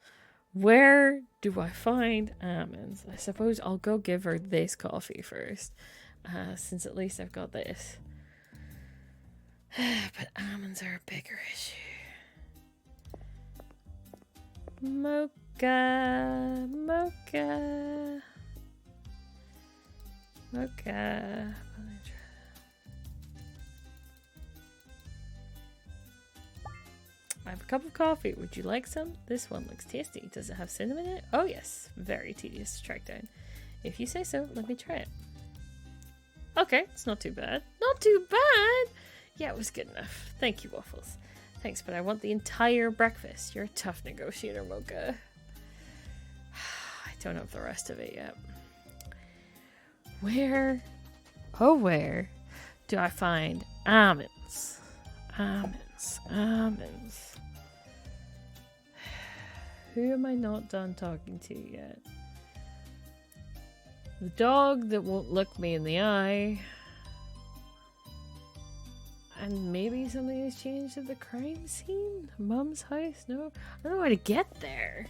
Where do I find almonds? I suppose I'll go give her this coffee first, since at least I've got this. But almonds are a bigger issue. Mocha, Mocha, Mocha. I have a cup of coffee. Would you like some? This one looks tasty. Does it have cinnamon in it? Oh yes. Very tedious to track down. If you say so, let me try it. Okay, it's not too bad. Not too bad! Yeah, it was good enough. Thank you, Waffles. Thanks, but I want the entire breakfast. You're a tough negotiator, Mocha. I don't have the rest of it yet. Where do I find almonds? Almonds. Who am I not done talking to yet? The dog that won't look me in the eye. And maybe something has changed at the crime scene? Mum's house? No? I don't know how to get there.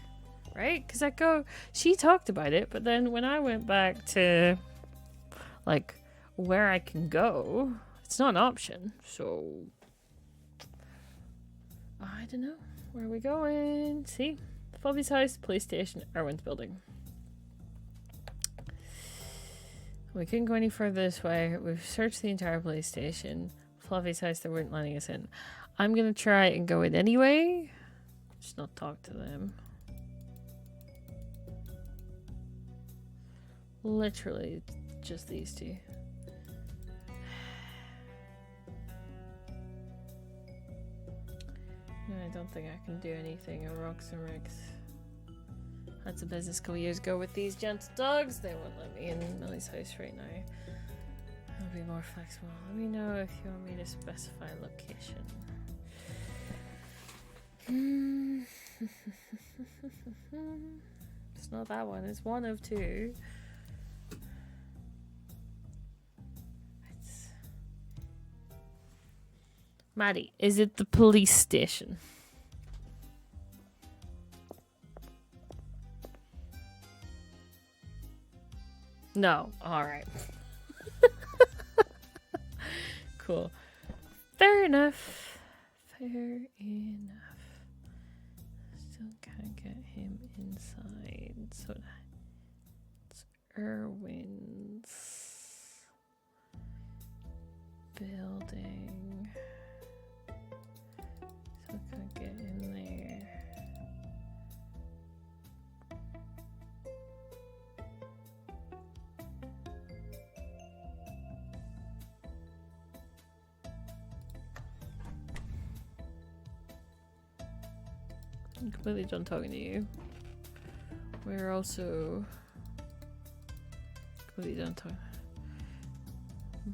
Right? Because she talked about it, but then when I went back to, like, where I can go, it's not an option. So, I don't know. Where are we going? See? Fluffy's house, police station, Erwin's building. We couldn't go any further this way. We've searched the entire police station. Fluffy's house, they weren't letting us in. I'm gonna try and go in anyway. Just not talk to them. Literally, just these two. I don't think I can do anything in Rocks and Ricks. That's a business a couple years ago with these gentle dogs. They won't let me in Millie's house right now. I'll be more flexible. Let me know if you want me to specify location. It's not that one. It's one of two. Maddie, is it the police station? No. Alright. Cool. Fair enough. Fair enough. Still can't get him inside. So it's Irwin's building. Still can't get in there. I'm completely done talking to you. We're also completely done talking.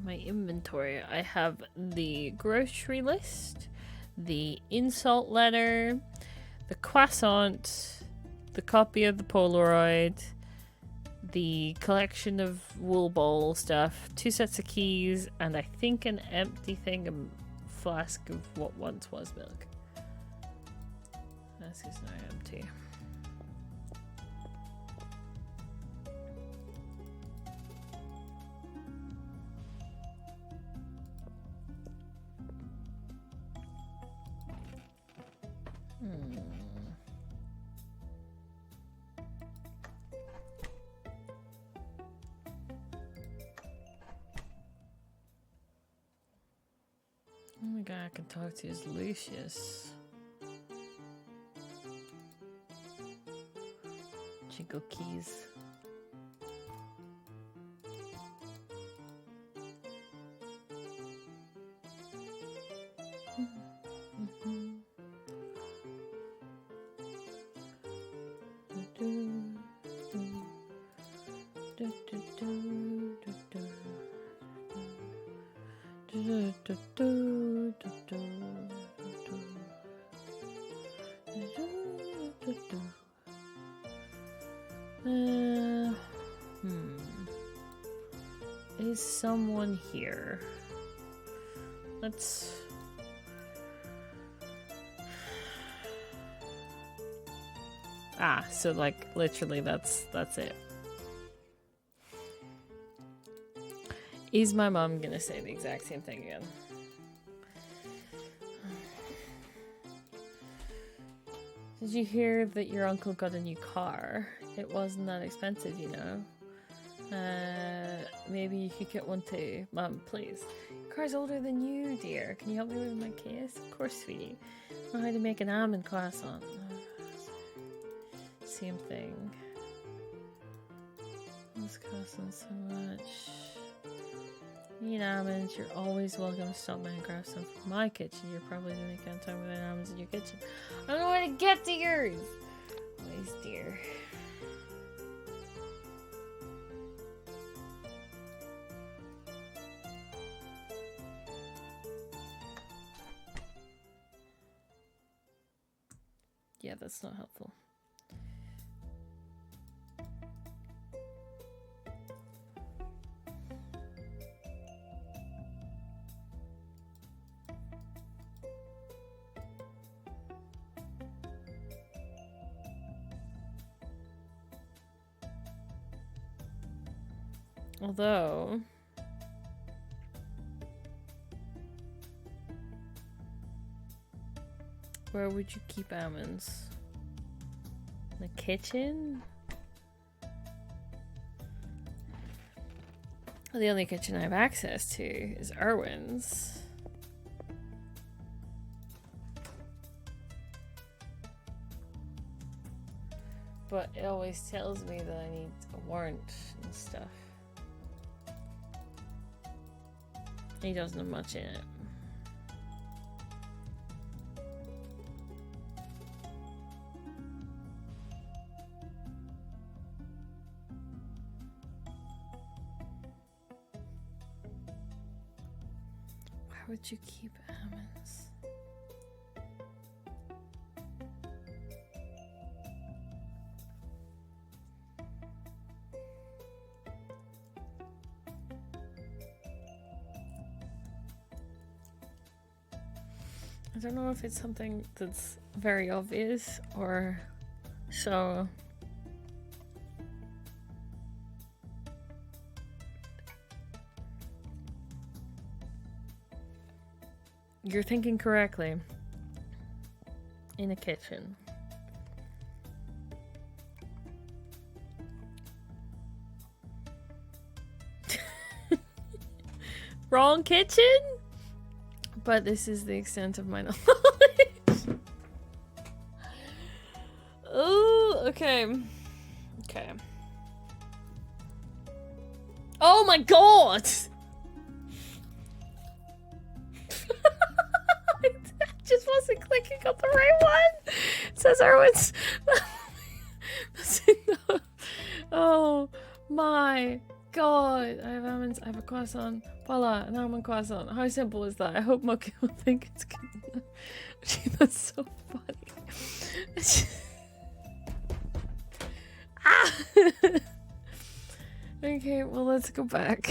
My inventory. I have the grocery list, the insult letter, the croissant, the copy of the Polaroid, the collection of wool bowl stuff, 2 sets of keys, and I think an empty thing, a flask of what once was milk. This is now empty. Only guy I can talk to is Lucius. Jingle keys. Is someone here? Let's... Ah, so like literally that's it. Is my mom gonna say the exact same thing again? Did you hear that your uncle got a new car? It wasn't that expensive, you know. Maybe you could get one too. Mom, please. Your car's older than you, dear. Can you help me with my case? Of course, sweetie. I know how to make an almond croissant. Same thing. This costs so much. Need almonds, you're always welcome to stop by and grab some from my kitchen. You're probably gonna can't talk about almonds in your kitchen. I don't know where to get to yours. Always, dear. Yeah, that's not helpful. Although... where would you keep almonds? In the kitchen? Well, the only kitchen I have access to is Irwin's. But it always tells me that I need a warrant and stuff. He doesn't have much in it. Where would you keep almonds? I don't know if it's something that's very obvious or so. You're thinking correctly. In a kitchen. Wrong kitchen? But this is the extent of my knowledge. Oh, okay. Okay. Oh my god! I just wasn't clicking on the right one. It says Erwin's. Oh my god. I have almonds, I have a croissant. Voila, an almond croissant. How simple is that? I hope Moki will think it's good enough. Gee, that's so funny. Ah! Okay, well, let's go back.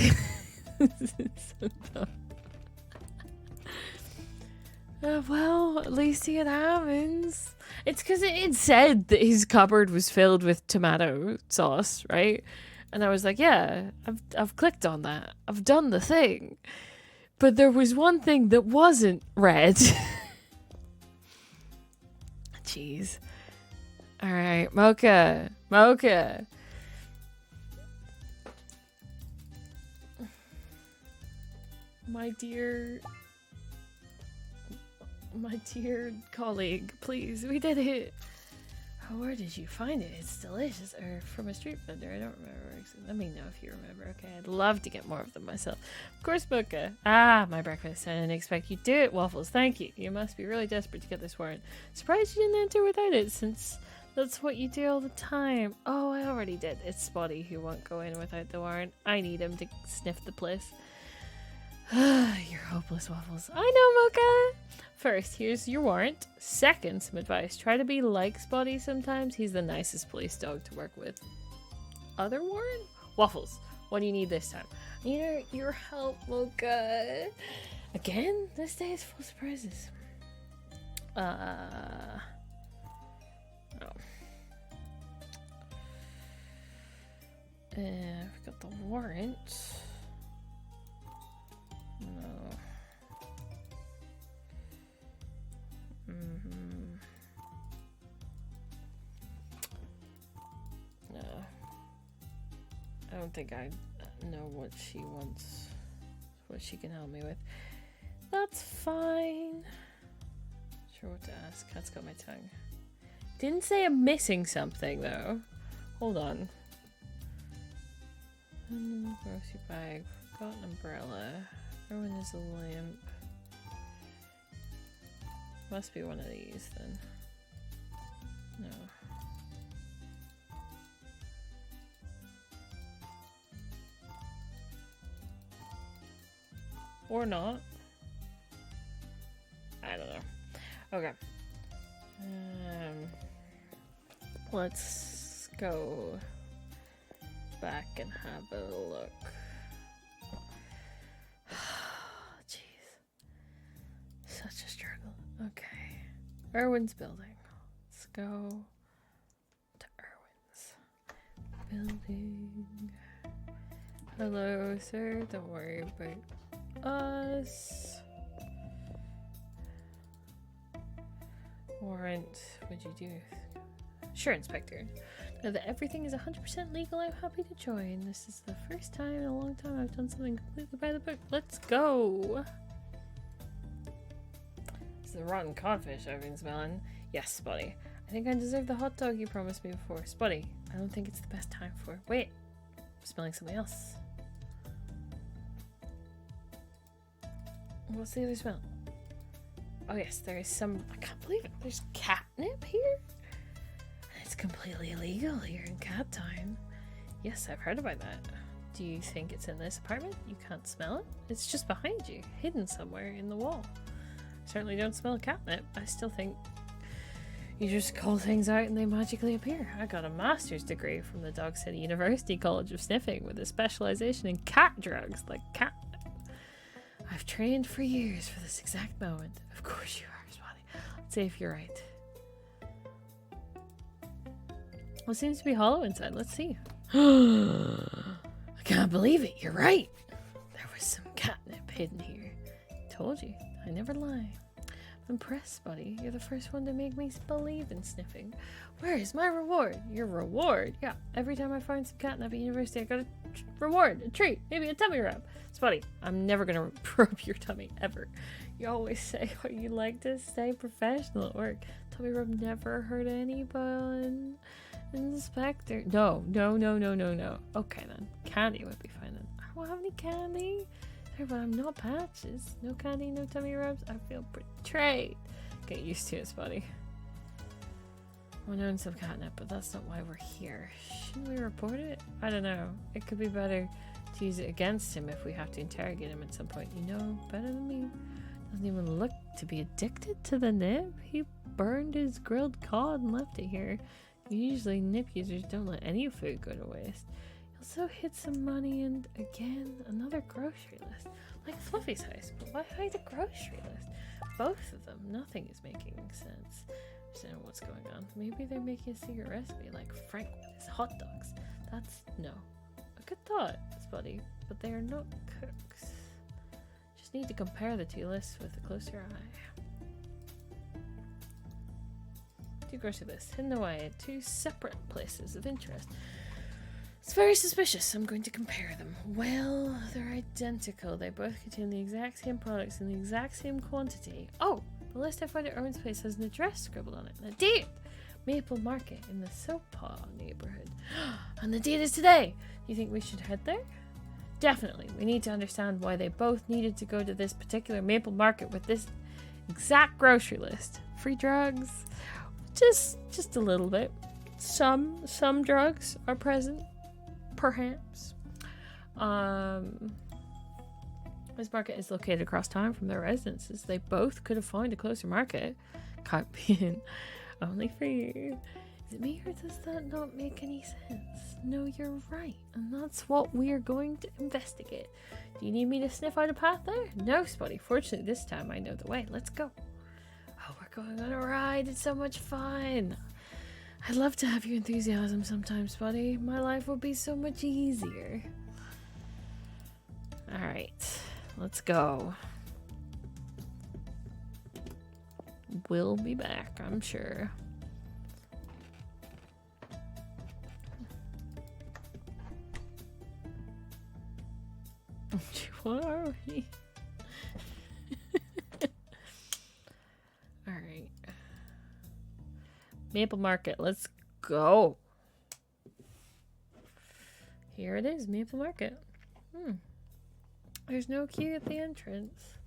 This is so dumb. Well, at least he had almonds. It's because it said that his cupboard was filled with tomato sauce, right? And I was like, yeah, I've clicked on that. I've done the thing. But there was one thing that wasn't red. Jeez. All right, Mocha. Mocha. My dear colleague, please, we did it. Oh, where did you find it? It's delicious. Or from a street vendor. I don't remember. Let me know if you remember. Okay, I'd love to get more of them myself. Of course, Mocha. Ah, my breakfast. I didn't expect you to do it, Waffles. Thank you. You must be really desperate to get this warrant. Surprised you didn't enter without it, since that's what you do all the time. Oh, I already did. It's Spotty who won't go in without the warrant. I need him to sniff the place. You're hopeless, Waffles. I know, Mocha. First, here's your warrant. Second, some advice. Try to be like Spotty sometimes. He's the nicest police dog to work with. Other warrant? Waffles, what do you need this time? I need your help, Mocha. Again? This day is full of surprises. Oh. I've got the warrant. No. No. I don't think I know what she wants, what she can help me with. That's fine. Sure what to ask. Cat's got my tongue. Didn't say I'm missing something though. Hold on. Grocery bag. Got an umbrella. Everyone has a lamp. Must be one of these then. No. Or not. I don't know. Okay. Let's go back and have a look. Jeez. Such a struggle. Okay. Erwin's building. Let's go to Erwin's building. Hello, sir. Don't worry about us. Warrant. What'd you do? Sure, Inspector. Now that everything is 100% legal, I'm happy to join. This is the first time in a long time I've done something completely by the book. Let's go! It's the rotten codfish I've been smelling. Yes, Spotty. I think I deserve the hot dog you promised me before. Spotty, I don't think it's the best time for it. Wait, I'm smelling something else. What's the other smell? Oh yes, there is some... I can't believe it. There's catnip here? It's completely illegal here in Cat Town. Yes, I've heard about that. Do you think it's in this apartment? You can't smell it? It's just behind you, hidden somewhere in the wall. I certainly don't smell catnip. I still think you just call things out and they magically appear. I got a master's degree from the Dog City University College of Sniffing with a specialization in cat drugs like catnip. I've trained for years for this exact moment. Of course you are, Spotty. Let's see if you're right. Well, it seems to be hollow inside. Let's see. I can't believe it. You're right. There was some catnip hidden here. Told you. I never lie. Impressed, buddy. You're the first one to make me believe in sniffing. Where is my reward? Your reward? Yeah, every time I find some catnip at university, I got a reward, a treat, maybe a tummy rub. Spotty, I'm never gonna rub your tummy, ever. You always say how you like to stay professional at work. Tummy rub never hurt anyone. Inspector. No. Okay then. Candy would be fine then. I don't have any candy. But I'm not Patches. No candy, no tummy rubs. I feel betrayed. Get used to it, Spotty. We're known some catnip, but that's not why we're here. Shouldn't we report it? I don't know. It could be better to use it against him if we have to interrogate him at some point. You know better than me. Doesn't even look to be addicted to the nip. He burned his grilled cod and left it here. Usually nip users don't let any food go to waste. Also hid some money and, again, another grocery list. Like Fluffy's house, but why hide a grocery list? Both of them, nothing is making sense. I just don't know what's going on. Maybe they're making a secret recipe like Frank with his hot dogs. That's, no. A good thought, Spotty, but they are not cooks. Just need to compare the two lists with a closer eye. Two grocery lists hidden away at two separate places of interest. It's very suspicious. I'm going to compare them. Well, they're identical. They both contain the exact same products in the exact same quantity. Oh, the list I found at Owen's place has an address scribbled on it. The date! Maple Market in the Soappaw neighborhood. And the date is today! You think we should head there? Definitely. We need to understand why they both needed to go to this particular Maple Market with this exact grocery list. Free drugs? Just a little bit. Some drugs are present. Perhaps. This market is located across town from their residences. They both could have found a closer market. Can't be in. Only for you. Is it me or does that not make any sense? No, you're right. And that's what we're going to investigate. Do you need me to sniff out a path there? No, Spotty. Fortunately, this time I know the way. Let's go. Oh, we're going on a ride. It's so much fun. I'd love to have your enthusiasm sometimes, Spotty. My life would be so much easier. Alright, let's go. We'll be back, I'm sure. What are we? Alright. Maple Market, let's go. Here it is, Maple Market. There's no queue at the entrance.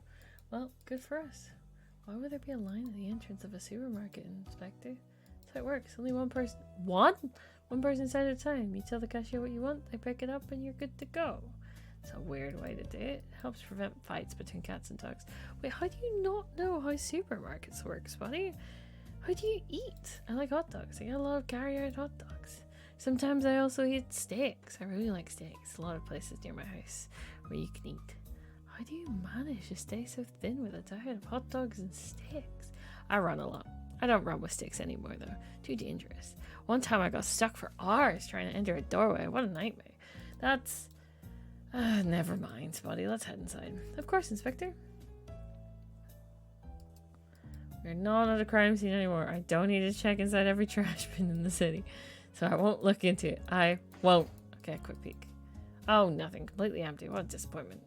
Well, good for us. Why would there be a line at the entrance of a supermarket, Inspector? That's how it works. Only one person. One person inside at a time. You tell the cashier what you want, they pick it up, and you're good to go. It's a weird way to do it. It helps prevent fights between cats and dogs. Wait, how do you not know how supermarkets work, Spotty? How do you eat? I like hot dogs. I got a lot of carry-out hot dogs. Sometimes I also eat steaks. I really like steaks. A lot of places near my house where you can eat. How do you manage to stay so thin with a diet of hot dogs and steaks? I run a lot. I don't run with sticks anymore though. Too dangerous. One time I got stuck for hours trying to enter a doorway. What a nightmare. That's... never mind, Spotty. Let's head inside. Of course, Inspector. We're not at a crime scene anymore. I don't need to check inside every trash bin in the city. So I won't look into it. I won't. Okay, quick peek. Oh, nothing. Completely empty. What a disappointment.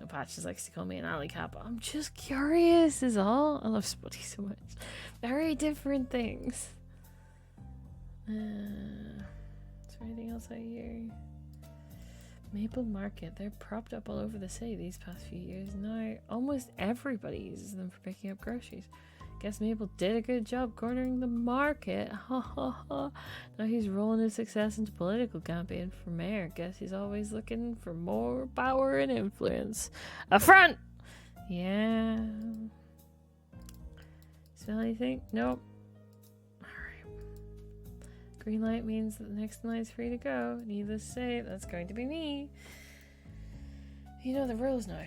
No, Patches likes to call me an alley cat, but I'm just curious is all. I love Spotty so much. Very different things. Is there anything else out here? Maple Market. They're propped up all over the city these past few years. Now, almost everybody uses them for picking up groceries. Guess Maple did a good job cornering the market. Ha ha ha. Now he's rolling his success into political campaign for mayor. Guess he's always looking for more power and influence. Affront! Yeah. Smell anything? Nope. Alright. Green light means that the next line's free to go. Needless to say, that's going to be me. You know the rules now.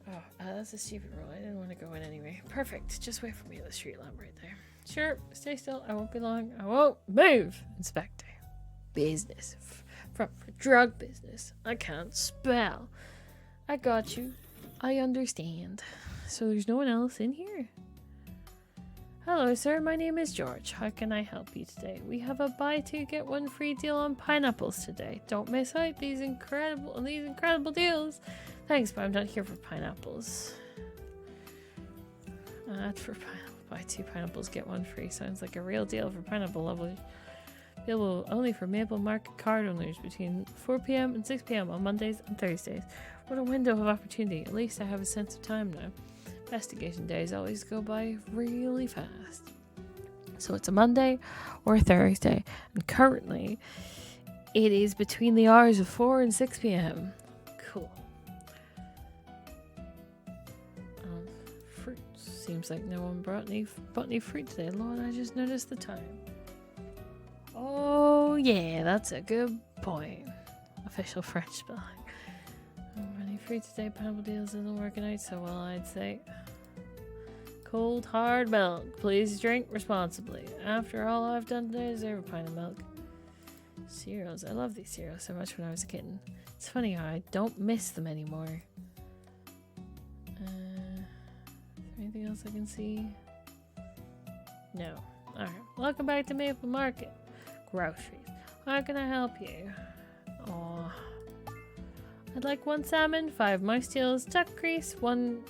Oh, that's a stupid rule. I didn't want to go in anyway. Perfect. Just wait for me at the street lamp right there. Sure. Stay still. I won't be long. I won't move. Inspector. Business. For drug business. I can't spell. I got you. I understand. So there's no one else in here? Hello, sir. My name is George. How can I help you today? We have a buy two get one free deal on pineapples today. Don't miss out these incredible deals. Thanks, but I'm not here for pineapples. Not for pineapple. Buy two pineapples get one free. Sounds like a real deal for pineapple lovers. Available only for Maple Market card owners between 4 p.m. and 6 p.m. on Mondays and Thursdays. What a window of opportunity. At least I have a sense of time now. Investigation days always go by really fast. So it's a Monday or a Thursday, and currently it is between the hours of 4 and 6 p.m. Cool. Fruit. Seems like no one brought any fruit today. Lord, I just noticed the time. Oh yeah, that's a good point. Official French spelling. Running fruit today, pineapple deals isn't working out so well, I'd say. Cold hard milk. Please drink responsibly. After all I've done today, I deserve a pint of milk. Cereals. I love these cereals so much when I was a kitten. It's funny how I don't miss them anymore. Is there anything else I can see? No. Alright. Welcome back to Maple Market. Groceries. How can I help you? Aww. I'd like 1 salmon, 5 mouse tails, duck grease, 1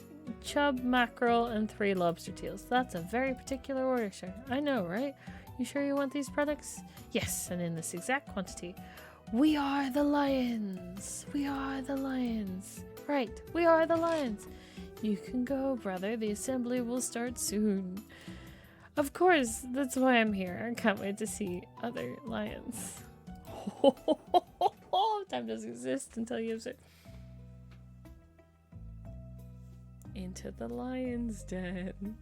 chub mackerel, and 3 lobster tails. That's a very particular order, sir. I know, right? You sure you want these products? Yes, and in this exact quantity. We are the lions. We are the lions. Right, we are the lions. You can go, brother. The assembly will start soon. Of course, that's why I'm here. I can't wait to see other lions. Time doesn't exist until you observe. Into the lion's den.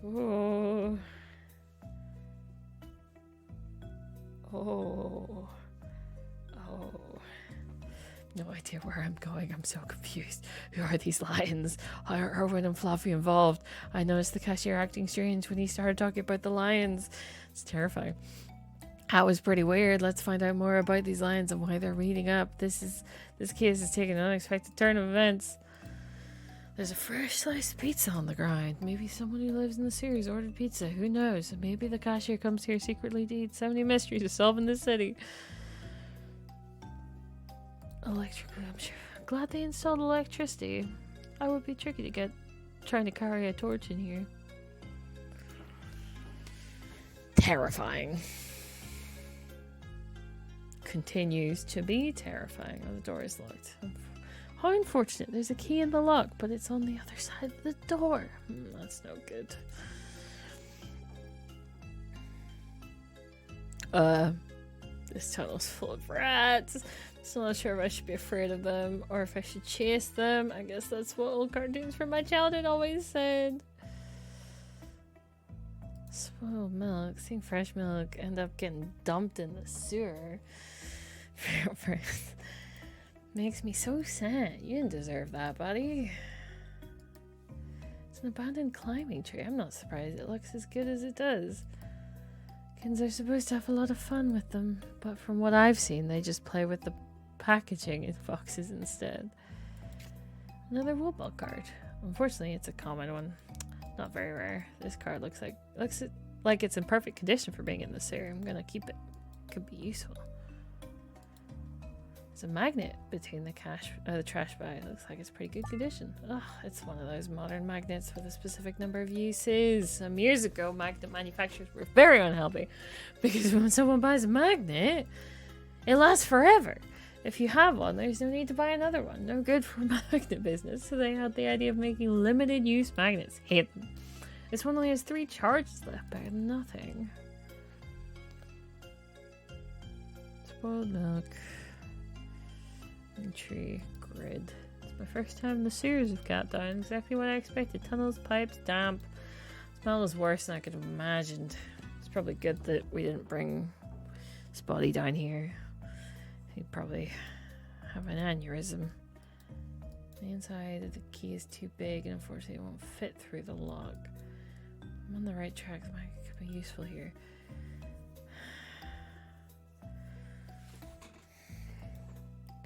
Oh. Oh. Oh. No idea where I'm going. I'm so confused. Who are these lions? How are Erwin and Fluffy involved? I noticed the cashier acting strange when he started talking about the lions. It's terrifying. That was pretty weird. Let's find out more about these lions and why they're meeting up. This case has taken an unexpected turn of events. There's a fresh slice of pizza on the ground. Maybe someone who lives in the sewers ordered pizza. Who knows? Maybe the cashier comes here secretly to eat. So many mysteries to solve in this city. Electric lamp. Glad they installed electricity. I would be tricky to get trying to carry a torch in here. Terrifying. Continues to be terrifying. Oh, the door is locked. How unfortunate. There's a key in the lock, but it's on the other side of the door. That's no good. This tunnel's full of rats. Still not sure if I should be afraid of them or if I should chase them. I guess that's what old cartoons from my childhood always said. Spoiled milk. Seeing fresh milk end up getting dumped in the sewer. Makes me so sad. You didn't deserve that, buddy. It's an abandoned climbing tree. I'm not surprised it looks as good as it does. Kids are supposed to have a lot of fun with them, but from what I've seen, they just play with the packaging in boxes instead. Another Woolball card. Unfortunately, it's a common one. Not very rare. This card looks like it's in perfect condition for being in the sewer. I'm gonna keep it. Could be useful. There's a magnet between the trash bag. It looks like it's pretty good condition. Ugh, it's one of those modern magnets with a specific number of uses. Some years ago, magnet manufacturers were very unhealthy because when someone buys a magnet, it lasts forever. If you have one, there's no need to buy another one. No good for magnet business. So they had the idea of making limited use magnets. Hate them. This one only has 3 charges left, better than nothing. Spoiled milk. Tree grid. It's my first time in the sewers of Cat Down. Exactly what I expected. Tunnels, pipes, damp. Smell is worse than I could have imagined. It's probably good that we didn't bring Spotty down here. He'd probably have an aneurysm. The inside of the key is too big and unfortunately it won't fit through the lock. I'm on the right track. That could be useful here.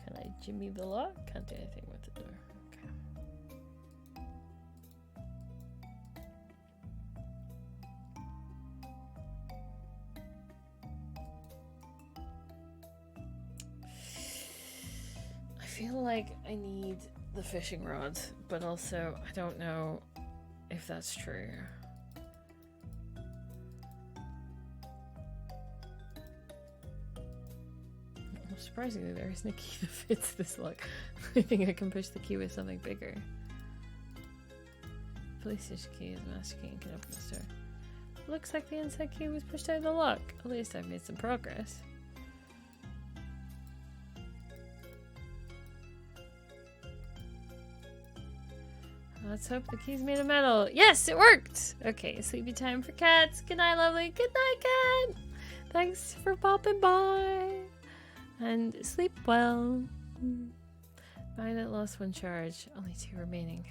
Can I jimmy the lock? Can't do anything with the door. Okay. feel like I need the fishing rod, but also I don't know if that's true. Surprisingly, there isn't a key that fits this lock. I think I can push the key with something bigger. Police station key is a master key and can open the door. Looks like the inside key was pushed out of the lock. At least I've made some progress. Let's hope the key's made of metal. Yes, it worked! Okay, sleepy time for cats. Good night, lovely. Good night, cat! Thanks for popping by. And sleep well. Magnet lost 1 charge. Only 2 remaining.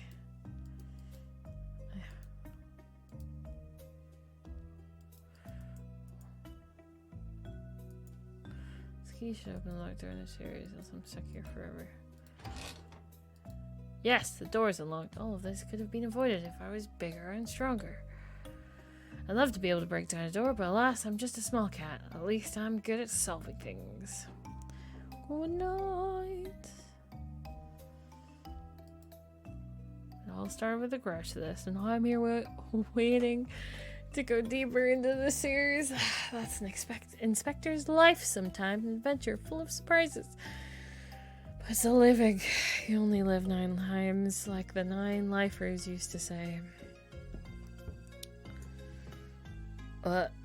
This key should open the locked door in a series, else I'm stuck here forever. Yes, the door is unlocked. All of this could have been avoided if I was bigger and stronger. I'd love to be able to break down a door, but alas, I'm just a small cat. At least I'm good at solving things. Good night. It all started with a grudge to this, and now I'm here waiting to go deeper into the series. That's an inspector's life sometimes, an adventure full of surprises. But it's a living. You only live 9 times, like the 9 lifers used to say.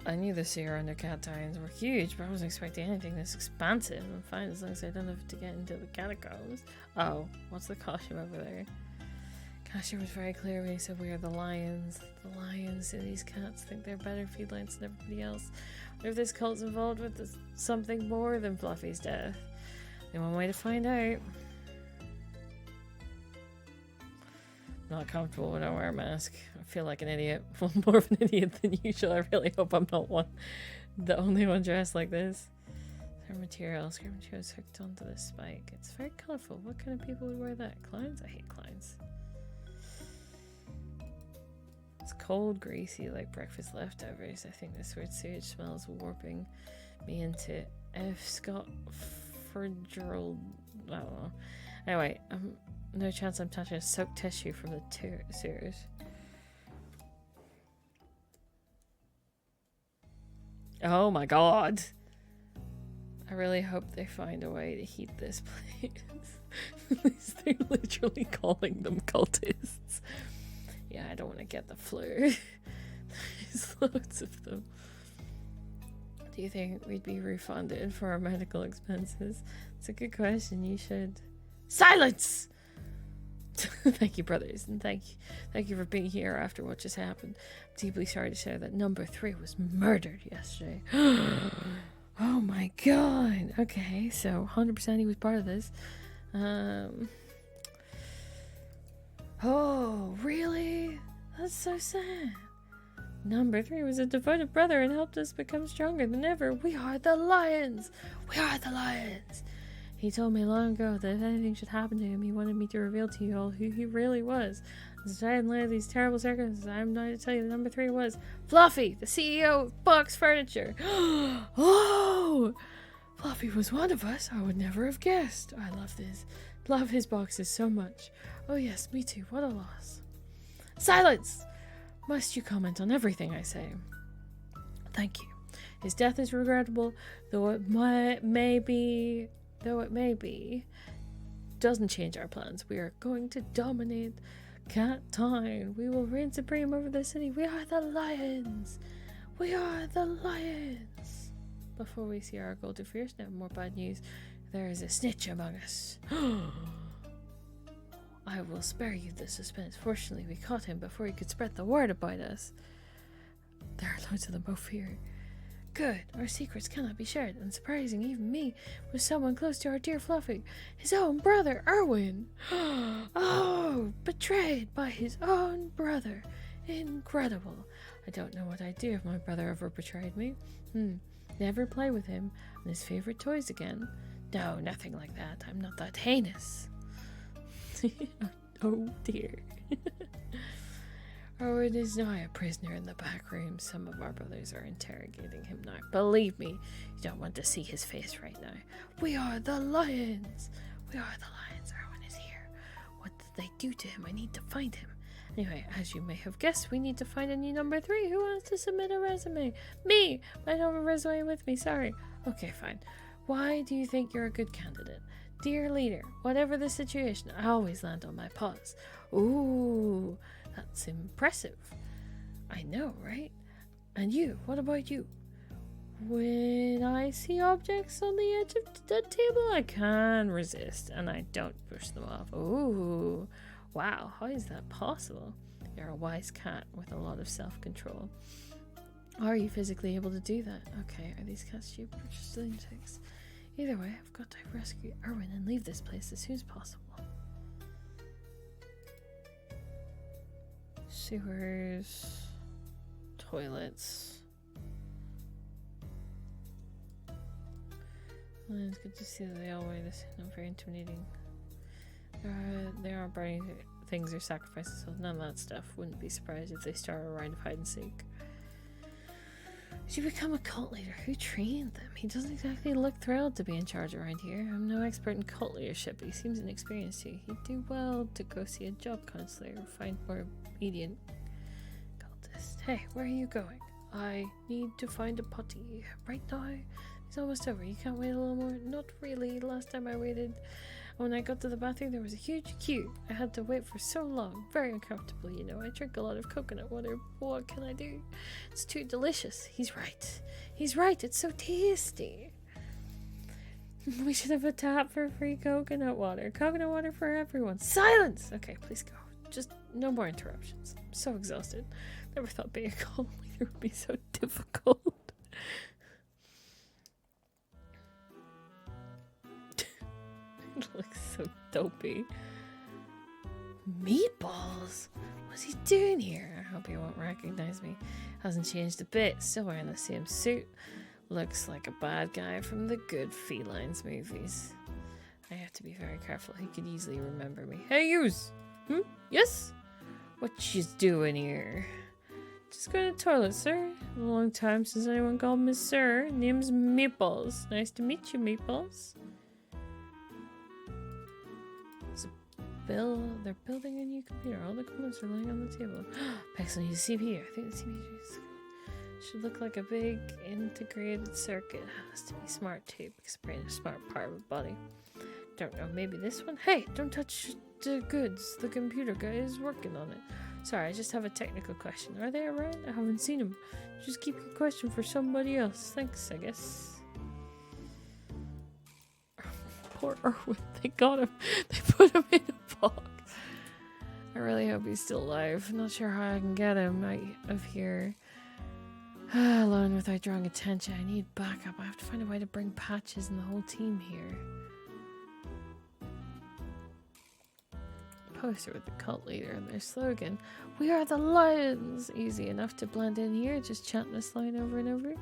I knew the Sierra under cat towns were huge, but I wasn't expecting anything this expansive. I'm fine as long as I don't have to get into the catacombs. Oh, what's the costume over there? Cashier was very clear when he said we are the lions. The lions, and these cats think they're better feline than everybody else. What if this cult's involved with something more than Fluffy's death? Only one way to find out. Not comfortable when I wear a mask. I feel like an idiot. Well, more of an idiot than usual. I really hope I'm not the only one dressed like this. Scrap material is hooked onto this spike. It's very colorful. What kind of people would wear that? Clowns? I hate clowns. It's cold, greasy, like breakfast leftovers. I think this weird sewage smell is warping me into F. Scott Fitzgerald. I don't know. Anyway, no chance I'm touching a soaked tissue from the sewers. Oh my god. I really hope they find a way to heat this place. They're literally calling them cultists. Yeah, I don't want to get the flu. There's loads of them. Do you think we'd be refunded for our medical expenses? It's a good question. You should. Silence! Thank you, brothers, and thank you for being here after what just happened. I'm deeply sorry to share that number 3 was murdered yesterday. Oh my god. Okay, so 100% he was part of this. Oh, really? That's so sad. Number 3 was a devoted brother and helped us become stronger than ever. We are the lions! We are the lions! He told me long ago that if anything should happen to him, he wanted me to reveal to you all who he really was. As I had in light of these terrible circumstances, I am not to tell you that number 3 was Fluffy, the CEO of Box Furniture. Oh! Fluffy was one of us. I would never have guessed. I love his boxes so much. Oh yes, me too. What a loss. Silence! Must you comment on everything I say? Thank you. His death is regrettable, though it may be, doesn't change our plans. We are going to dominate Cat Town. We will reign supreme over the city. We are the lions. We are the lions. Before we see our goal to fierce, now more bad news. There is a snitch among us. I will spare you the suspense. Fortunately, we caught him before he could spread the word about us. There are loads of them both here. Good. Our secrets cannot be shared, and surprising even me was someone close to our dear Fluffy. His own brother, Erwin. Oh, betrayed by his own brother. Incredible. I don't know what I'd do if my brother ever betrayed me. Never play with him and his favorite toys again. No, nothing like that. I'm not that heinous. Oh dear. Erwin is now a prisoner in the back room. Some of our brothers are interrogating him now. Believe me, you don't want to see his face right now. We are the lions. We are the lions. Erwin is here. What did they do to him? I need to find him. Anyway, as you may have guessed, we need to find a new number 3. Who wants to submit a resume? Me! I don't have a resume with me, sorry. Okay, fine. Why do you think you're a good candidate? Dear leader, whatever the situation, I always land on my paws. Ooh, that's impressive. I know, right? And you, what about you? When I see objects on the edge of the table, I can't resist, and I don't push them off. Ooh, wow, how is that possible? You're a wise cat with a lot of self-control. Are you physically able to do that? Okay, are these cats stupid or just lunatics? Either way, I've got to rescue Erwin and leave this place as soon as possible. Sewers, toilets. Well, it's good to see that they all wear this. Not very intimidating. There aren't burning things or sacrifices, so none of that stuff. Wouldn't be surprised if they start a round of hide and seek. You become a cult leader. Who trained them? He doesn't exactly look thrilled to be in charge around here. I'm no expert in cult leadership, but he seems inexperienced too. He'd do well to go see a job counselor or find more obedient cultist. Hey, where are you going? I need to find a putty. Right now? It's almost over. You can't wait a little more? Not really. Last time I waited, when I got to the bathroom, there was a huge queue. I had to wait for so long. Very uncomfortable, you know. I drink a lot of coconut water. What can I do? It's too delicious. He's right. He's right. It's so tasty. We should have a tap for free coconut water. Coconut water for everyone. Silence! Okay, please go. Just no more interruptions. I'm so exhausted. Never thought being a cult leader would be so difficult. It looks so dopey. Meatballs? What's he doing here? I hope he won't recognize me. Hasn't changed a bit. Still wearing the same suit. Looks like a bad guy from the good felines movies. I have to be very careful. He could easily remember me. Hey, yous! Yes? What you doing here? Just going to the toilet, sir. A long time since anyone called me sir. Name's Meatballs. Nice to meet you, Meatballs. They're building a new computer. All the components are lying on the table. Pixel needs a CPU. I think the CPU should look like a big integrated circuit. It has to be smart too, because brain is a smart part of the body. Don't know, maybe this one? Hey, don't touch the goods. The computer guy is working on it. Sorry, I just have a technical question. Are they around? I haven't seen them. Just keep your question for somebody else. Thanks, I guess. Poor Erwin. They got him. They put him in a box. I really hope he's still alive. Not sure how I can get him out of here alone without drawing attention. I need backup. I have to find a way to bring Patches and the whole team here. Poster with the cult leader and their slogan. We are the lions! Easy enough to blend in here. Just chanting this line over and over.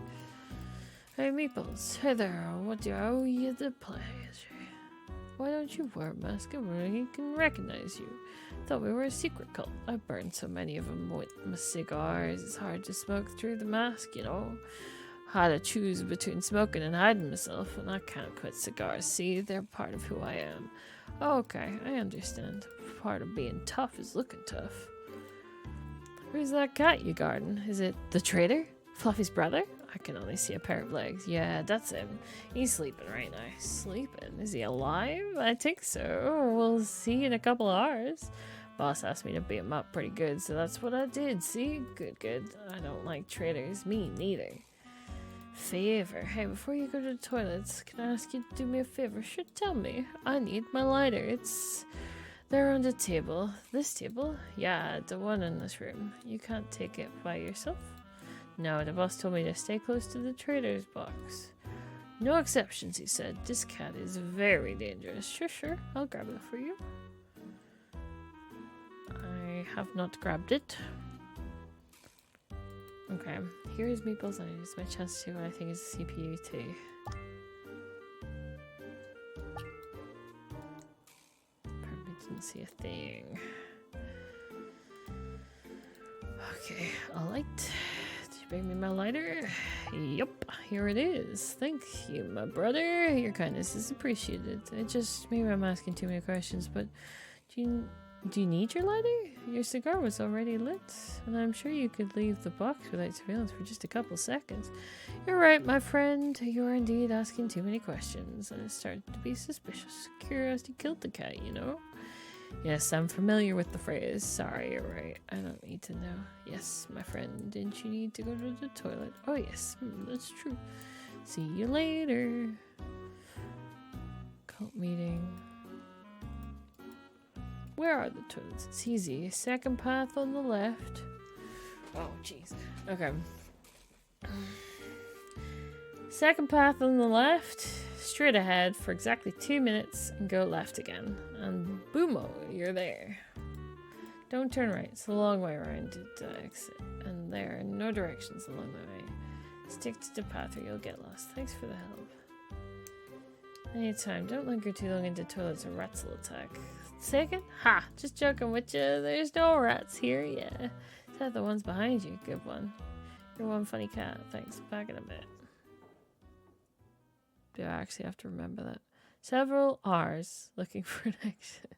Hey Meeples. Hey there. What do I owe you the pleasure? Why don't you wear a mask and he can recognize you? Thought we were a secret cult. I burned so many of them with my cigars. It's hard to smoke through the mask, you know. Had to choose between smoking and hiding myself, and I can't quit cigars. See, they're part of who I am. Okay, I understand. Part of being tough is looking tough. Where's that cat you guarding? Is it the traitor? Fluffy's brother? I can only see a pair of legs. Yeah, that's him. He's sleeping right now. Sleeping? Is he alive? I think so. We'll see in a couple of hours. Boss asked me to beat him up pretty good, so that's what I did. See? Good, good. I don't like traitors. Me neither. Favor. Hey, before you go to the toilets, can I ask you to do me a favor? Sure, tell me. I need my lighter. It's there on the table. This table? Yeah, the one in this room. You can't take it by yourself? No, the boss told me to stay close to the trader's box. No exceptions, he said. This cat is very dangerous. Sure, I'll grab it for you. I have not grabbed it. Okay, here is Meeple's line. It's my chance to what I think is a CPU too. Probably didn't see a thing. Okay, a light. bring me my lighter? Yup, here it is. Thank you, my brother. Your kindness is appreciated. Maybe I'm asking too many questions, but do you need your lighter? Your cigar was already lit, and I'm sure you could leave the box without surveillance for just a couple seconds. You're right, my friend. You are indeed asking too many questions, and it's starting to be suspicious. Curiosity killed the cat, you know? Yes, I'm familiar with the phrase. Sorry, you're right. I don't need to know. Yes, my friend, didn't you need to go to the toilet? Oh, yes, that's true. See you later. Cult meeting. Where are the toilets? It's easy. Second path on the left. Oh, jeez. Okay. Second path on the left. Straight ahead for exactly 2 minutes and go left again. And boomo, you're there. Don't turn right. It's a long way around to exit. And there are no directions along the way. Stick to the path or you'll get lost. Thanks for the help. Anytime. Don't linger too long into toilets or rats will attack. Second? Ha! Just joking with you. There's no rats here, yeah. Is that the ones behind you? Good one. You're one funny cat. Thanks. Back in a bit. Do I actually have to remember that? Several R's looking for an exit.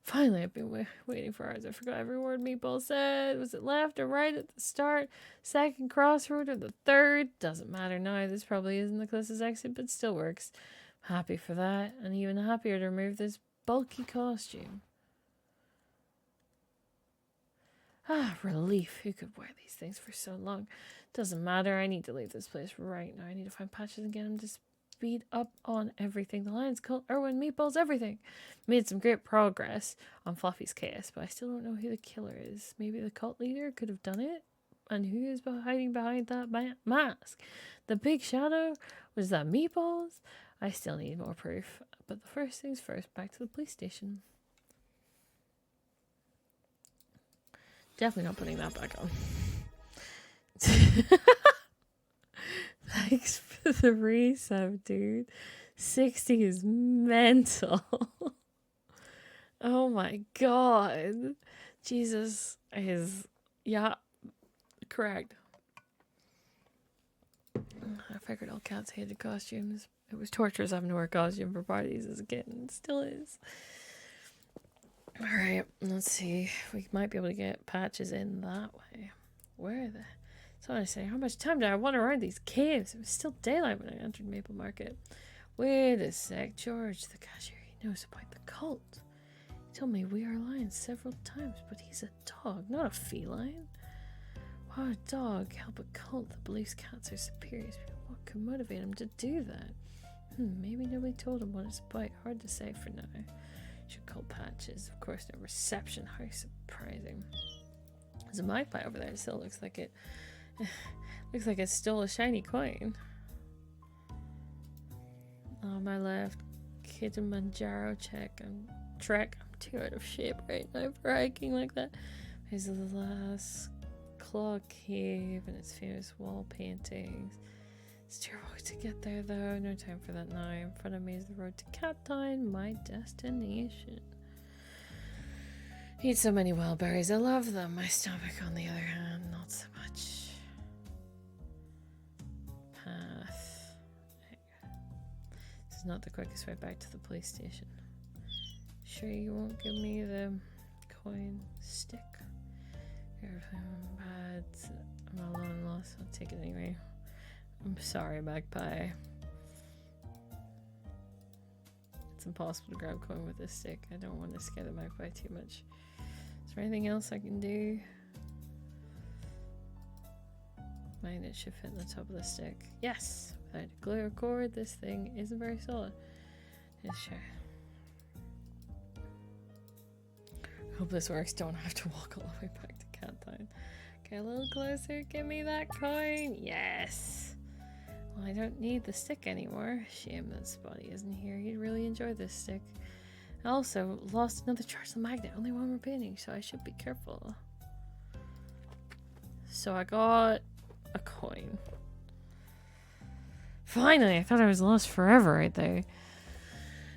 Finally, I've been waiting for hours. I forgot every word Meatball said. Was it left or right at the start? Second crossroad or the third? Doesn't matter now. This probably isn't the closest exit, but still works. I'm happy for that. And even happier to remove this bulky costume. Ah, relief. Who could wear these things for so long? Doesn't matter. I need to leave this place right now. I need to find Patches and get him to speed up on everything. The Lions, Cult, Erwin, Meatballs, everything. Made some great progress on Fluffy's case, but I still don't know who the killer is. Maybe the cult leader could have done it? And who is hiding behind that mask? The big shadow? Was that Meatballs? I still need more proof. But the first things first, back to the police station. Definitely not putting that back on. Thanks for the resub, dude. 60 is mental. Oh my god. Jesus is, yeah, correct. I figured all cats hated costumes. It was torturous having to wear a costume for parties as a kid, and it still is. Alright, let's see. We might be able to get Patches in that way. Where the... So I say, how much time did I wander around these caves? It was still daylight when I entered Maple Market. Wait a sec, George, the cashier, he knows about the cult. He told me we are lions several times, but he's a dog, not a feline. Why would a dog help a cult that believes cats are superior? What could motivate him to do that? Maybe nobody told him what it's about. Hard to say for now. Should call Patches. Of course, no reception. How surprising. There's a magpie over there. It still looks like it. Looks like it stole a shiny coin. On my left, Kilimanjaro trek. I'm too out of shape right now for hiking like that. There's the last claw cave and its famous wall paintings. It's terrible to get there though. No time for that now. In front of me is the road to Cat Town, my destination. Eat so many wild berries. I love them. My stomach, on the other hand, not so much. Path. This is not the quickest way back to the police station. Sure you won't give me the coin stick? Bad. I'm not alone lost. I'll take it anyway. I'm sorry, magpie. It's impossible to grab coin with this stick. I don't want to scare the magpie too much. Is there anything else I can do? Magnet should fit in the top of the stick. Yes! Without a glue or cord, this thing isn't very solid. Let's try. Hope this works. Don't have to walk all the way back to Cat Town. Okay, a little closer. Give me that coin. Yes! Well, I don't need the stick anymore. Shame that Spotty isn't here. He'd really enjoy this stick. I also lost another charge of the magnet. Only one remaining, so I should be careful. So I got a coin. Finally! I thought I was lost forever right there.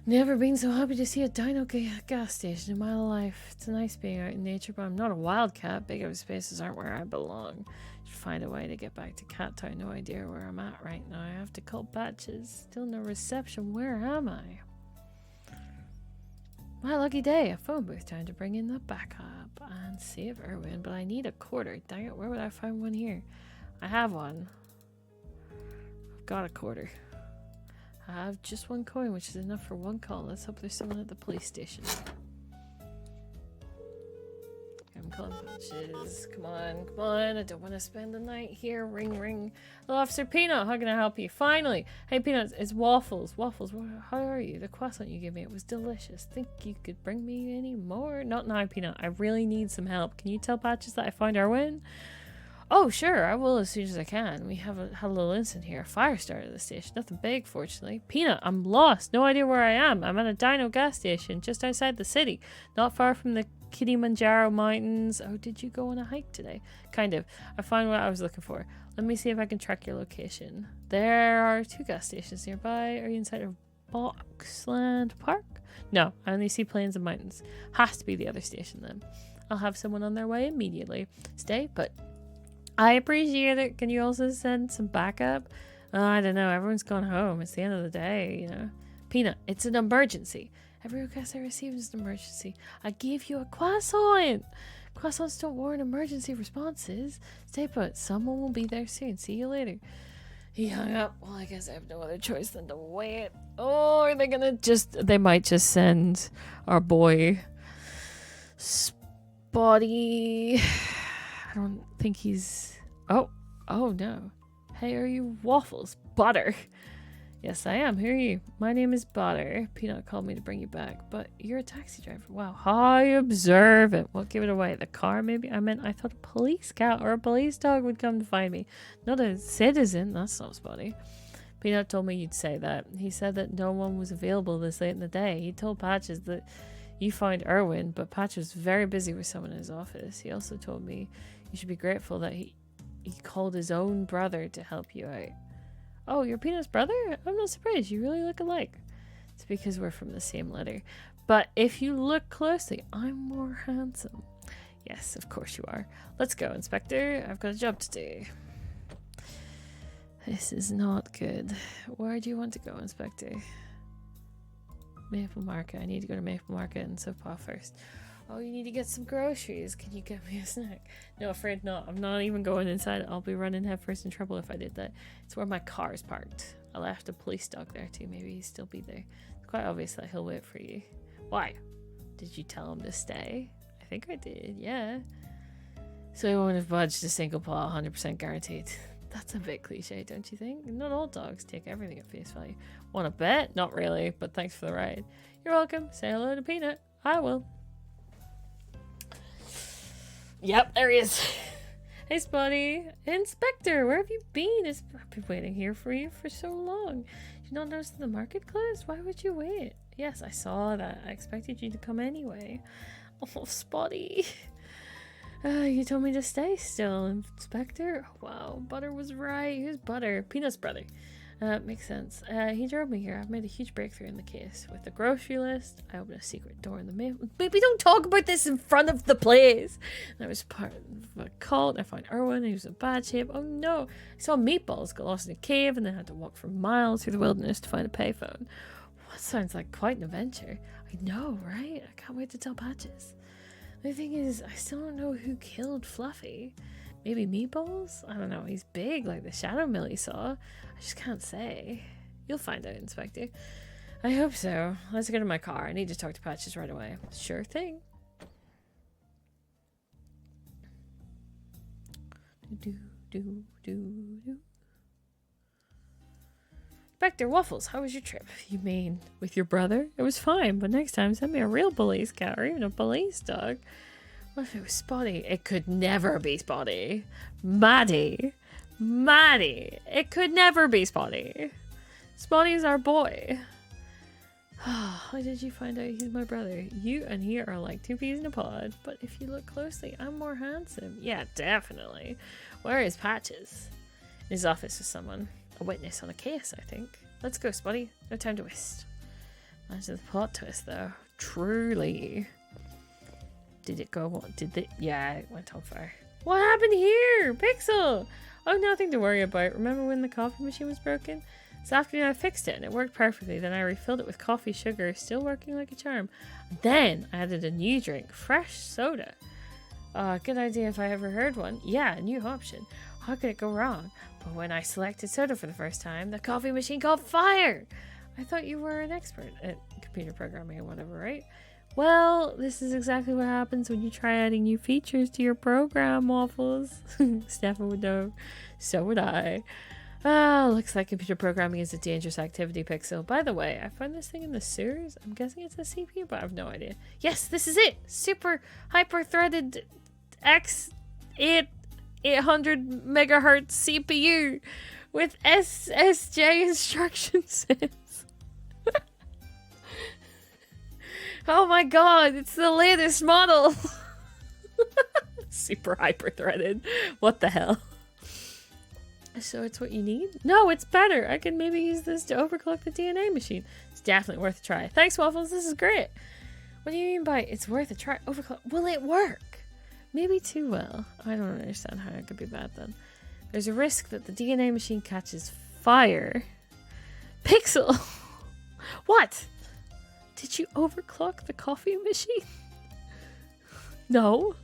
Never been so happy to see a dino gas station in my life. It's nice being out in nature, but I'm not a wildcat. Big open spaces aren't where I belong. Should find a way to get back to Cat Town. No idea where I'm at right now. I have to call Patches. Still no reception. Where am I? My lucky day. A phone booth. Time to bring in the backup and save Erwin. But I need a quarter. Dang it. Where would I find one here? I have one. I've got a quarter. I have just one coin, which is enough for one call. Let's hope there's someone at the police station. I'm calling Patches. Come on, come on. I don't want to spend the night here. Ring, ring. Hello, Officer Peanut. How can I help you? Finally. Hey, Peanut. It's Waffles. Waffles, how are you? The croissant you gave me, it was delicious. Think you could bring me any more? Not now, Peanut. I really need some help. Can you tell Patches that I found Erwin? Oh, sure, I will as soon as I can. We had a little incident here. A fire started at the station. Nothing big, fortunately. Peanut, I'm lost. No idea where I am. I'm at a dino gas station just outside the city. Not far from the Kilimanjaro Mountains. Oh, did you go on a hike today? Kind of. I found what I was looking for. Let me see if I can track your location. There are 2 gas stations nearby. Are you inside of Boxland Park? No, I only see plains and mountains. Has to be the other station then. I'll have someone on their way immediately. Stay put. I appreciate it. Can you also send some backup? I don't know. Everyone's gone home. It's the end of the day, you know. Peanut, it's an emergency. Every request I receive is an emergency. I gave you a croissant. Croissants don't warrant emergency responses. Stay put. Someone will be there soon. See you later. He hung up. Well, I guess I have no other choice than to wait. Oh, are they gonna they might just send our boy Spotty. I don't think he's... Oh no. Hey, are you Waffles? Butter. Yes, I am. Who are you? My name is Butter. Peanut called me to bring you back, but you're a taxi driver. Wow, how observant. What gave it away? The car, maybe? I thought a police cat or a police dog would come to find me. Not a citizen. That's not Spotty. Peanut told me you'd say that. He said that no one was available this late in the day. He told Patches that you found Erwin, but Patch was very busy with someone in his office. He also told me you should be grateful that he called his own brother to help you out. Oh, you're Peanut's brother? I'm not surprised. You really look alike. It's because we're from the same litter. But if you look closely, I'm more handsome. Yes, of course you are. Let's go, Inspector. I've got a job to do. This is not good. Where do you want to go, Inspector? Maple Market. I need to go to Maple Market and Sopa first. Oh, you need to get some groceries. Can you get me a snack? No, afraid not. I'm not even going inside. I'll be running headfirst in trouble if I did that. It's where my car is parked. I left a police dog there too. Maybe he'll still be there. It's quite obvious that he'll wait for you. Why? Did you tell him to stay? I think I did, yeah. So he won't have budged a single paw, 100% guaranteed. That's a bit cliche, don't you think? Not all dogs take everything at face value. Want to bet? Not really, but thanks for the ride. You're welcome. Say hello to Peanut. I will. Yep, there he is. Hey, Spotty. Inspector, where have you been? I've been waiting here for you for so long. Did you not notice that the market closed? Why would you wait? Yes, I saw that. I expected you to come anyway. Oh, Spotty. You told me to stay still, Inspector. Oh, wow, Butter was right. Who's Butter? Peanut's brother. Makes sense. He drove me here. I've made a huge breakthrough in the case. With the grocery list, I opened a secret door in the mail. Baby, don't talk about this in front of the place. And I was part of a cult. I found Erwin. He was in bad shape. Oh no. I saw Meatballs get lost in a cave and then had to walk for miles through the wilderness to find a payphone. That sounds like quite an adventure. I know, right? I can't wait to tell Patches. The thing is, I still don't know who killed Fluffy. Maybe Meatballs? I don't know. He's big, like the shadow mill he saw. I just can't say. You'll find out, Inspector. I hope so. Let's go to my car. I need to talk to Patches right away. Sure thing. Inspector Waffles, how was your trip? You mean with your brother? It was fine, but next time send me a real police cat or even a police dog. What if it was Spotty? It could never be Spotty. Maddie, it could never be Spotty. Spotty's our boy. How did you find out he's my brother? You and he are like 2 peas in a pod, but if you look closely, I'm more handsome. Yeah, definitely. Where is Patches? In his office with someone. A witness on a case, I think. Let's go, Spotty. No time to waste. Imagine the plot twist, though. Truly. Did it go? Yeah, it went on fire. What happened here? Pixel! Oh, nothing to worry about. Remember when the coffee machine was broken? This afternoon I fixed it and it worked perfectly. Then I refilled it with coffee sugar, still working like a charm. Then I added a new drink, fresh soda. Good idea if I ever heard one. Yeah, a new option. How could it go wrong? But when I selected soda for the first time, the coffee machine caught fire. I thought you were an expert at computer programming or whatever, right? Well, this is exactly what happens when you try adding new features to your program, Waffles. Steffan would know. So would I. Looks like computer programming is a dangerous activity, Pixel. By the way, I found this thing in the sewers. I'm guessing it's a CPU, but I have no idea. Yes, this is it! Super hyper-threaded X8 800 megahertz CPU with SSJ instruction sets. Oh my god, it's the latest model! Super hyper-threaded. What the hell? So it's what you need? No, it's better. I can maybe use this to overclock the DNA machine. It's definitely worth a try. Thanks, Waffles. This is great. What do you mean by it's worth a try? Overclock? Will it work? Maybe too well. I don't understand how it could be bad then. There's a risk that the DNA machine catches fire. Pixel! What? Did you overclock the coffee machine? No.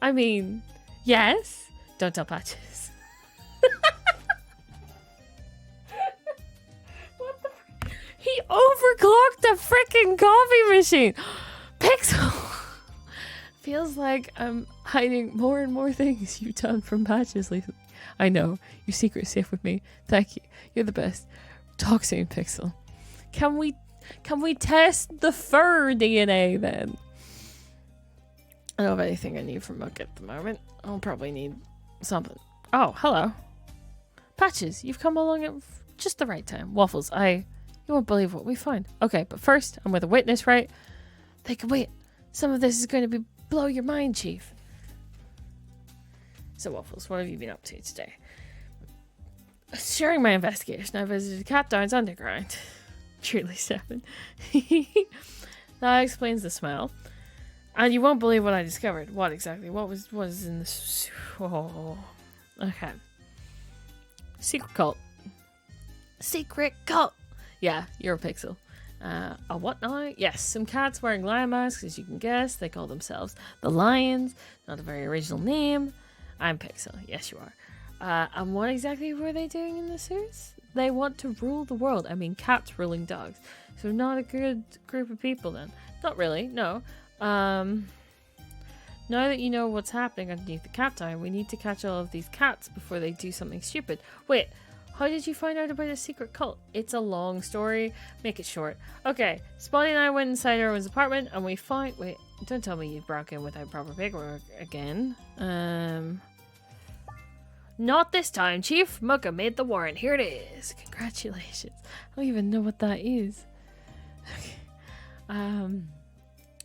I mean, yes. Don't tell Patches. What the? He overclocked the freaking coffee machine. Pixel. Feels like I'm hiding more and more things you've done from Patches lately. I know. Your secret's safe with me. Thank you. You're the best. Talk soon, Pixel. Can we test the fur DNA then? I don't have anything I need from Muck at the moment. I'll probably need something. Oh, hello. Patches, you've come along at just the right time. Waffles, you won't believe what we find. Okay, but first, I'm with a witness, right? They can wait. Some of this is going to blow your mind, Chief. So, Waffles, what have you been up to today? During my investigation, I visited Cat Downs Underground. Truly, Steffan. That explains the smell. And you won't believe what I discovered. What exactly? What was in the... Oh. Okay. Secret cult. Secret cult! Yeah, you're a Pixel. A what now? Yes, some cats wearing lion masks, as you can guess. They call themselves the Lions. Not a very original name. I'm Pixel. Yes, you are. And what exactly were they doing in the sewers? They want to rule the world. I mean, cats ruling dogs. So not a good group of people then. Not really, no. Now that you know what's happening underneath the cat town, we need to catch all of these cats before they do something stupid. Wait, how did you find out about a secret cult? It's a long story. Make it short. Okay, Spotty and I went inside Erwin's apartment and we found... Wait, don't tell me you broke in without proper paperwork again. Not this time, Chief. Mucka made the warrant. Here it is. Congratulations. I don't even know what that is. Okay.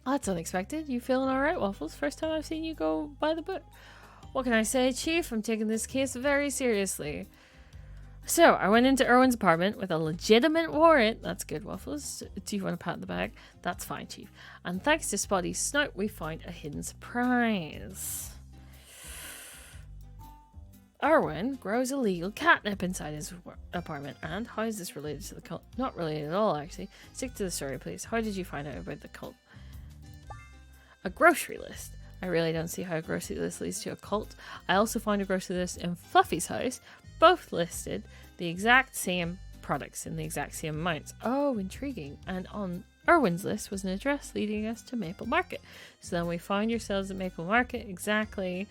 That's unexpected. You feeling alright, Waffles? First time I've seen you go by the book. What can I say, Chief? I'm taking this case very seriously. So, I went into Erwin's apartment with a legitimate warrant. That's good, Waffles. Do you want a pat on the back? That's fine, Chief. And thanks to Spotty's snout, we found a hidden surprise. Erwin grows illegal catnip inside his apartment. And how is this related to the cult? Not related at all, actually. Stick to the story, please. How did you find out about the cult? A grocery list. I really don't see how a grocery list leads to a cult. I also found a grocery list in Fluffy's house. Both listed the exact same products in the exact same amounts. Oh, intriguing. And on Erwin's list was an address leading us to Maple Market. So then we found yourselves at Maple Market. Exactly.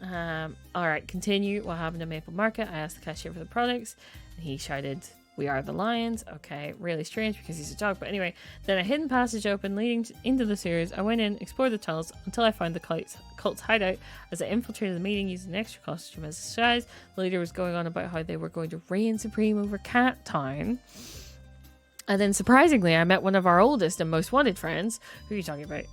Alright, continue. What happened at Maple Market? I asked the cashier for the products and he shouted, "We are the Lions." Okay, really strange because he's a dog. But anyway, then a hidden passage opened leading into the sewers. I went in, explored the tunnels until I found the cult's hideout. As I infiltrated the meeting using an extra costume as a disguise, the leader was going on about how they were going to reign supreme over Cat Town. And then surprisingly, I met one of our oldest and most wanted friends. Who are you talking about?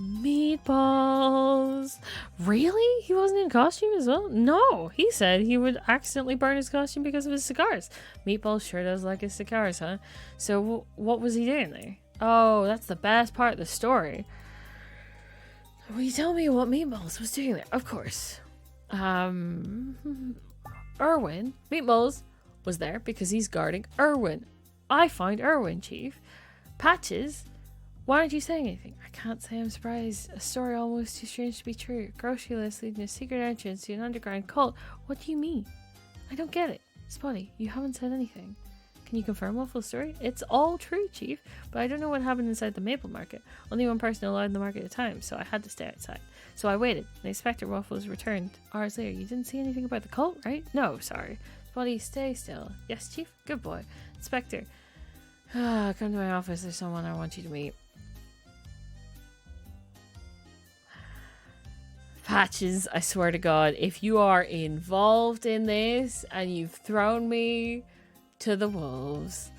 Meatballs. Really? He wasn't in costume as well? No, he said he would accidentally burn his costume because of his cigars. Meatballs sure does like his cigars, huh? So what was he doing there? Oh, that's the best part of the story. Will you tell me what Meatballs was doing there? Of course. Erwin, Meatballs, was there because he's guarding Erwin. I find Erwin, Chief. Patches, why aren't you saying anything? I can't say I'm surprised. A story almost too strange to be true. Grocery list leading to a secret entrance to an underground cult. What do you mean? I don't get it. Spotty, you haven't said anything. Can you confirm Waffles' story? It's all true, Chief, but I don't know what happened inside the Maple Market. Only one person allowed in the market at a time, so I had to stay outside. So I waited. The Inspector Waffles returned hours later. You didn't see anything about the cult, right? No, sorry. Spotty, stay still. Yes, Chief? Good boy. Inspector. Come to my office. There's someone I want you to meet. Patches, I swear to God, if you are involved in this and you've thrown me to the wolves.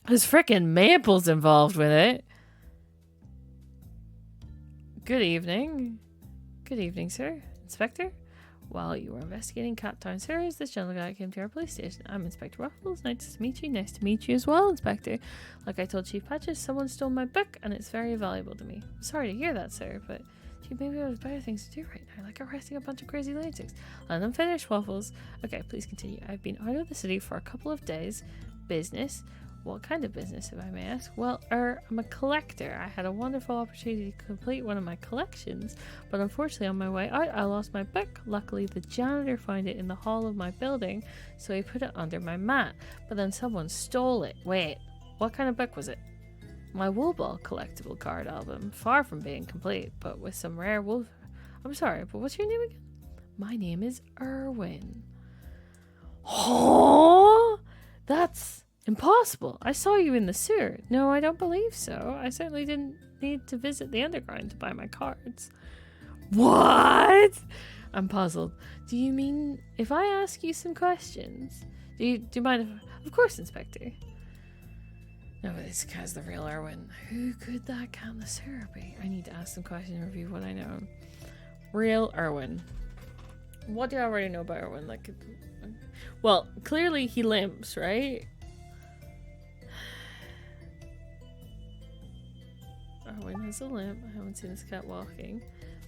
There's frickin' Maple's involved with it. Good evening. Good evening, sir. Inspector? While you were investigating Cat Town, sir, this gentleman guy came to our police station. I'm Inspector Waffles. Nice to meet you. Nice to meet you as well, Inspector. Like I told Chief Patches, someone stole my book and it's very valuable to me. I'm sorry to hear that, sir, but Chief, maybe there's better things to do right now, like arresting a bunch of crazy lunatics. And I'm finished, Waffles. Okay, please continue. I've been out of the city for a couple of days. Business? What kind of business, if I may ask? Well, I'm a collector. I had a wonderful opportunity to complete one of my collections, but unfortunately on my way out, I lost my book. Luckily, the janitor found it in the hall of my building, so he put it under my mat. But then someone stole it. Wait, what kind of book was it? My Wool Ball collectible card album. Far from being complete, but with some rare wolf... I'm sorry, but what's your name again? My name is Erwin. Oh, that's... impossible. I saw you in the sewer. No, I don't believe so. I certainly didn't need to visit the underground to buy my cards. What? I'm puzzled. Do you mean if I ask you some questions? Do you mind if... Of course, Inspector. No, but this guy's the real Erwin. Who could that cat in the sewer be? I need to ask some questions and review what I know. Real Erwin. What do you already know about Erwin? Like, well, clearly he limps, right? Erwin has a limp. I haven't seen this cat walking.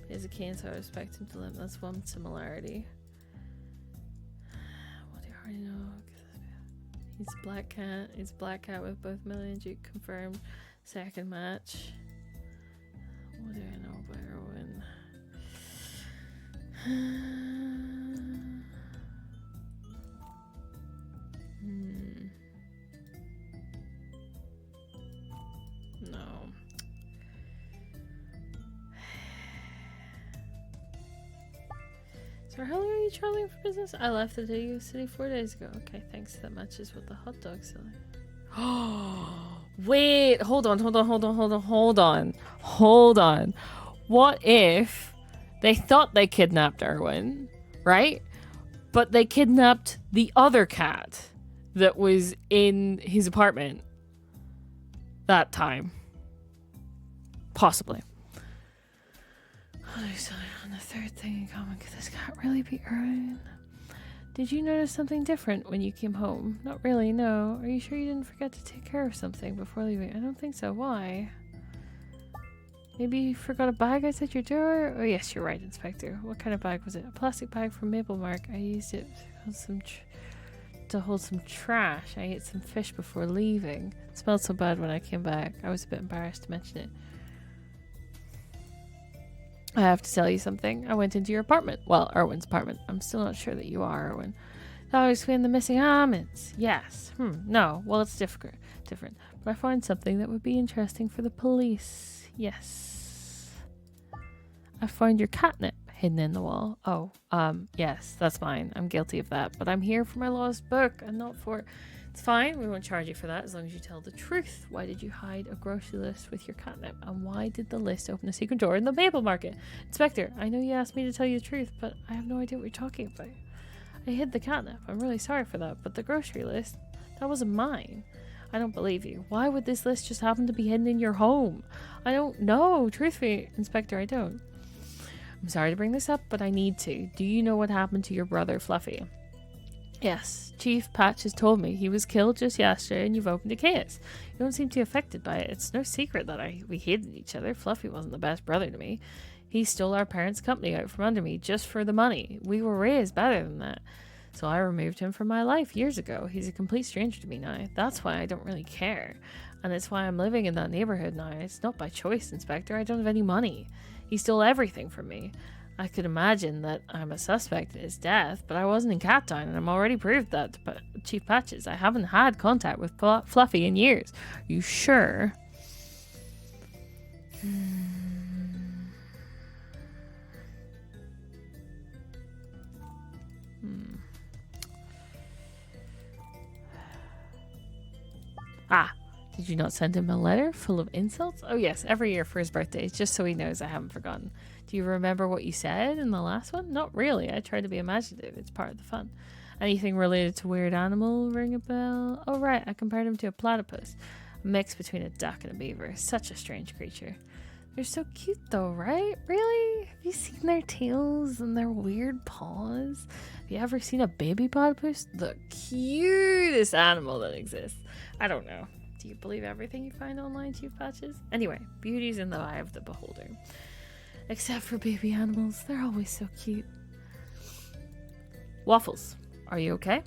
He has a cane, so I expect him to limp. That's one similarity. What do you already know? He's black cat. He's black cat with both Millie and Duke confirmed. Second match. What do I know about Erwin? No. So how long are you traveling for business? I left the city 4 days ago. Okay, thanks. That matches with the hot dog selling. Oh, wait. Hold on. What if they thought they kidnapped Erwin, right? But they kidnapped the other cat that was in his apartment that time. Possibly. On the third thing in common, could this cat really be Erwin? Did you notice something different when you came home? Not really, no. Are you sure you didn't forget to take care of something before leaving? I don't think so. Why? Maybe you forgot a bag outside your door? Oh yes, you're right, Inspector. What kind of bag was it? A plastic bag from Maple Mark. I used it to hold some trash. I ate some fish before leaving. It smelled so bad when I came back. I was a bit embarrassed to mention it. I have to tell you something. I went into your apartment. Well, Erwin's apartment. I'm still not sure that you are Erwin. That would explain the missing almonds. Yes. No. Well, it's different. But I find something that would be interesting for the police. Yes. I found your catnip hidden in the wall. Oh, yes, that's fine. I'm guilty of that. But I'm here for my lost book and not for... It's fine. We won't charge you for that as long as you tell the truth. Why did you hide a grocery list with your catnip? And why did the list open a secret door in the Maple Market? Inspector, I know you asked me to tell you the truth, but I have no idea what you're talking about. I hid the catnip. I'm really sorry for that. But the grocery list, that wasn't mine. I don't believe you. Why would this list just happen to be hidden in your home? I don't know. Truthfully, Inspector, I don't. I'm sorry to bring this up, but I need to. Do you know what happened to your brother, Fluffy? Yes, Chief Patch has told me he was killed just yesterday and you've opened a case. You don't seem too affected by it. It's no secret that we hated each other. Fluffy wasn't the best brother to me. He stole our parents' company out from under me just for the money. We were raised better than that. So I removed him from my life years ago. He's a complete stranger to me now. That's why I don't really care. And it's why I'm living in that neighborhood now. It's not by choice, Inspector. I don't have any money. He stole everything from me. I could imagine that I'm a suspect in his death, but I wasn't in Cat Town, and I'm already proved that to Chief Patches. I haven't had contact with Fluffy in years. Are you sure? Ah, did you not send him a letter full of insults? Oh yes, every year for his birthday, just so he knows I haven't forgotten. Do you remember what you said in the last one? Not really. I tried to be imaginative. It's part of the fun. Anything related to weird animal ring a bell? Oh right, I compared him to a platypus. A mix between a duck and a beaver. Such a strange creature. They're so cute though, right? Really? Have you seen their tails and their weird paws? Have you ever seen a baby platypus? The cutest animal that exists. I don't know. Do you believe everything you find online, Chief Patches? Anyway, beauty's in the eye of the beholder. Except for baby animals. They're always so cute. Waffles, are you okay?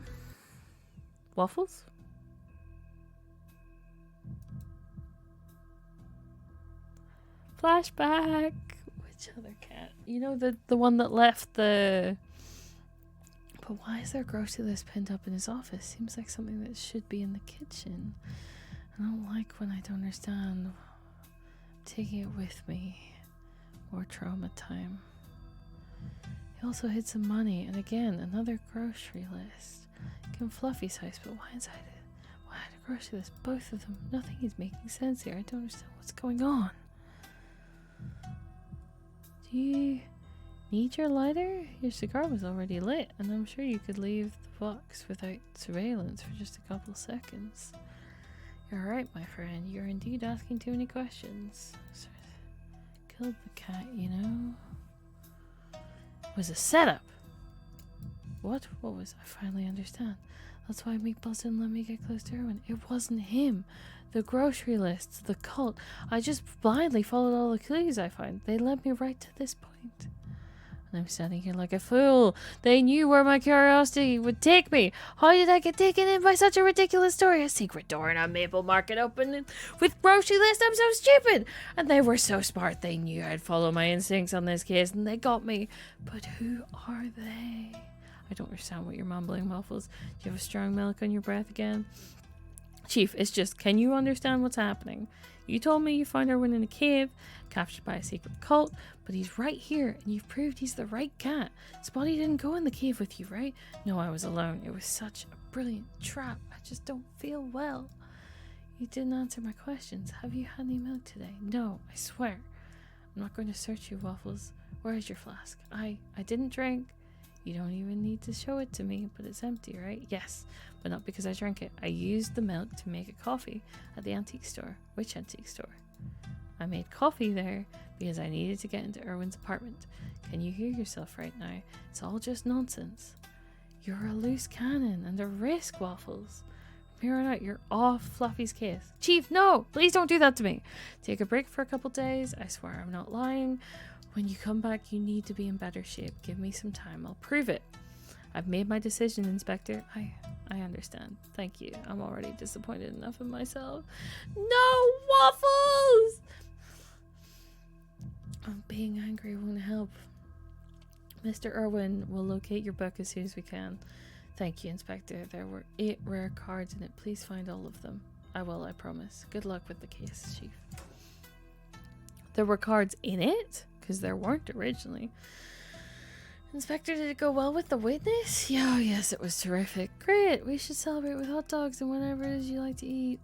Waffles? Flashback. Which other cat? You know, the one that left the... But why is there a grocery list pinned up in his office? Seems like something that should be in the kitchen. I don't like when I don't understand. I'm taking it with me. More trauma time. He also hid some money, and again, another grocery list. Came Fluffy's house, but why inside it? Why had a grocery list? Both of them. Nothing is making sense here. I don't understand what's going on. Do you need your lighter? Your cigar was already lit, and I'm sure you could leave the box without surveillance for just a couple seconds. You're right, my friend. You're indeed asking too many questions. Killed the cat, you know? It was a setup. What? What was? I finally understand. That's why Meatballs didn't let me get close to Erwin. It wasn't him. The grocery lists, the cult. I just blindly followed all the clues I found. They led me right to this point. And I'm standing here like a fool. They knew where my curiosity would take me. How did I get taken in by such a ridiculous story? A secret door in a maple market open with grocery list. I'm so stupid. And they were so smart. They knew I'd follow my instincts on this case, and they got me. But who are they? I don't understand what you're mumbling, Waffles. Do you have a strong milk on your breath again? Chief, it's just, can you understand what's happening? You told me you found Erwin in a cave, captured by a secret cult, but he's right here, and you've proved he's the right cat. Spotty didn't go in the cave with you, right? No, I was alone. It was such a brilliant trap. I just don't feel well. You didn't answer my questions. Have you had any milk today? No, I swear. I'm not going to search you, Waffles. Where is your flask? I didn't drink. You don't even need to show it to me, but it's empty, right? Yes, but not because I drank it. I used the milk to make a coffee at the antique store. Which antique store? I made coffee there because I needed to get into Erwin's apartment. Can you hear yourself right now? It's all just nonsense. You're a loose cannon and a risk, Waffles. From here on out, you're off Fluffy's case. Chief, no! Please don't do that to me. Take a break for a couple days. I swear I'm not lying. When you come back, you need to be in better shape. Give me some time. I'll prove it. I've made my decision, Inspector. I understand. Thank you. I'm already disappointed enough in myself. No, Waffles! Being angry won't help. Mr. Erwin will locate your book as soon as we can. Thank you, Inspector. There were 8 rare cards in it. Please find all of them. I will, I promise. Good luck with the case, Chief. There were cards in it? Because there weren't originally. Inspector, did it go well with the witness? Yeah, oh yes, it was terrific. Great, we should celebrate with hot dogs and whatever it is you like to eat.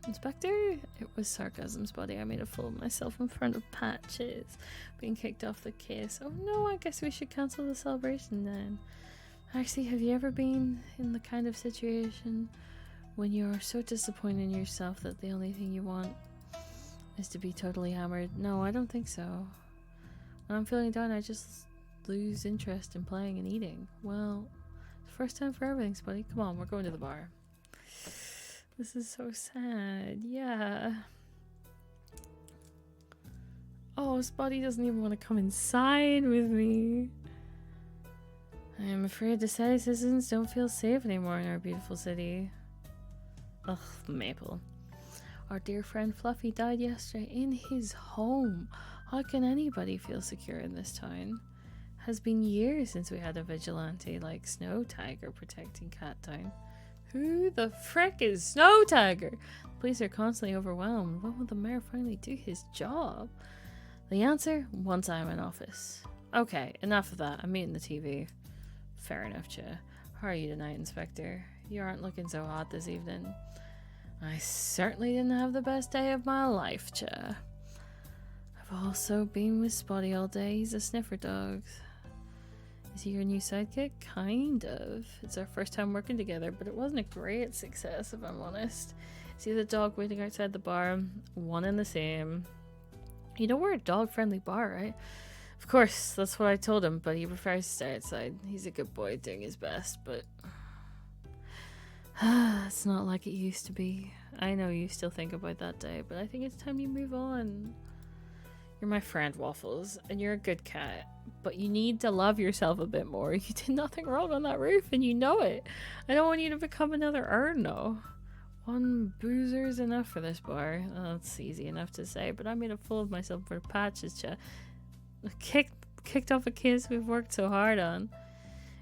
Inspector? It was sarcasm, Spotty. I made a fool of myself in front of Patches. Being kicked off the case. Oh no, I guess we should cancel the celebration then. Actually, have you ever been in the kind of situation when you're so disappointed in yourself that the only thing you want is to be totally hammered? No, I don't think so. When I'm feeling down, I just lose interest in playing and eating. Well, First time for everything, Spuddy. Come on, we're going to the bar. This is so sad. Yeah. Oh, Spuddy doesn't even want to come inside with me. I am afraid to say citizens don't feel safe anymore in our beautiful city. Ugh, Maple. Our dear friend Fluffy died yesterday in his home. How can anybody feel secure in this town? Has been years since we had a vigilante like Snow Tiger protecting Cat Town. Who the frick is Snow Tiger? The police are constantly overwhelmed. When will the mayor finally do his job? The answer? Once I'm in office. Okay, enough of that. I'm muting the TV. Fair enough, Che. How are you tonight, Inspector? You aren't looking so hot this evening. I certainly didn't have the best day of my life, Che. I've also been with Spotty all day. He's a sniffer dog. Is he your new sidekick? Kind of. It's our first time working together, but it wasn't a great success, if I'm honest. See the dog waiting outside the bar? One and the same. You know we're a dog-friendly bar, right? Of course, that's what I told him, but he prefers to stay outside. He's a good boy doing his best, but... it's not like it used to be. I know you still think about that day, but I think it's time you move on. You're my friend, Waffles, and you're a good cat, but you need to love yourself a bit more. You did nothing wrong on that roof, and you know it. I don't want you to become another Erno. One boozer's enough for this bar. Oh, it's easy enough to say, but I made a fool of myself for patches, Che. Kicked off a case we've worked so hard on.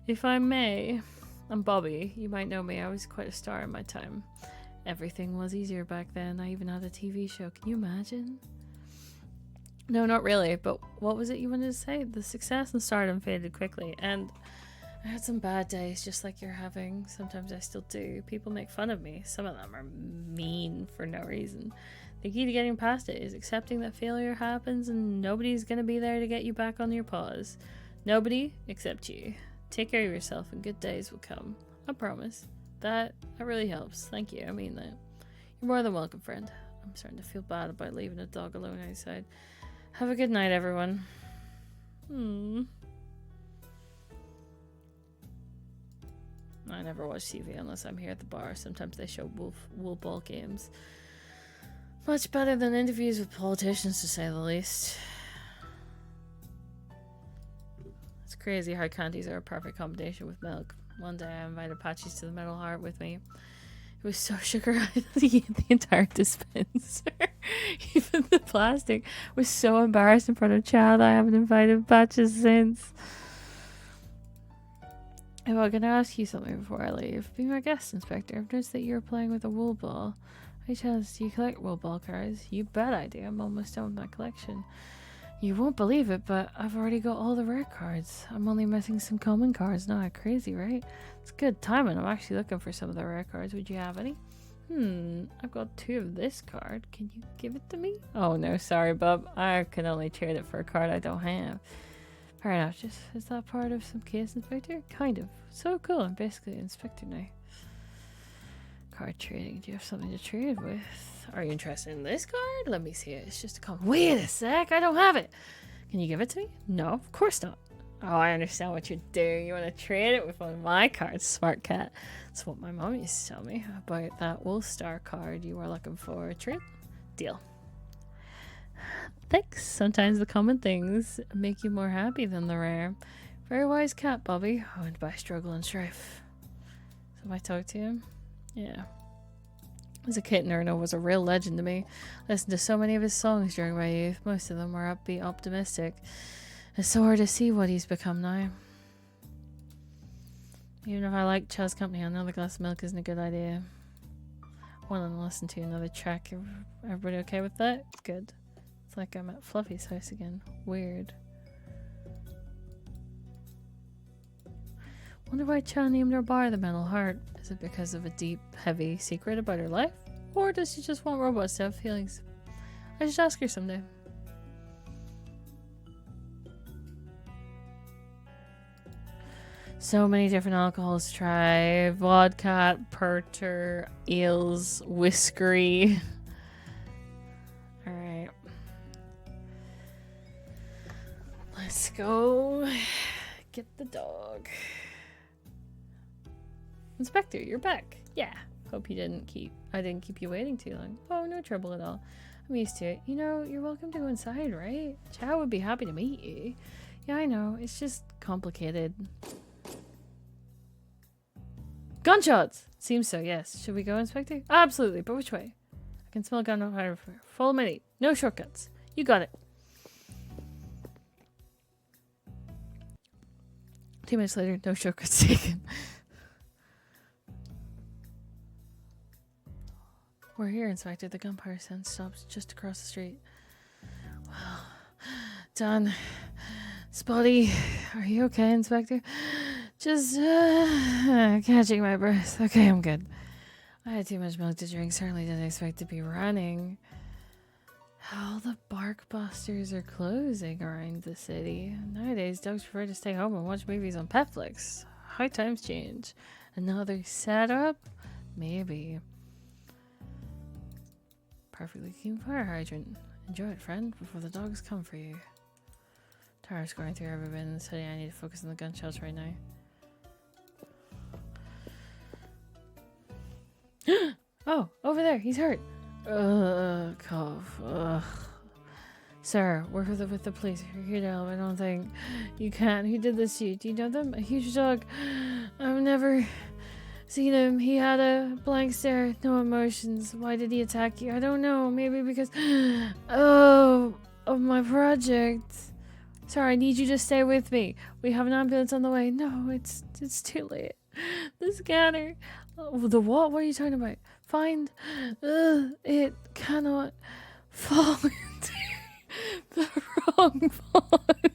If I may, I'm Bobby. You might know me. I was quite a star in my time. Everything was easier back then. I even had a TV show. Can you imagine? No, not really, but what was it you wanted to say? The success and stardom faded quickly, and I had some bad days just like you're having. Sometimes I still do. People make fun of me. Some of them are mean for no reason. The key to getting past it is accepting that failure happens and nobody's going to be there to get you back on your paws. Nobody except you. Take care of yourself and good days will come. I promise. That really helps. Thank you. I mean that. You're more than welcome, friend. I'm starting to feel bad about leaving a dog alone outside. Have a good night, everyone. I never watch TV unless I'm here at the bar. Sometimes they show wool ball games. Much better than interviews with politicians, to say the least. It's crazy how candies are a perfect combination with milk. One day I invited Patches to the Metal Heart with me. It was so sugar I ate the entire dispenser. Even the plastic was so embarrassed in front of Chad. I haven't invited Patches since. Oh, I'm gonna ask you something before I leave. Be my guest, Inspector. I've noticed that you're playing with a wool ball. Hey, Chaz, do you collect wool ball cards? You bet I do. I'm almost done with my collection. You won't believe it, but I've already got all the rare cards. I'm only missing some common cards now. Crazy, right? It's good timing. I'm actually looking for some of the rare cards. Would you have any? I've got 2 of this card. Can you give it to me? Oh, no, sorry, bub. I can only trade it for a card I don't have. Fair enough. Just, is that part of some case, Inspector? Kind of. So cool. I'm basically an inspector now. Card trading. Do you have something to trade with? Are you interested in this card? Let me see it. It's just a comment. Wait a sec. I don't have it. Can you give it to me? No, of course not. Oh, I understand what you're doing. You want to trade it with one of my cards, smart cat. That's what my mom used to tell me about that Wool Star card you were looking for. Trade? Deal. Thanks. Sometimes the common things make you more happy than the rare. Very wise cat, Bobby. Owned by struggle and strife. So if I talk to him? Yeah. As a kitten, Erno was a real legend to me. Listened to so many of his songs during my youth. Most of them were upbeat, optimistic. It's so hard to see what he's become now. Even if I like Chaz company, another glass of milk isn't a good idea. Want to listen to another track. Everybody okay with that? Good. It's like I'm at Fluffy's house again. Weird. Wonder why Chan named her bar the Metal Heart. Is it because of a deep, heavy secret about her life? Or does she just want robots to have feelings? I should ask her someday. So many different alcohols to try. Vodka, Perter, Eels, Whiskery. Alright. Let's go get the dog. Inspector, you're back. Yeah. Hope I didn't keep you waiting too long. Oh, no trouble at all. I'm used to it. You know, you're welcome to go inside, right? Chow would be happy to meet you. Yeah, I know. It's just complicated. Gunshots! Seems so, yes. Should we go, Inspector? Absolutely, but which way? I can smell gunfire. Follow my lead. No shortcuts. You got it. 2 minutes later, no shortcuts taken. We're here, Inspector. The gunfire sound stops just across the street. Well, done. Spotty, are you okay, Inspector? Just catching my breath. Okay, I'm good. I had too much milk to drink. Certainly didn't expect to be running. All the bark busters are closing around the city. Nowadays, dogs prefer to stay home and watch movies on Netflix. How times change. Another setup? Maybe. Perfectly clean fire hydrant. Enjoy it, friend, before the dogs come for you. Tired of going through every bit in the city. I need to focus on the gunshots right now. Oh, over there. He's hurt. Cough. Ugh. Sir, we're with the police. You're here to help. I don't think you can. Who did this to you? Do you know them? A huge dog. I've never seen him. He had a blank stare. No emotions. Why did he attack you? I don't know. Maybe because... of my project. Sorry, I need you to stay with me. We have an ambulance on the way. No, it's too late. The scanner. Oh, the what? What are you talking about? Find. It cannot fall into the wrong pond.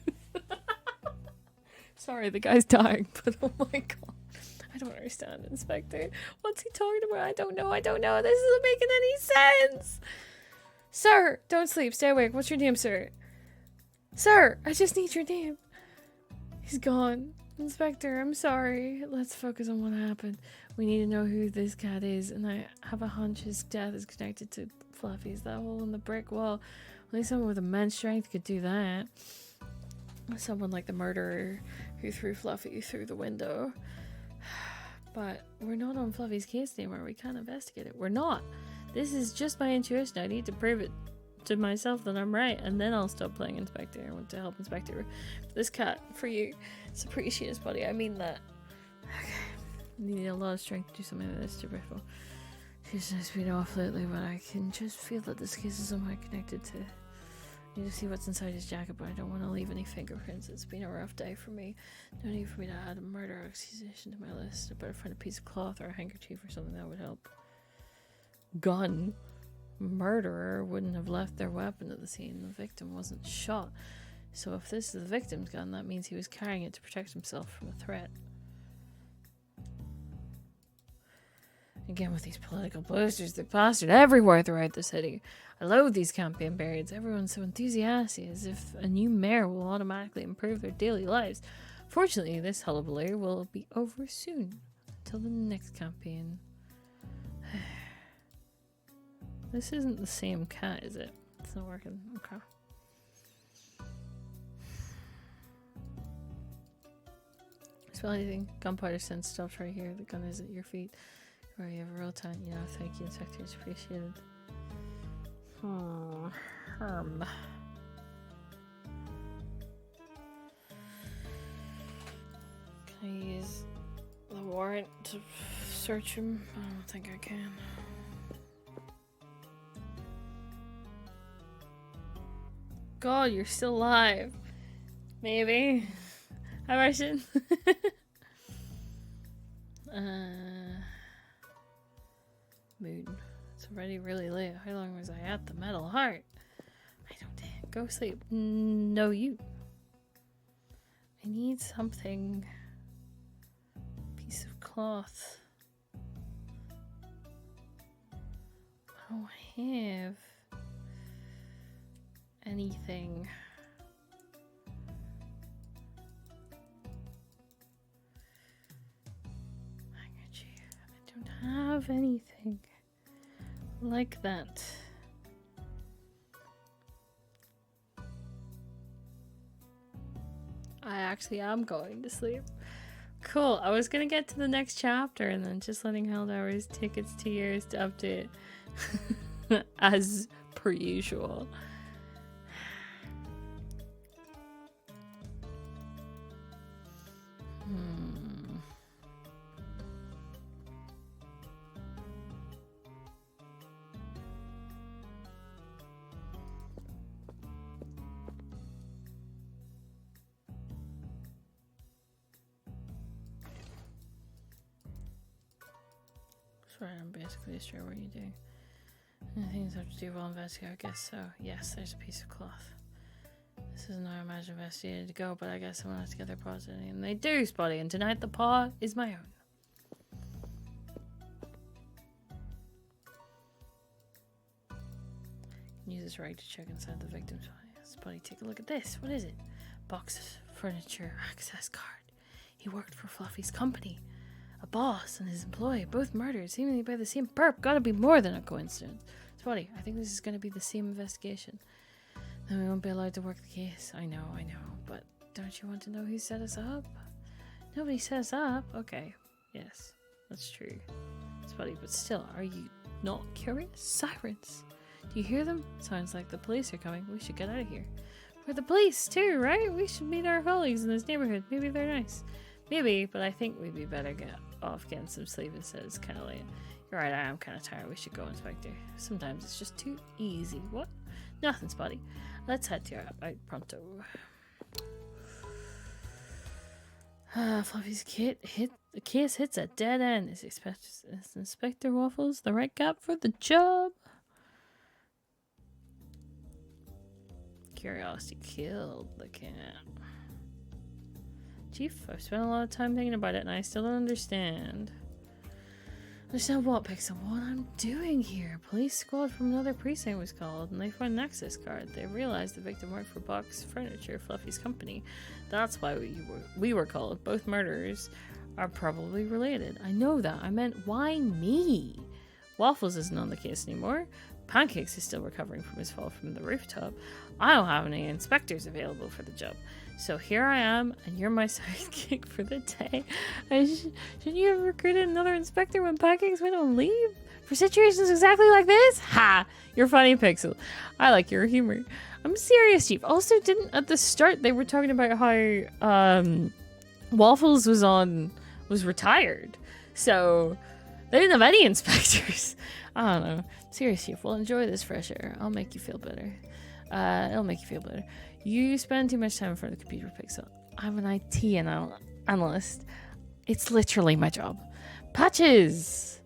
Sorry, the guy's dying, but oh my god. I don't understand, Inspector. What's he talking about? I don't know. This isn't making any sense. Sir, don't sleep. Stay awake. What's your name, sir? Sir, I just need your name. He's gone. Inspector, I'm sorry. Let's focus on what happened. We need to know who this cat is, and I have a hunch his death is connected to Fluffy's. That hole in the brick wall. Only someone with immense strength could do that. Someone like the murderer who threw Fluffy through the window. But we're not on Fluffy's case anymore. We can't investigate it. We're not. This is just my intuition. I need to prove it to myself that I'm right, and then I'll stop playing Inspector. I want to help Inspector. This cat, for you, it's appreciated, buddy. I mean that. Okay. I need a lot of strength to do something like this to Riffle. She's just been off lately, but I can just feel that this case is somehow connected to... I need to see what's inside his jacket, but I don't want to leave any fingerprints. It's been a rough day for me. No need for me to add a murder accusation to my list. I better find a piece of cloth or a handkerchief or something that would help. Gun? Murderer wouldn't have left their weapon at the scene. The victim wasn't shot. So if this is the victim's gun, that means he was carrying it to protect himself from a threat. Again with these political posters, they're plastered everywhere throughout the city. I loathe these campaign periods. Everyone's so enthusiastic, as if a new mayor will automatically improve their daily lives. Fortunately, this hullabaloo will be over soon. Until the next campaign. This isn't the same cat, is it? It's not working. Okay. Smell anything? Gunpowder scent stops right here. The gun is at your feet. Or you have a real time. You know, thank you, Inspector. It's appreciated. Can I use the warrant to search him? I don't think I can. God, you're still alive. Maybe. I should. Mood. It's already really late. How long was I at the Metal Heart? I don't dare. Go sleep. No, you. I need something. Piece of cloth. I don't have anything. Handkerchief. I don't have anything like that. I actually am going to sleep. Cool. I was gonna get to the next chapter and then just letting Helldower's take its 2 years to update. As per usual. Right, I'm basically sure what you do. Things have to do well investigate, I guess so. Yes, there's a piece of cloth. This isn't how I imagine investigated to go, but I guess someone has to get their paws in it. And they do, Spotty, and tonight the paw is my own. Use this rag to check inside the victim's body. Spotty, take a look at this. What is it? Box of furniture access card. He worked for Fluffy's company. A boss and his employee, both murdered, seemingly by the same perp. Gotta be more than a coincidence. Spotty, I think this is gonna be the same investigation. Then we won't be allowed to work the case. I know, but don't you want to know who set us up? Nobody set us up. Okay, yes, that's true. Spotty, but still, are you not curious? Sirens. Do you hear them? Sounds like the police are coming. We should get out of here. We're the police too, right? We should meet our colleagues in this neighborhood. Maybe they're nice. Maybe, but I think we'd be better getting some sleep instead. It's kind of late. You're right, I am kind of tired. We should go, Inspector. Sometimes it's just too easy. What? Nothing, Spotty. Let's head to out pronto. Fluffy's case hits a dead end. Is Inspector Waffles the right gap for the job? Curiosity killed the cat. Chief, I've spent a lot of time thinking about it and I still don't understand. Understand what, Pixel? What I'm doing here? Police squad from another precinct was called and they found an access card. They realized the victim worked for Box Furniture, Fluffy's company. That's why we were called. Both murderers are probably related. I know that. I meant, why me? Waffles isn't on the case anymore. Pancakes is still recovering from his fall from the rooftop. I don't have any inspectors available for the job. So here I am, and you're my sidekick for the day. Shouldn't you have recruited another inspector when Pancakes went on leave? For situations exactly like this? Ha! You're funny, Pixel. I like your humor. I'm serious, Chief. Also, at the start, they were talking about how Waffles was retired. So they didn't have any inspectors. I don't know. Serious, Chief. Well, enjoy this fresh air. I'll make you feel better. It'll make you feel better. You spend too much time in front of the computer, Pixel. I'm an IT analyst. It's literally my job. Patches!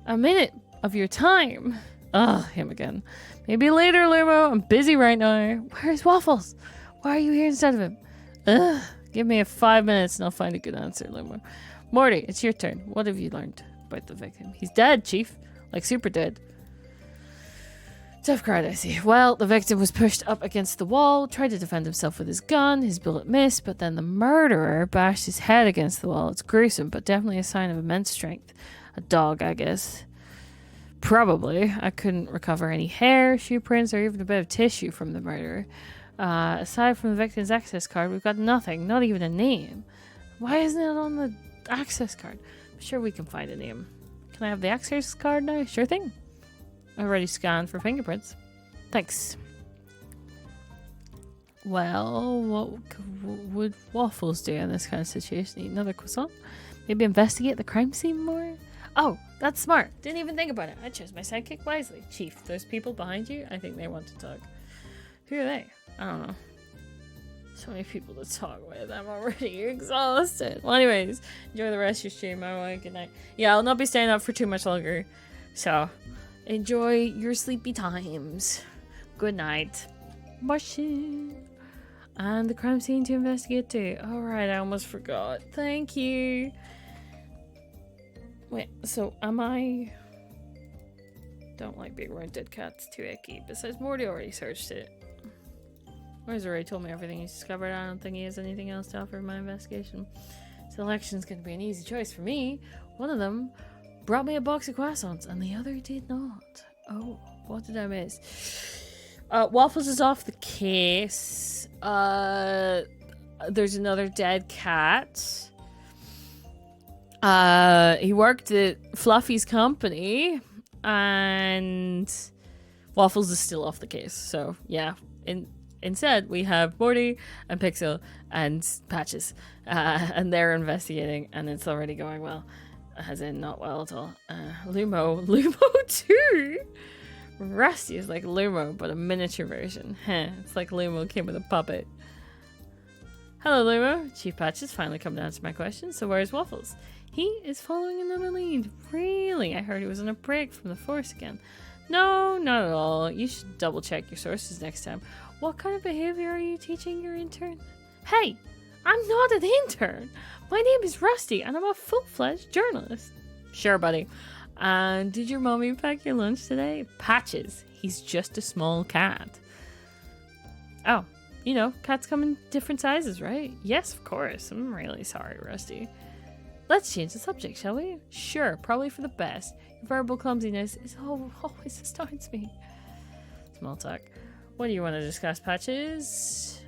A minute of your time. Ugh, him again. Maybe later, Lumo. I'm busy right now. Where's Waffles? Why are you here instead of him? Ugh. Give me 5 minutes and I'll find a good answer, Lumo. Morty, it's your turn. What have you learned about the victim? He's dead, Chief. Like super dead. Tough crowd, I see. Well, the victim was pushed up against the wall, tried to defend himself with his gun. His bullet missed, but then the murderer bashed his head against the wall. It's gruesome, but definitely a sign of immense strength. A dog, I guess. Probably. I couldn't recover any hair, shoe prints, or even a bit of tissue from the murderer. Aside from the victim's access card, we've got nothing, not even a name. Why isn't it on the access card? I'm sure we can find a name. Can I have the access card now? Sure thing. Already scanned for fingerprints. Thanks. Well, what would Waffles do in this kind of situation? Eat another croissant? Maybe investigate the crime scene more? Oh, that's smart. Didn't even think about it. I chose my sidekick wisely. Chief, those people behind you, I think they want to talk. Who are they? I don't know. So many people to talk with. I'm already exhausted. Well, anyways, enjoy the rest of your stream. Good night. Yeah, I'll not be staying up for too much longer. So, enjoy your sleepy times. Good night. Bye. And the crime scene to investigate too. Alright, I almost forgot. Thank you. Wait, so am I... Don't like being around dead cats, too icky. Besides, Morty already searched it. Where's already told me everything he's discovered. I don't think he has anything else to offer in my investigation. Selection's gonna be an easy choice for me. One of them brought me a box of croissants, and the other did not. Oh, what did I miss? Waffles is off the case. There's another dead cat. He worked at Fluffy's company, and Waffles is still off the case. So yeah, instead we have Morty and Pixel and Patches, and they're investigating, and it's already going well, as in not well at all. Lumo too. Rusty is like Lumo, but a miniature version. It's like Lumo came with a puppet. Hello, Lumo. Chief Patches finally come to answer my question. So where's Waffles? He is following another lead. Really? I heard he was on a break from the force again. No, not at all. You should double check your sources next time. What kind of behavior are you teaching your intern? Hey, I'm not an intern. My name is Rusty, and I'm a full-fledged journalist. Sure, buddy. And did your mommy pack your lunch today? Patches. He's just a small cat. Oh, you know, cats come in different sizes, right? Yes, of course. I'm really sorry, Rusty. Let's change the subject, shall we? Sure, probably for the best. Your verbal clumsiness is always astounds me. Small talk. What do you want to discuss, Patches?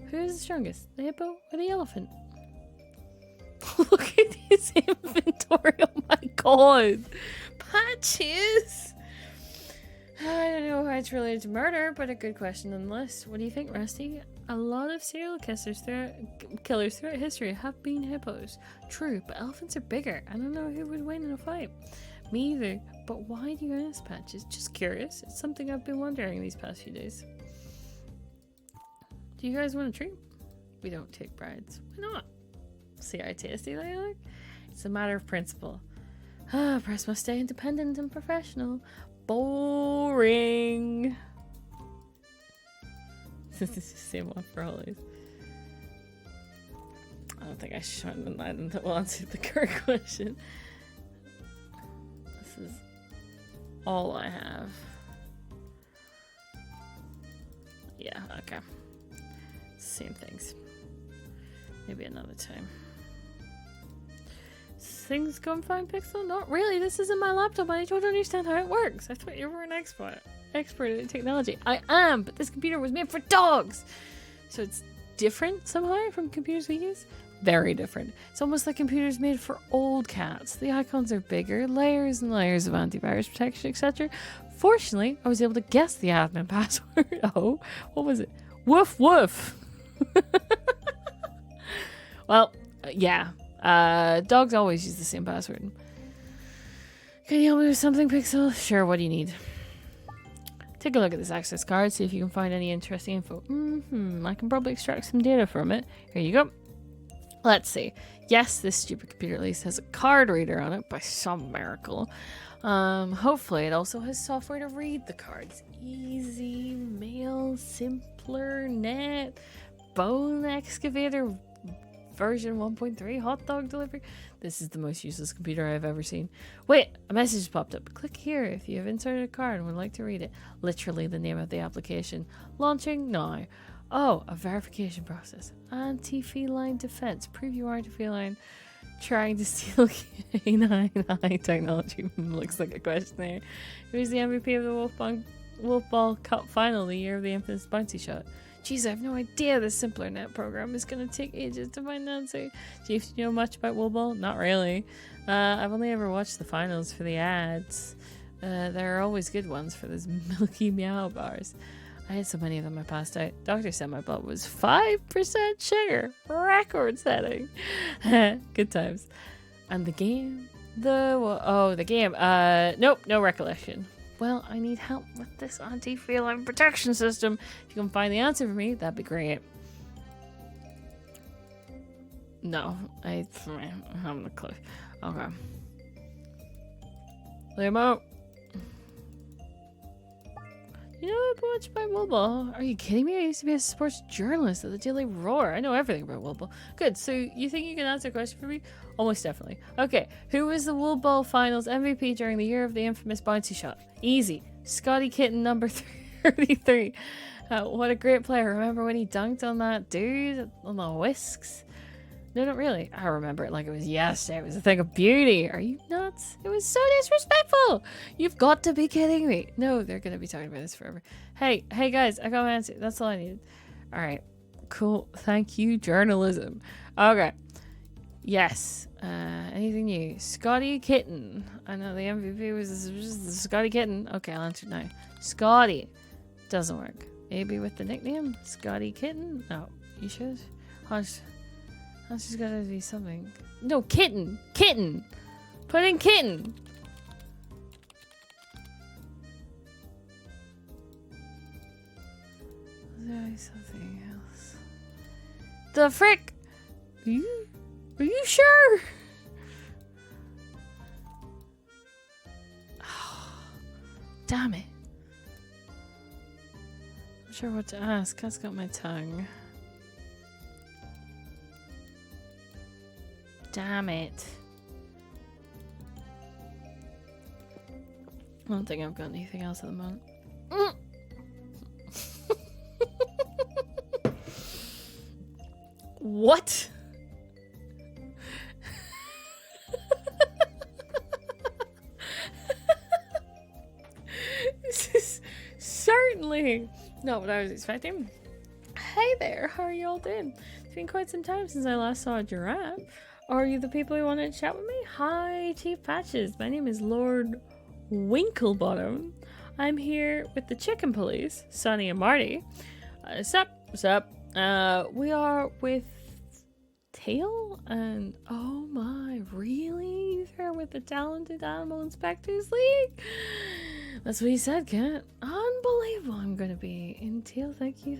Who is the strongest, the hippo or the elephant? Look at his inventory, oh my god! Patches! I don't know how it's related to murder, but a good question nonetheless. What do you think, Rusty? A lot of serial killers throughout history have been hippos. True, but elephants are bigger. I don't know who would win in a fight. Me either. But why do you ask, Patches? Just curious. It's something I've been wondering these past few days. Do you guys want a treat? We don't take brides. Why not? See how tasty they look? It's a matter of principle. Press must stay independent and professional. Boring. This is the same one for always. I don't think I should shorten the line that will answer the current question. This is all I have. Yeah, okay. Same things. Maybe another time. Things going fine, Pixel? Not really. This isn't my laptop and I don't understand how it works. I thought you were an expert in technology. I am, but this computer was made for dogs. So it's different somehow from computers we use? Very different. It's almost like computers made for old cats. The icons are bigger, layers and layers of antivirus protection, etc. Fortunately, I was able to guess the admin password. Oh, what was it? Woof woof. Well, yeah. Dogs always use the same password. Can you help me with something, Pixel? Sure, what do you need? Take a look at this access card, see if you can find any interesting info. I can probably extract some data from it. Here you go. Let's see. Yes, this stupid computer at least has a card reader on it by some miracle. Hopefully it also has software to read the cards. Easy, mail, simpler, net, bone excavator, version 1.3, hot dog delivery. This is the most useless computer I've ever seen. Wait, a message has popped up. Click here if you have inserted a card and would like to read it. Literally the name of the application. Launching now. Oh, a verification process. Anti-feline defense. Preview anti-feline. Trying to steal canine eye technology. Looks like a question there. Who's the MVP of the Wolf Ball Cup final, the year of the infamous bouncy shot? Jeez, I have no idea this simpler net program is going to take ages to find an answer. Do you know much about Wolf Ball? Not really. I've only ever watched the finals for the ads. There are always good ones for those milky meow bars. I had so many of them I passed out. Doctor said my blood was 5% sugar. Record setting. Good times. And the game? The game. Nope, no recollection. Well, I need help with this anti-feline protection system. If you can find the answer for me, that'd be great. No, I haven't a clue. Okay. Limo. You know much about Woolball? Are you kidding me? I used to be a sports journalist at the Daily Roar. I know everything about Woolball. Good, so you think you can answer a question for me? Almost definitely. Okay, who was the Woolball Finals MVP during the year of the infamous bouncy shot? Easy. Scotty Kitten number 33. What a great player. Remember when he dunked on that dude on the whisks? No, not really. I remember it like it was yesterday. It was a thing of beauty. Are you nuts? It was so disrespectful. You've got to be kidding me. No, they're going to be talking about this forever. Hey guys, I got my answer. That's all I needed. All right, cool. Thank you, journalism. Okay. Yes. Anything new? Scotty Kitten. I know the MVP was Scotty Kitten. Okay, I'll answer now. Scotty. Doesn't work. Maybe with the nickname? Scotty Kitten? No. You should. Hush. She's gotta be something. No, Kitten. Kitten. Put in Kitten. There is something else. The frick? Are you sure? Damn it. I'm sure what to ask. Cat's got my tongue. Damn it. I don't think I've got anything else at the moment. What? This is certainly not what I was expecting. Hey there, how are you all doing? It's been quite some time since I last saw a giraffe. Are you the people who want to chat with me? Hi, Chief Patches. My name is Lord Winklebottom. I'm here with the chicken police, Sonny and Marty. Sup? We are with Tail and oh my, really? They're with the Talented Animal Inspectors League? That's what he said, Cat. Unbelievable. I'm gonna be in Tail. Thank you.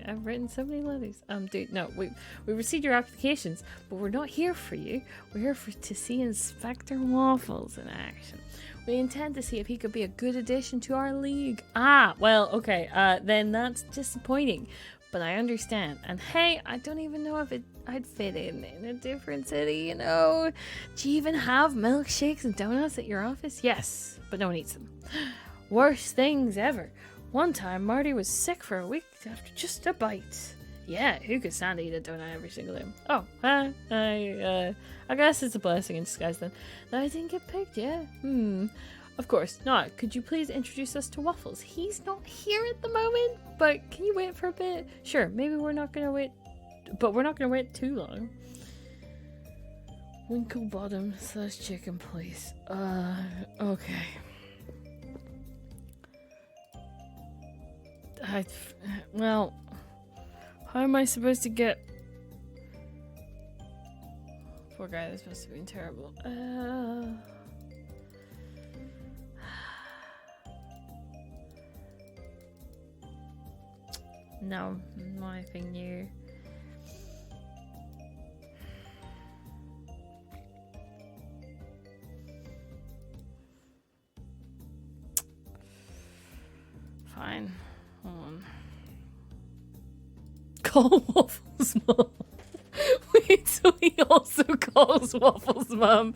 I've written so many letters. Dude, no, we received your applications, but we're not here for you. We're here to see Inspector Waffles in action. We intend to see if he could be a good addition to our league. Ah, well, okay, then that's disappointing. But I understand. And hey, I don't even know if I'd fit in a different city, you know. Do you even have milkshakes and donuts at your office? Yes, but no one eats them. Worst things ever. One time, Marty was sick for a week after just a bite. Yeah, who could stand to eat a donut every single day? Oh, I guess it's a blessing in disguise then. That I didn't get picked, yeah. Of course not. Could you please introduce us to Waffles? He's not here at the moment, but can you wait for a bit? Sure, maybe we're not gonna wait, but we're not gonna wait too long. Winklebottom / chicken, please. Okay. Well, how am I supposed to get... Poor guy, this must have been terrible. No, nothing new. Fine. Hold on. Call Waffles' mom. Wait, so he also calls Waffles' mom.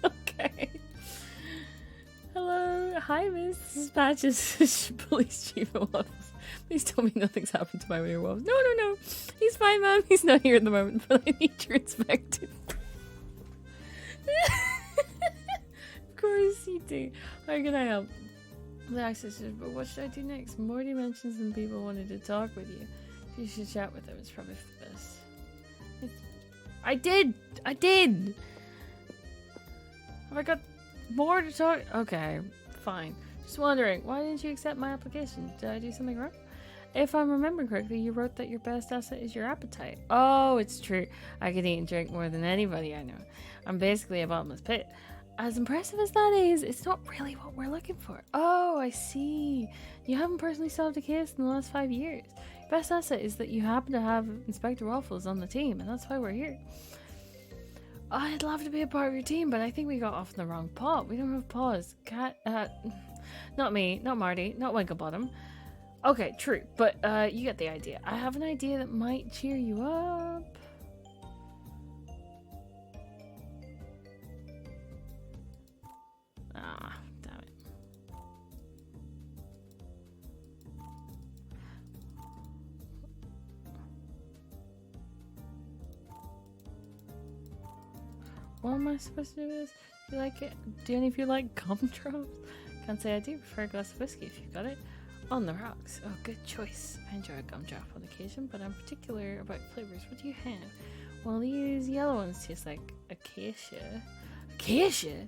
Okay. Hello. Hi, Miss. This is Patches, Police Chief of Waffles. Please tell me nothing's happened to my weird Waffles. No. He's fine, Mom. He's not here at the moment, but I need your inspector. Of course you do. How can I help? The access is, but what should I do next? Morty mentioned some people wanted to talk with you. You should chat with them. It's probably for the best. I did! Have I got more to talk? Okay, fine. Just wondering, why didn't you accept my application? Did I do something wrong? If I'm remembering correctly, you wrote that your best asset is your appetite. Oh, it's true. I can eat and drink more than anybody I know. I'm basically a bottomless pit. As impressive as that is, it's not really what we're looking for. Oh, I see. You haven't personally solved a case in the last 5 years. Your best asset is that you happen to have Inspector Waffles on the team, and that's why we're here. I'd love to be a part of your team, but I think we got off in the wrong pot. We don't have paws. Not me, not Marty, not Winklebottom. Okay, true, but you get the idea. I have an idea that might cheer you up. Ah, damn it. What am I supposed to do with this? Do you like it? Do any of you like gumdrops? Can't say I do. Prefer a glass of whiskey if you've got it. On the rocks. Oh, good choice. I enjoy a gumdrop on occasion, but I'm particular about flavors. What do you have? Well, these yellow ones taste like acacia. Acacia?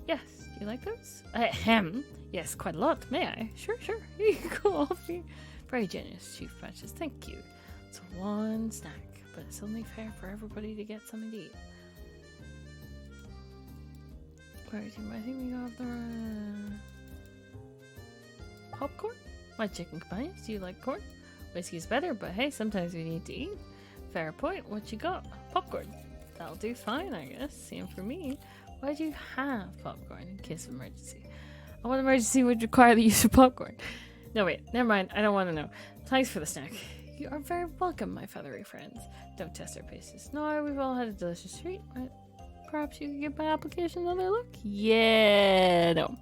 Yes. Do you like those? Ahem. Yes, quite a lot. May I? Sure, sure. Here you go, off me. Very generous, Chief Patches. Thank you. It's one snack, but it's only fair for everybody to get something to eat. I think we got the popcorn? My chicken companions, do you like corn? Whiskey's better, but hey, sometimes we need to eat. Fair point. What you got? Popcorn. That'll do fine, I guess. Same for me. Why do you have popcorn in case of emergency? Oh, what emergency would require the use of popcorn? No, wait. Never mind. I don't want to know. Thanks for the snack. You are very welcome, my feathery friends. Don't test our paces. No, we've all had a delicious treat. But perhaps you could give my application another look? Yeah, no.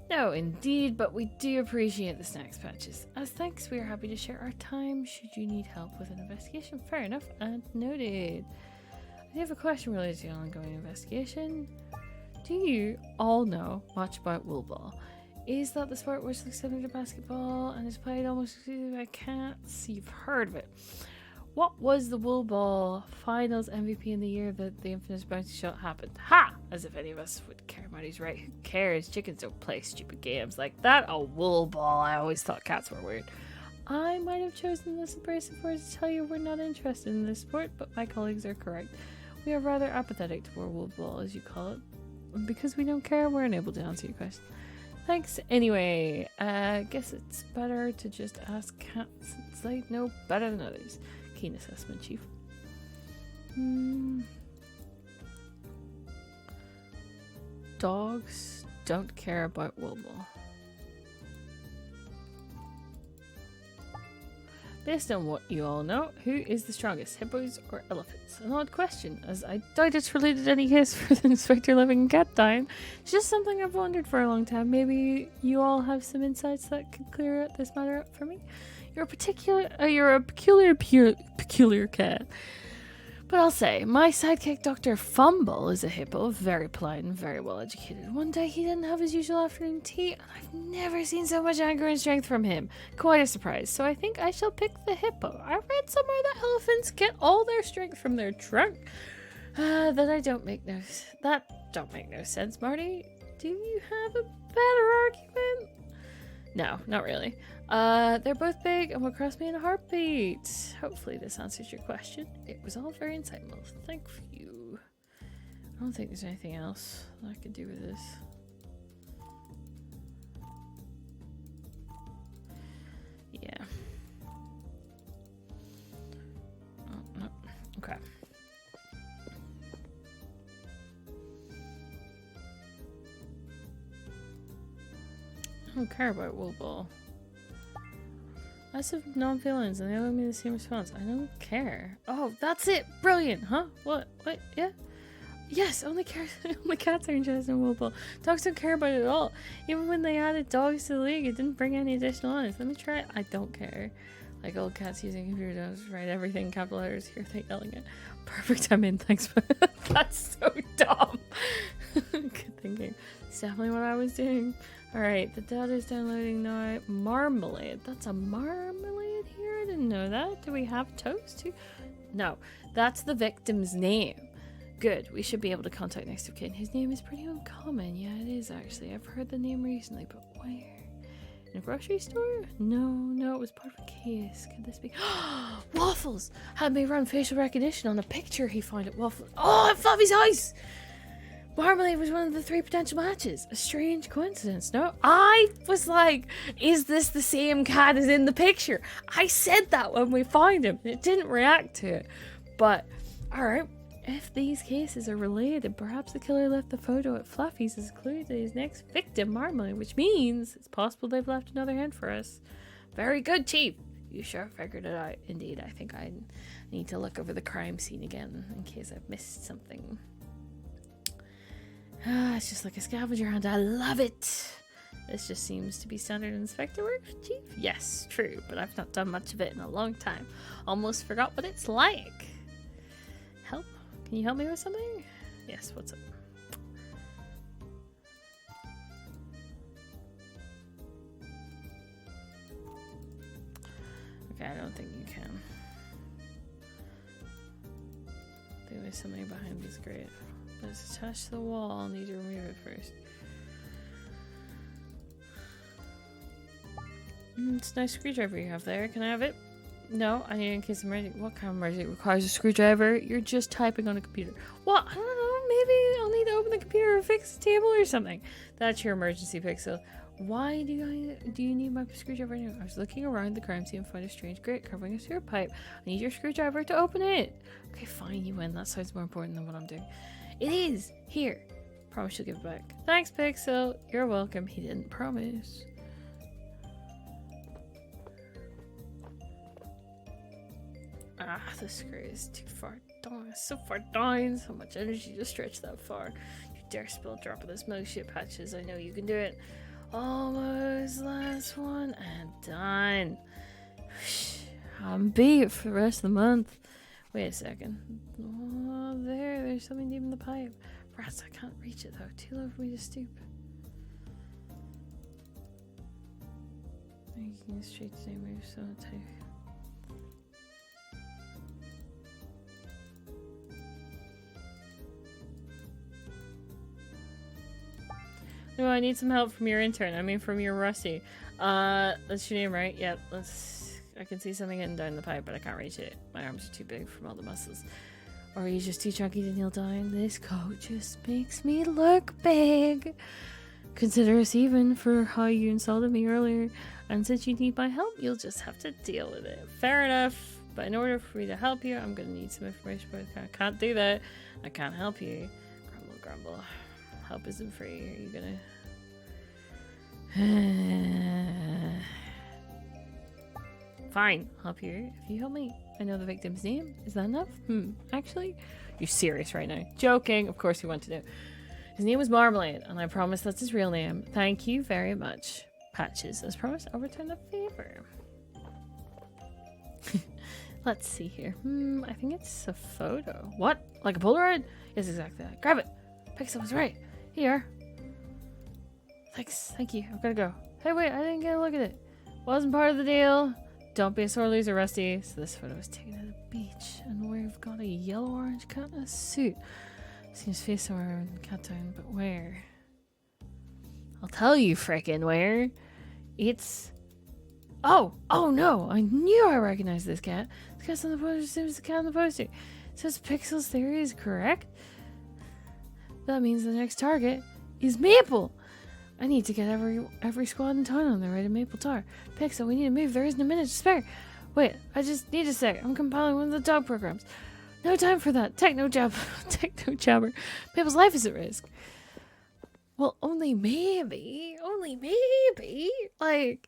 No, indeed, but we do appreciate the snacks, Patches. As thanks, we are happy to share our time should you need help with an investigation. Fair enough, and noted. I have a question related to the ongoing investigation. Do you all know much about wool ball? Is that the sport which looks similar to basketball and is played almost exclusively by cats? You've heard of it. What was the wool ball finals MVP in the year that the infamous bouncy shot happened? Ha! As if any of us would care. Marty's right. Who cares? Chickens don't play stupid games like that. A wool ball. I always thought cats were weird. I might have chosen this abrasive word to tell you we're not interested in this sport, but my colleagues are correct. We are rather apathetic toward wool ball, as you call it. Because we don't care, we're unable to answer your question. Thanks anyway. Guess it's better to just ask cats since they know better than others. Keen assessment, Chief. Dogs don't care about wool ball. Based on what you all know, who is the strongest, hippos or elephants? An odd question, as I doubt it's related to any case for the inspector living in cat dying. It's just something I've wondered for a long time. Maybe you all have some insights that could clear this matter up for me. You're a peculiar cat. But I'll say, my sidekick Dr. Fumble is a hippo, very polite and very well educated. One day he didn't have his usual afternoon tea, and I've never seen so much anger and strength from him. Quite a surprise, so I think I shall pick the hippo. I read somewhere that elephants get all their strength from their trunk. That don't make no sense, Marty. Do you have a better argument? No, not really. They're both big and will cross me in a heartbeat. Hopefully this answers your question. It was all very insightful. Thank you. I don't think there's anything else that I could do with this. Yeah. Oh, no. Okay. I don't care about wool ball. I have non-feelings and they owe me the same response. I don't care. Oh, that's it! Brilliant, huh? What? Wait, yeah? Yes, only cats are interested in wool ball. Dogs don't care about it at all. Even when they added dogs to the league, it didn't bring any additional honors. Let me try it. I don't care. Like old cats using computer notes to write everything in capital letters. Here they yelling it. Perfect, I'm in, thanks. That's so dumb. Good thinking. It's definitely what I was doing. Alright, the data's downloading now. Marmalade. That's a marmalade here? I didn't know that. Do we have toast too? No, that's the victim's name. Good, we should be able to contact next of kin. His name is pretty uncommon. Yeah, it is actually. I've heard the name recently, but where? In a grocery store? No, it was part of a case. Could this be? Waffles! Had me run facial recognition on a picture he found at Waffles. Oh, and Fluffy's house! Marmalade was one of the 3 potential matches. A strange coincidence, no? I was like, is this the same cat as in the picture? I said that when we found him. It didn't react to it. But, alright. If these cases are related, perhaps the killer left the photo at Fluffy's as a clue to his next victim, Marmalade, which means it's possible they've left another hint for us. Very good, Chief. You sure figured it out. Indeed, I think I need to look over the crime scene again in case I've missed something. It's just like a scavenger hunt. I love it. This just seems to be standard inspector work, Chief. Yes, true, but I've not done much of it in a long time. Almost forgot what it's like. Help? Can you help me with something? Yes, what's up? Okay, I don't think you can. I think there's something behind this grate. But it's attached to the wall. I'll need to remove it first. It's a nice screwdriver you have there. Can I have it? No, I need it in case of emergency. What kind of emergency requires a screwdriver? You're just typing on a computer. What? I don't know. Maybe I'll need to open the computer or fix the table or something. That's your emergency, Pixel. Why do you need my screwdriver anyway? I was looking around the crime scene and found a strange grate covering a sewer pipe. I need your screwdriver to open it. Okay, fine, you win. That sounds more important than what I'm doing. It is! Here. Promise you'll give it back. Thanks, Pixel. You're welcome. He didn't promise. Ah, the screw is too far down. So far down. So much energy to stretch that far. You dare spill a drop of this milk shit, Patches. I know you can do it. Almost last one and done. I'm beat for the rest of the month. Wait a second. Oh, there's something deep in the pipe. Rats, I can't reach it though. Too low for me to stoop. Making a straight today move so tight. No, I need some help from your intern. I mean, from your Rusty. That's your name, right? Yep. I can see something getting down the pipe, but I can't reach it. My arms are too big from all the muscles. Or are you just too chunky to kneel down? This coat just makes me look big. Consider us even for how you insulted me earlier. And since you need my help, you'll just have to deal with it. Fair enough. But in order for me to help you, I'm going to need some information. But I can't do that. I can't help you. Grumble, grumble. Help isn't free. Are you gonna... Fine, I'll help you if you help me. I know the victim's name. Is that enough? Actually? You're serious right now. Joking. Of course you want to know. His name was Marmalade, and I promise that's his real name. Thank you very much. Patches. As promised, I'll return the favor. Let's see here. I think it's a photo. What? Like a Polaroid? Yes, exactly that. Grab it. Pixel was right. Here. Thanks. Thank you. I've got to go. Hey, wait. I didn't get a look at it. Wasn't part of the deal. Don't be a sore loser, Rusty. So this photo was taken at a beach, and we've got a yellow-orange cat in a suit. Seems face somewhere in Cat Town, but where? I'll tell you frickin' where. It's... Oh no! I knew I recognized this cat. This cat's on the poster. Same as the cat on the poster. It says Pixel's theory is correct. That means the next target is Maple. I need to get every squad in town on their way to Maple Tower. Pixel, we need to move. There isn't a minute to spare. Wait, I just need a sec. I'm compiling one of the dog programs. No time for that. Techno jabber. Maple's life is at risk. Well, only maybe. Like,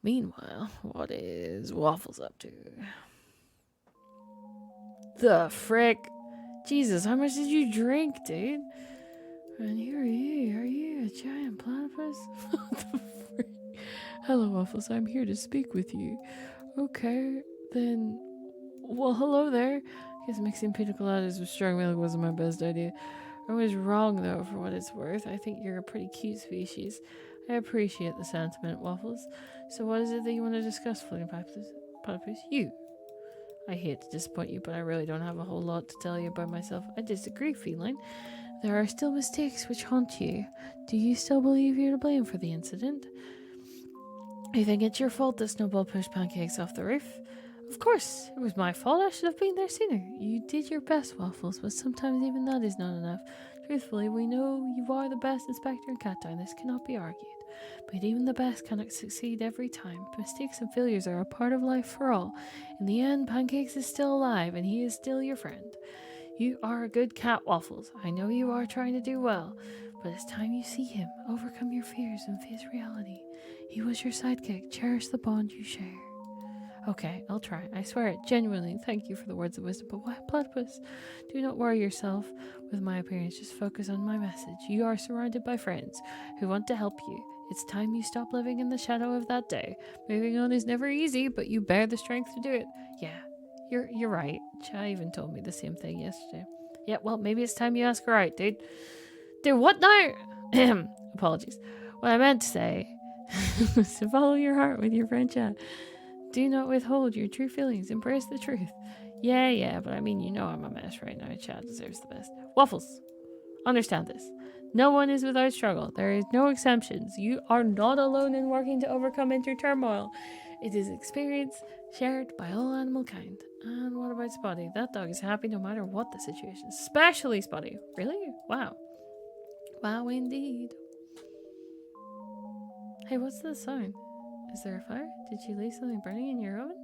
meanwhile, what is Waffles up to? The frick? Jesus, how much did you drink, dude? And here are you a giant platypus? What the frick? Hello, Waffles, I'm here to speak with you. Okay, then, well, hello there. I guess mixing pina coladas with strong milk wasn't my best idea. I was wrong, though, for what it's worth. I think you're a pretty cute species. I appreciate the sentiment, Waffles. So what is it that you want to discuss, floating platypus? You. I hate to disappoint you, but I really don't have a whole lot to tell you about myself. I disagree, Feline. There are still mistakes which haunt you. Do you still believe you're to blame for the incident? You think it's your fault that Snowball pushed pancakes off the roof? Of course, it was my fault. I should have been there sooner. You did your best, Waffles, but sometimes even that is not enough. Truthfully, we know you are the best inspector in Cat Town. This cannot be argued. But even the best cannot succeed every time. Mistakes and failures are a part of life for all. In the end, Pancakes is still alive, and he is still your friend. You are a good cat, Waffles. I know you are trying to do well, but it's time you see him, overcome your fears, and face reality. He was your sidekick. Cherish the bond you share. Okay, I'll try. I swear it. Genuinely, thank you for the words of wisdom. But why, Platypus? Do not worry yourself with my appearance. Just focus on my message. You are surrounded by friends who want to help you. It's time you stop living in the shadow of that day. Moving on is never easy, but you bear the strength to do it. Yeah, you're right. Cha even told me the same thing yesterday. Yeah, well, maybe it's time you ask her out, dude. Dude, what now? Apologies. What I meant to say was to follow your heart with your friend Cha. Do not withhold your true feelings. Embrace the truth. Yeah, but I mean, you know I'm a mess right now. Chad deserves the best. Waffles, understand this. No one is without struggle. There is no exemptions. You are not alone in working to overcome inner turmoil. It is experience shared by all animal kind. And what about Spotty? That dog is happy no matter what the situation. Especially Spotty. Really? Wow. Wow, indeed. Hey, what's the sound? Is there a fire? Did you leave something burning in your oven?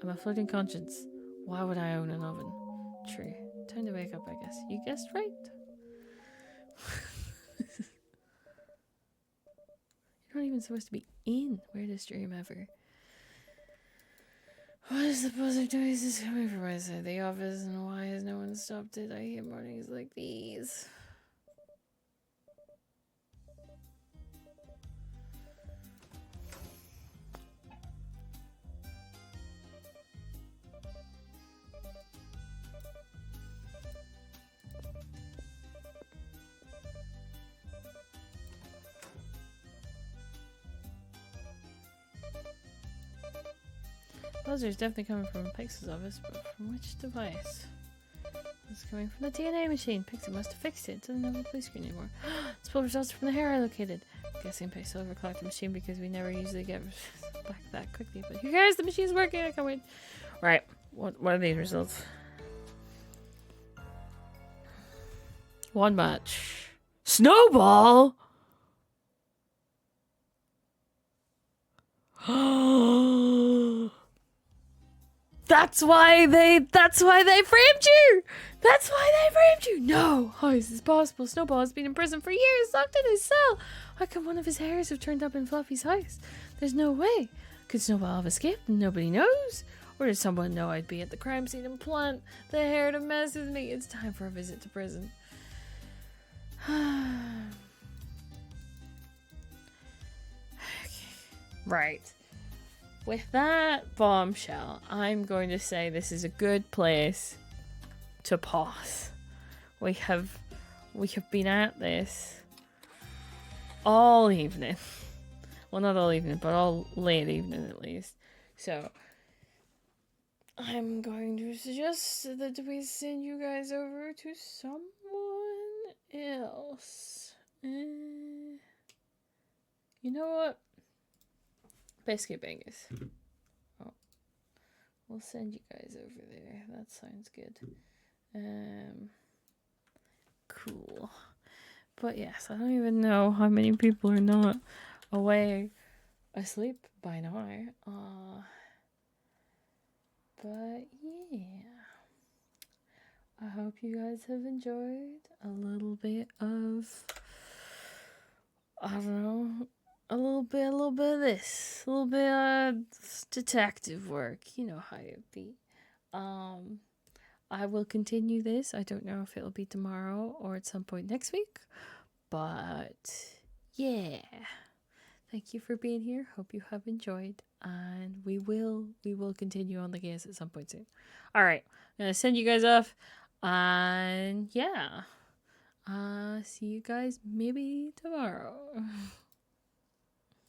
I'm a floating conscience. Why would I own an oven? True. Time to wake up, I guess. You guessed right. You're not even supposed to be in Weirdest Dream ever. What is the positive noises coming from outside the office, and why has no one stopped it? I hate mornings like these. Buzzer's definitely coming from Pixie's office, but from which device? It's coming from the DNA machine. Pixie must have fixed it. It doesn't have a blue screen anymore. It's pulled results from the hair I located. Guessing Pixie overclocked the machine because we never usually get back that quickly. But who cares? The machine's working. I can't wait. Right. What are these results? One match. Snowball! That's why they framed you! That's why they framed you! No! How is this possible? Snowball has been in prison for years, locked in his cell. How can one of his hairs have turned up in Fluffy's house? There's no way. Could Snowball have escaped and nobody knows? Or did someone know I'd be at the crime scene and plant the hair to mess with me? It's time for a visit to prison. Right. With that bombshell, I'm going to say this is a good place to pause. We have been at this all evening. Well, not all evening, but all late evening at least. So I'm going to suggest that we send you guys over to someone else. You know what? Biscuit Bangus. Oh. We'll send you guys over there. That sounds good. Cool. But yes, I don't even know how many people are not asleep by now. But yeah. I hope you guys have enjoyed a little bit of, I don't know, a little bit of this, a little bit of detective work. You know how it be. I will continue this. I don't know if it'll be tomorrow or at some point next week, but yeah. Thank you for being here. Hope you have enjoyed, and we will continue on the case at some point soon. All right, I'm gonna send you guys off, and yeah, see you guys maybe tomorrow.